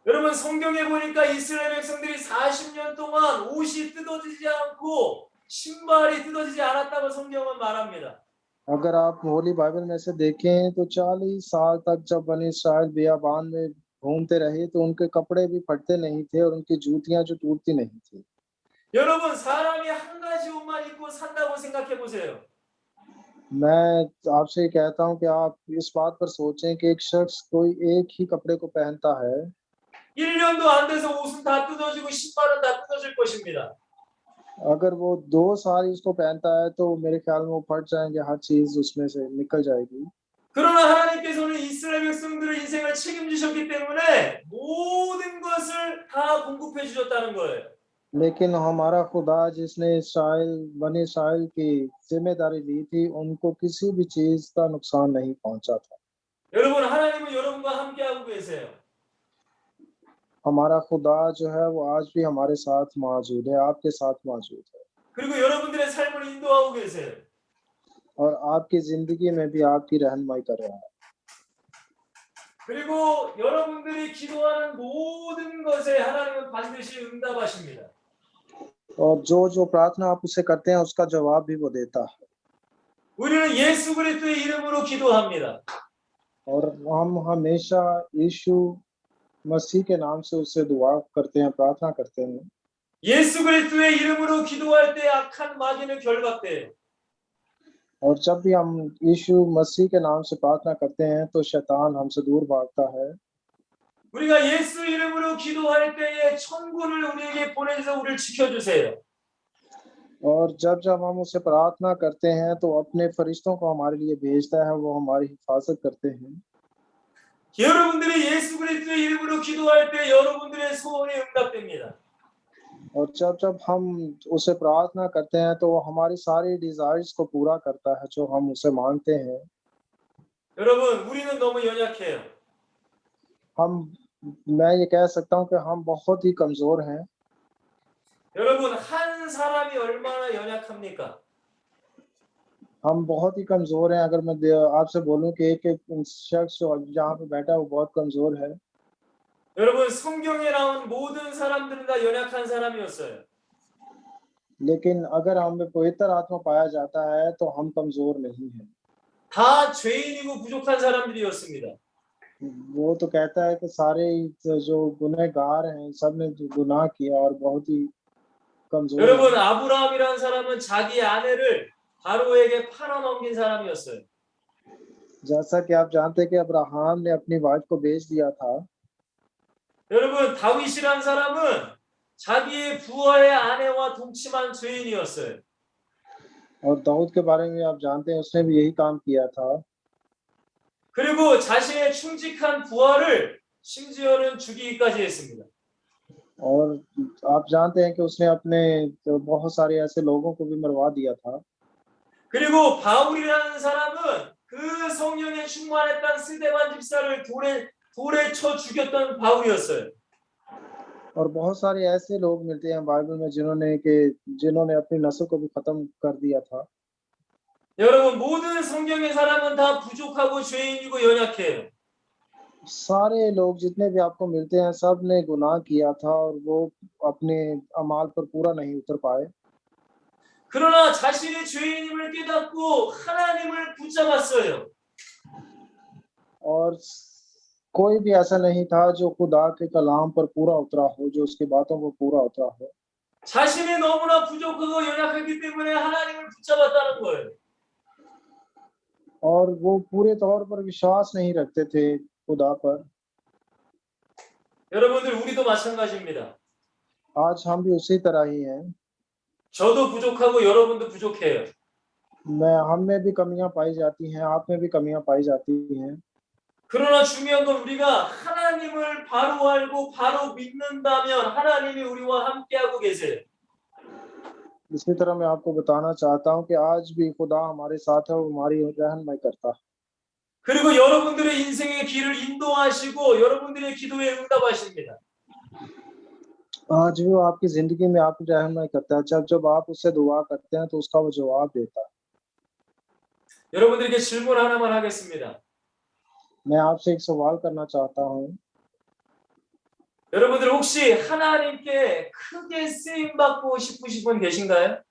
여러분 성경에 보니까 이스라엘 백성들이 40년 동안 옷이 뜯어지지 않고 신발이 뜯어지지 않았다고 성경은 말합니다. अगर आप होली बाइबल में से देखें तो 40 साल तक जब बनी इस्राइल बियाबान में घूमते रहे तो उनके कपड़े भी फटते नहीं थे और उनकी जूतियां जो टूटती नहीं थी। 여러분 사람이 한 가지 옷만 입고 산다고 생각해 보세요. मैं आपसे कहता हूं कि आप इस बात पर सोचें कि एक शख्स कोई एक ही कपड़े को पहनता है 1년도 안 돼서 옷은 다 뜯어지고 신발은 다 뜯어질 것입니다. अगर वो 2 साल इसको पहनता है तो मेरे ख्याल में वो फट जाएंगे, हर चीज उसमें से निकल जाएगी। 그러나 하나님께서는 이스라엘 백성들의 인생을 책임지셨기 때문에 모든 것을 다 공급해 주셨다는 거예요. लेकिन हमारा खुदा जिसने बनी इस्राइल की जिम्मेदारी ली थी उनको किसी भी चीज का नुकसान नहीं पहुंचा था। 여러분 하나님은 여러분과 함께하고 계세요. हमारा खुदा जो है वो आज भी हमारे साथ मौजूद है, आपके साथ मौजूद है 그리고 여러분들의 삶을 인도하고 계세요. और आपकी जिंदगी में भी आपकी रहनुमाई कर रहा है। 그리고 여러분들이 기도하는 모든 것에 하나님은 반드시 응답하십니다. और जो प्रार्थना आप उसे करते हैं उसका जवाब भी वो देता है। 우리는 예수 그리스도의 이름으로 기도합니다. और हम हमेशा यीशु मसीह के नाम से उससे दुआ करते हैं, प्रार्थना करते हैं। 예수 그리스도의 이름으로 기도할 때 악한 마귀는 결박돼요. और जब भी हम यीशु मसीह के नाम से प्रार्थना करते हैं तो शैतान हमसे दूर भागता है। 우리가 예수 이름으로 기도할 때에 천군을 우리에게 보내셔서 우리를 지켜주세요. और जब जब हम उससे प्रार्थना करते हैं तो अपने फरिश्तों को हमारे लिए भेजता है, वो हमारी हिफाजत करते हैं। 여러분들이 예수 그리스도의 이름으로 기도할 때 여러분들의 소원이 응답됩니다. और जब जब हम उसे प्रार्थना करते हैं तो वो हमारी सारी डिजायर्स को पूरा करता है जो हम उसे मांगते हैं। 여러분, 우리는 너무 연약해요. मैं ये कह सकता हूँ कि हम बहुत ही कमजोर हैं। 여러분, 한 사람이 얼마나 연약합니까? हम बहुत ही कमजोर हैं। अगर मैं आपसे बोलूं कि एक एक शख्स जो यहाँ पे बैठा है वो बहुत कमजोर है। 여러분, 성경에 나온 모든 사람들은 다 연약한 사람이었어요. लेकिन अगर हमें पवित्र आत्मा पाया जाता है तो हम कमजोर नहीं हैं। 다 죄인이고 부족한 사람들이었습니다. वो तो कहता है कि सारे जो गुनहगार हैं सब ने जो गुनाह किया और बहुत ही कमजोर हैं। 여러분, 아브라함이라는 사람은 자기 아내를 바로에게 팔아넘긴 사람이었어요. जैसा कि आप जानते हैं कि अब्राहम ने अपनी वाइफ को बेच दिया था। 여러분, 다윗이라는 사람은 자기의 부하의 아내와 동침한 죄인이었어요. और दाऊद के बारे में आप जानते हैं उसने भी यही काम किया था। 그리고 자신의 충직한 부하를 심지어는 죽이기까지 했습니다. और आप जानते हैं कि उसने अपने बहुत सारे ऐसे लोगों को भी मरवा दिया था। 그리고 바울이라는 사람은 그 성령에 충만했던 스데반 집사를 돌에 쳐 죽였던 바울이었어요. और बहुत सारे ऐसे लोग मिलते हैं बाइबल में जिन्होंने अपनी नस्ल को भी खत्म कर दिया था। 여러분, 모든 성경의 사람은 다 부족하고 죄인이고 연약해요. सारे लोग जितने भी आपको मिलते हैं सब ने गुनाह किया था और वो अपने अमाल पर पूरा नहीं उतर पाए। 그러나 자신의 죄인임을 깨닫고 하나님을 붙잡았어요. और कोई भी ऐसा नहीं था जो खुदा के कलाम पर पूरा उतरा हो, जो उसकी बातों पर पूरा उतरा हो। 자신이 너무나 부족하고 연약하기 때문에 하나님을 붙잡았다는 거예요. और वो पूरे तौर पर विश्वास नहीं रखते थे खुदा पर। 여러분들, 우리도 마찬가지입니다. आज हम भी उसी तरह ही हैं। 저도 부족하고 여러분도 부족해요. हम में भी कमियां पाई जाती हैं, आप में भी कमियां पाई जाती हैं। 그러나 중요한 건 우리가 하나님을 바로 알고 바로 믿는다면 하나님이 우리와 함께하고 계세요. इसी तरह मैं आपको बताना चाहता हूं कि आज भी खुदा हमारे साथ है, वो हमारी रहनुमाई करता है। 그리고 여러분들의 인생의 길을 인도하시고 여러분들의 기도에 응답하십니다. आज भी वो आपकी जिंदगी में आपकी रहनुमाई करता है। जब जब आप उससे दुआ करते हैं तो उसका वो जवाब देता है। 여러분들에게 질문 하나만 하겠습니다. मैं आपसे एक सवाल करना चाहता हूँ। 여러분들 혹시 하나님께 크게 쓰임 받고 싶으신 분 계신가요?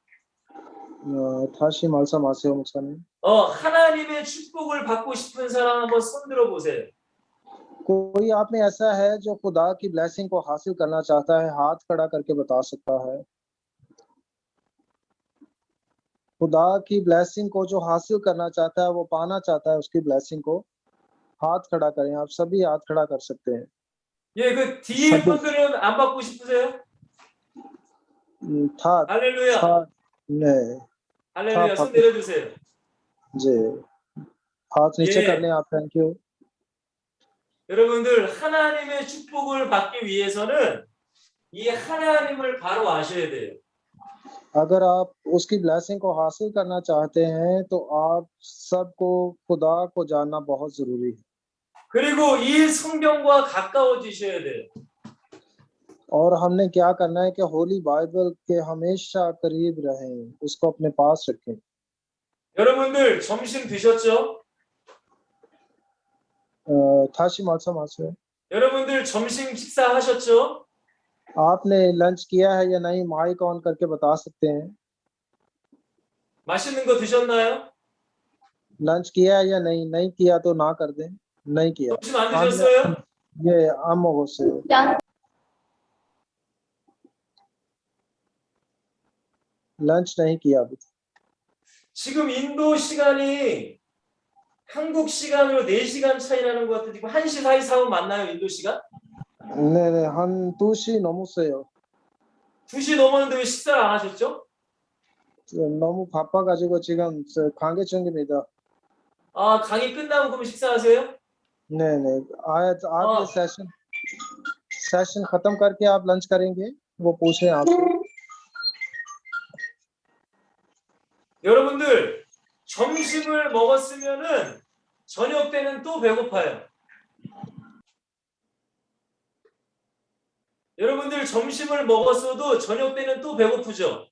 다시 말씀하세요, 목사님. 하나님의 축복을 받고 싶은 사람 한번 손 들어 보세요. कोई आप में ऐसा है जो खुदा की ब्लेसिंग को हासिल करना चाहता है? हाथ खड़ा करके बता सकता है। खुदा की ब्लेसिंग को जो हासिल करना चाहता है, वो पाना चाहता है उसकी ब्लेसिंग को, हाथ खड़ा करें। आप सभी हाथ खड़ा कर सकते हैं। 예, 그 뒤에 분들은 안 받고 싶으세요? था 할렐루야. नहीं 할렐루야. 손 내려주세요. जी, हाथ नीचे 예. कर लें आप। Thank you. 여러분들, 하나님의 축복을 받기 위해서는 이 하나님을 바로 아셔야 돼요. अगर आप उसकी ब्लेसिंग को हासिल करना चाहते हैं तो आप सबको खुदा को जानना बहुत जरूरी है। 그리고 이 성경과 가까워지셔야 돼요. और हमने क्या करना है कि होली बाइबल के हमेशा करीब रहें, उसको अपने पास रखें। 여러분들 점심 드셨죠? 다시 말씀하세요। 여러분들 점심 식사하셨죠? आपने लंच किया है या नहीं? माइक ऑन करके बता सकते हैं। 맛있는 거 드셨나요? लंच किया है या नहीं? नहीं किया तो ना कर दें। नहीं किया। 점심 안 드셨어요? ये आम से लंच नहीं किया अभी। 지금 인도 시간이 한국 시간으로 4시간 차이 나는 것 같은데 지금 1시 44분 맞나요? 인도 시간? 네네, 한 2시 넘었어요. 2시 넘었는데 왜 식사를 안 하셨죠? 너무 바빠가지고 지금 강의 중입니다. 아, 강의 끝나고 그럼 식사하세요? नहीं आज आप ये 어, सेशन खत्म करके आप लंच करेंगे वो पूछे आपसे। 여러분들 점심을 먹었으면은 저녁 때는 또 배고파요. 여러분들 점심을 먹었어도 저녁 때는 또 배고프죠?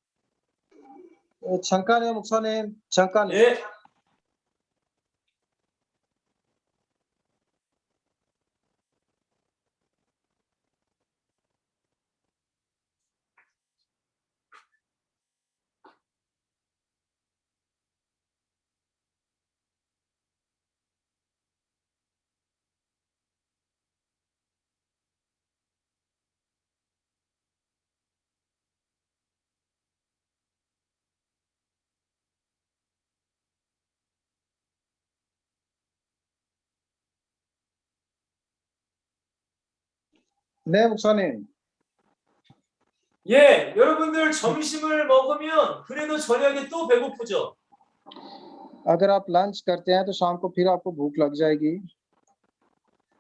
잠깐의 목사님, 잠깐. 예. 네, 목사님. 예, 여러분들 점심을 먹으면 그래도 저녁에 또 배고프죠? अगर आप लंच करते हैं तो शाम को फिर आपको भूख लग जाएगी।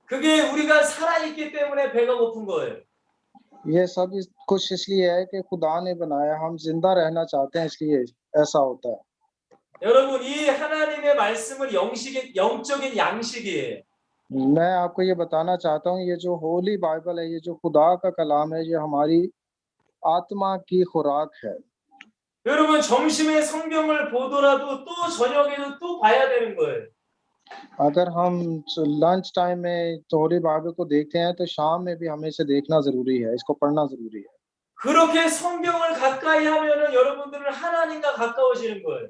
그게 우리가 살아있기 때문에 배가 고픈 거예요. ये सब कुछ इसलिए है कि खुदा ने बनाया, हम जिंदा रहना चाहते हैं, इसलिए ऐसा होता है। 여러분, 이 하나님의 말씀은 영적인 양식이에요. मैं आपको ये बताना चाहता हूँ, ये जो होली बाइबल है, ये जो खुदा का कलाम है, ये हमारी आत्मा की खुराक है। 여러분, 점심에 성경을 보더라도 또 저녁에도 또 봐야 되는 거예요. अगर हम लंच टाइम में होली बाइबल को देखते हैं तो शाम में भी हमें इसे देखना जरूरी है, इसको पढ़ना जरूरी है। 그렇게 성경을 가까이 하면은 여러분들은 하나님과 가까워지는 거예요.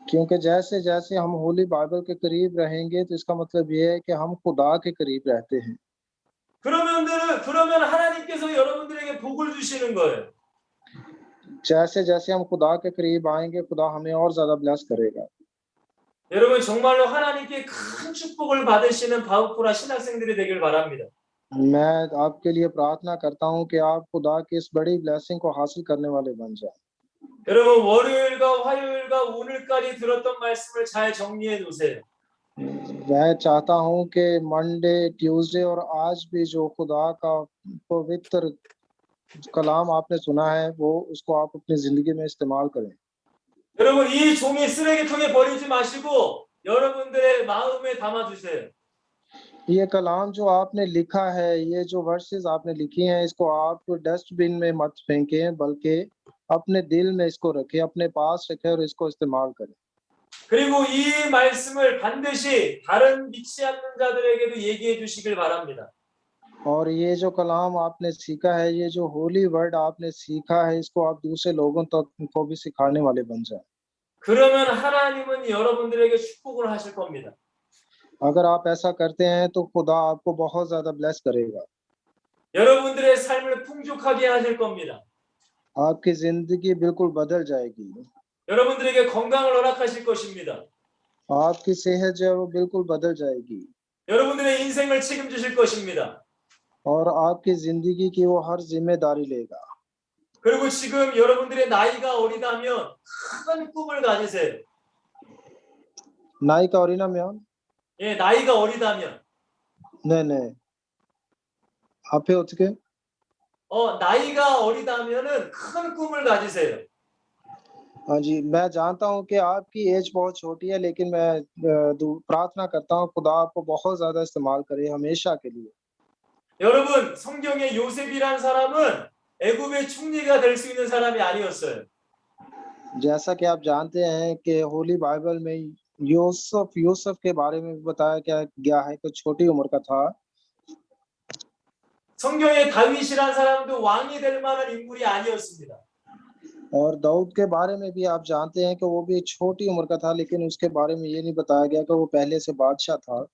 क्योंकि जैसे जैसे हम होली बाइबल के करीब रहेंगे तो इसका मतलब ये है कि हम खुदा के करीब रहते हैं। 그러면 하나님께서 여러분들에게 복을 주시는 거예요. जैसे जैसे हम खुदा के करीब आएंगे, खुदा हमें और ज्यादा ब्लेस करेगा। 여러분 정말로 하나님께 큰 축복을 받으시는 바우프라 신학생들이 되길 바랍니다. मैं आपके लिए प्रार्थना करता हूँ कि आप खुदा की इस बड़ी ब्लेसिंग को हासिल करने वाले बन जाएं। 여러분 월요일과 화요일과 오늘까지 들었던 말씀을 잘 정리해 놓으세요. मैं चाहता हूँ कि मंडे, ट्यूसडे और आज भी जो खुदा का पवित्र कलाम आपने सुना है, वो उसको आप अपनी जिंदगी में इस्तेमाल करें। 여러분 이 종이 쓰레기통에 버리지 마시고 여러분들의 마음에 담아 주세요. ये कलाम जो आपने लिखा है, ये जो वर्सेस आपने लिखी हैं, इसको आप डस्टबिन में मत फेंकें, बल्कि अपने दिल में इसको रखें, अपने पास रखें और इसको इस्तेमाल करें। 그리고 이 말씀을 반드시 다른 믿지 않는 자들에게도 얘기해 주시길 바랍니다. और ये जो कलाम आपने सीखा है, ये जो होली वर्ड आपने सीखा है, इसको आप दूसरे लोगों तक को भी सिखाने वाले बन जाएं। 그러면 하나님은 여러분들에게 축복을 하실 겁니다. अगर आप ऐसा करते हैं तो खुदा आपको बहुत ज्यादा ब्लेस करेगा। 여러분들의 삶을 풍족하게 하실 겁니다. आपकी जिंदगी बिल्कुल बदल जाएगी। 여러분들에게 건강을 허락하실 것입니다. आपकी सेहत जो है वो बिल्कुल बदल जाएगी 여러분들의 인생을 책임지실 것입니다. और आपकी जिंदगी की वो हर जिम्मेदारी लेगा। 그리고 지금 여러분들의 나이가 어리다면 큰 꿈을 가지세요. नायिका 어리나 면? 예, 나이가 어리다면. 네네. 앞에 어떻게? 나이가 어리다면은 큰 꿈을 가지세요. हाँ जी, मैं जानता हूँ कि आपकी एज बहुत छोटी है, लेकिन मैं प्रार्थना करता हूँ खुदा आपको बहुत ज्यादा इस्तेमाल करे हमेशा के लिए। 여러분, 성경의 요셉이란 사람은 애굽의 총리가 될 수 있는 사람이 아니었어요. जैसा कि आप जानते हैं कि होली बाइबल में यूसुफ के बारे में बताया गया है कि छोटी उम्र का था। 성경의 다윗이란 사람도 왕이 될 만한 인물이 아니었습니다. और दाऊद के बारे में भी आप जानते हैं कि वो भी छोटी उम्र का था, लेकिन उसके बारे में ये नहीं बताया गया कि वो पहले से बादशाह था।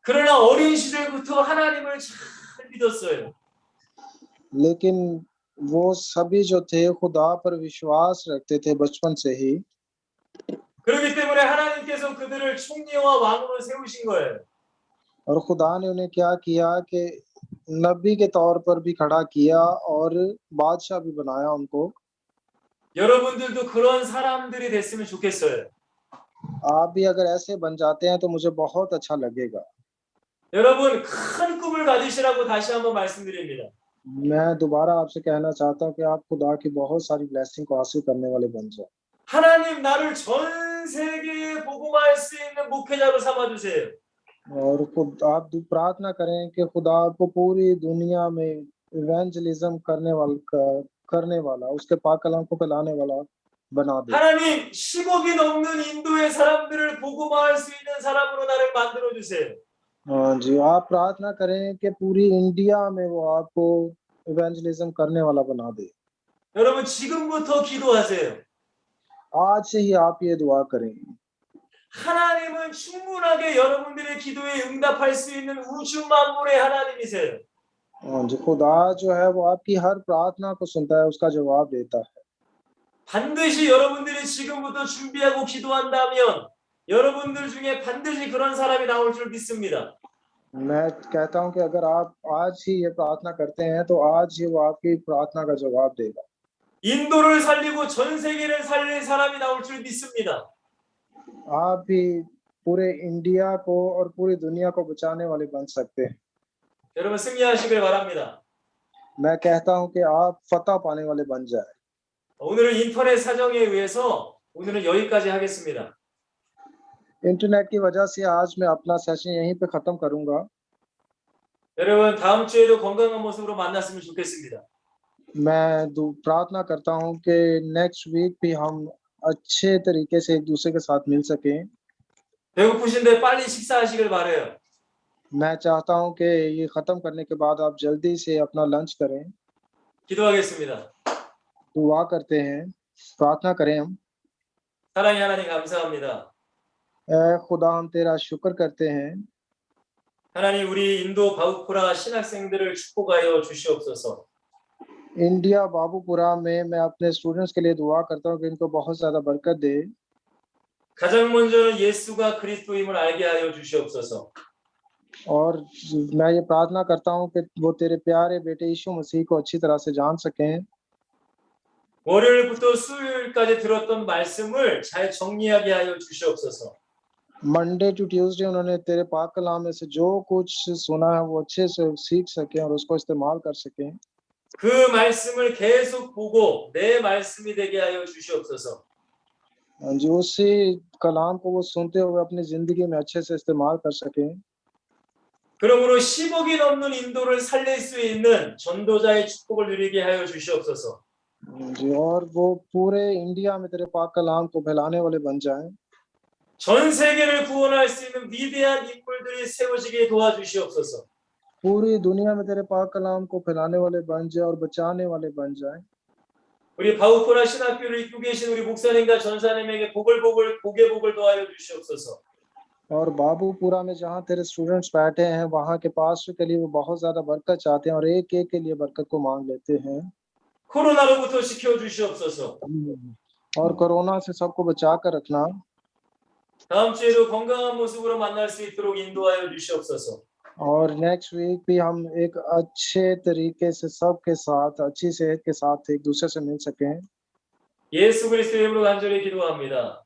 그러나 어린 시절부터 하나님을 잘 믿었어요. लेकिन वो सभी जो थे खुदा पर विश्वास रखते थे बचपन से ही। 그렇기 때문에 하나님께서 그들을 총리와 왕으로 세우신 거예요. और खुदा ने उन्हें क्या किया कि नबी के तौर पर भी खड़ा किया और बादशाह भी बनाया उनको। 여러분들도 그런 사람들이 됐으면 좋겠어요. आप भी अगर ऐसे बन जाते हैं तो मुझे बहुत अच्छा लगेगा। 여러분 큰 꿈을 가지시라고 다시 한번 말씀드립니다. मैं दोबारा आपसे कहना चाहता हूँ कि आप खुदा की बहुत सारी ब्लेसिंग को हासिल करने वाले बन जाओ। 하나님 나를 전 세계에 복음할 수 있는 목회자로 삼아 주세요. और खुद आप प्रार्थना करें कि खुदा आपको पूरी दुनिया में इवेंजलिज्म करने वाला उसके पाक कलाम को फैलाने वाला बना दे। 하나님 10억이 넘는 인도의 사람들을 복음화할 수 있는 사람으로 나를 만들어 주세요. हाँ जी, आप प्रार्थना करें कि पूरी इंडिया में वो आपको इवेंजलिज्म करने वाला बना दे। 여러분 지금부터 기도하세요. आज से ही आप ये दुआ करें। 하나님은 충분하게 여러분들의 기도에 응답할 수 있는 우주 만물의 하나님이세요. हाँ जी, खुदा जो है वो आपकी हर प्रार्थना को सुनता है, उसका जवाब देता है। 반드시 여러분들이 지금부터 준비하고 기도한다면 여러분들 중에 반드시 그런 사람이 나올 줄 믿습니다. मैं कहता हूँ कि अगर आप आज ही ये प्रार्थना करते हैं तो आज ही वो आपकी प्रार्थना का जवाब देगा। 인도를 살리고 전 세계를 살릴 사람이 나올 줄 믿습니다. आप भी पूरे इंडिया को और पूरी दुनिया को बचाने वाले बन सकते हैं। 여러분 승리하시길 바랍니다. मैं कहता हूँ कि आप फतह पाने वाले बन जाए। 오늘은 인터넷 사정에 의해서 오늘은 여기까지 하겠습니다. इंटरनेट की वजह से आज मैं अपना सेशन यहीं पे खत्म करूंगा। 여러분 다음 주에도 건강한 모습으로 만났으면 좋겠습니다. मैं प्रार्थना करता हूँ कि नेक्स्ट वीक भी हम अच्छे तरीके से एक दूसरे के साथ मिल सकें। 배고프신데 빨리 식사하시길 바라요. मैं चाहता हूँ कि ये खत्म करने के बाद आप जल्दी से अपना लंच करें। 기도하겠습니다. दुआ करते हैं, प्रार्थना करें हम। 사랑의 하나님 감사합니다. ऐ खुदा हम तेरा शुक्र करते हैं। 하나님 우리 인도 바우코라 신학생들을 축복하여 주시옵소서. इंडिया बाबूपुरा में मैं अपने स्टूडेंट्स के लिए दुआ करता हूँ कि इनको बहुत ज्यादा बरकत दे। 가장 먼저는 예수가 그리스도임을 알게 하여 주시옵소서. और मैं ये प्रार्थना करता हूँ कि वो तेरे प्यारे बेटे यीशु मसीह को अच्छी तरह से जान सकें। 월요일부터 수요일까지 들었던 말씀을 잘 정리하게 하여 주시옵소서. मंडे टू ट्यूसडे उन्होंने तेरे पाक कलाम में से जो कुछ सुना है वो अच्छे से सीख सकें और उसको इस्तेमाल कर सकें। 그 말씀을 계속 보고 내 말씀이 되게 하여 주시옵소서. जो उसी कलाम को वो सुनते हुए अपनी जिंदगी में अच्छे से इस्तेमाल कर सकें। 그러므로 10억이 넘는 인도를 살릴 수 있는 전도자의 축복을 누리게 하여 주시옵소서. जी, और वो पूरे इंडिया में तेरे पाक कलाम को फैलाने वाले बन जाएं। 전 세계를 구원할 수 있는 위대한 인물들이 세워지게 도와주시옵소서. पूरी दुनिया में तेरे पाक कलाम को फैलाने वाले बन जाए और बचाने वाले बन जाएं। 우리 바우코라 신학교를 입고 계신 우리 목사님과 전사님에게 복을 복을 도와여 주시옵소서. और बाबूपुरा में जहाँ तेरे स्टूडेंट्स बैठे हैं वहाँ के पास्टर के लिए वो बहुत ज्यादा बरकत चाहते हैं और एक एक के लिए बरकत को मांग लेते हैं। 코로나로부터 지켜 주시옵소서. और कोरोना से सबको बचा कर रखना। 다음 주에도 건강한 모습으로 만날 수 있도록 인도하여 주시옵소서. और नेक्स्ट वीक भी हम एक अच्छे तरीके से सबके साथ अच्छी सेहत के साथ एक दूसरे से मिल सकें। 예수 그리스도의 이름으로 간절히 기도합니다.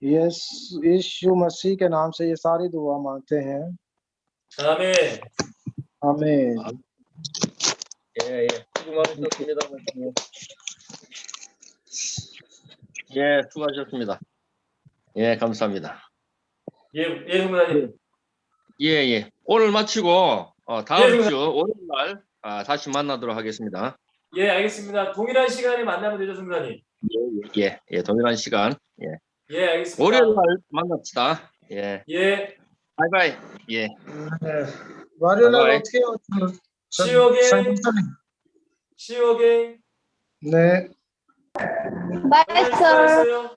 यीशु मसीह के नाम से ये सारी दुआ मांगते हैं। 아멘. आमीन। 예, 수고 많으셨습니다. 예, 수고하셨습니다. 예, 감사합니다. 예, 성도님. 예, 예. 오늘 마치고 다음 주 월요일 날 다시 만나도록 하겠습니다. 예, 알겠습니다. 동일한 시간에 만나면 되죠, 성도님. 예, 예, 동일한 시간. 예. 예, 알겠습니다. 월요일 날 만납시다. 예. 예. 바이바이. 예. वारियोला See you again. See you again. 네. Bye, sir. 수고하셨어요.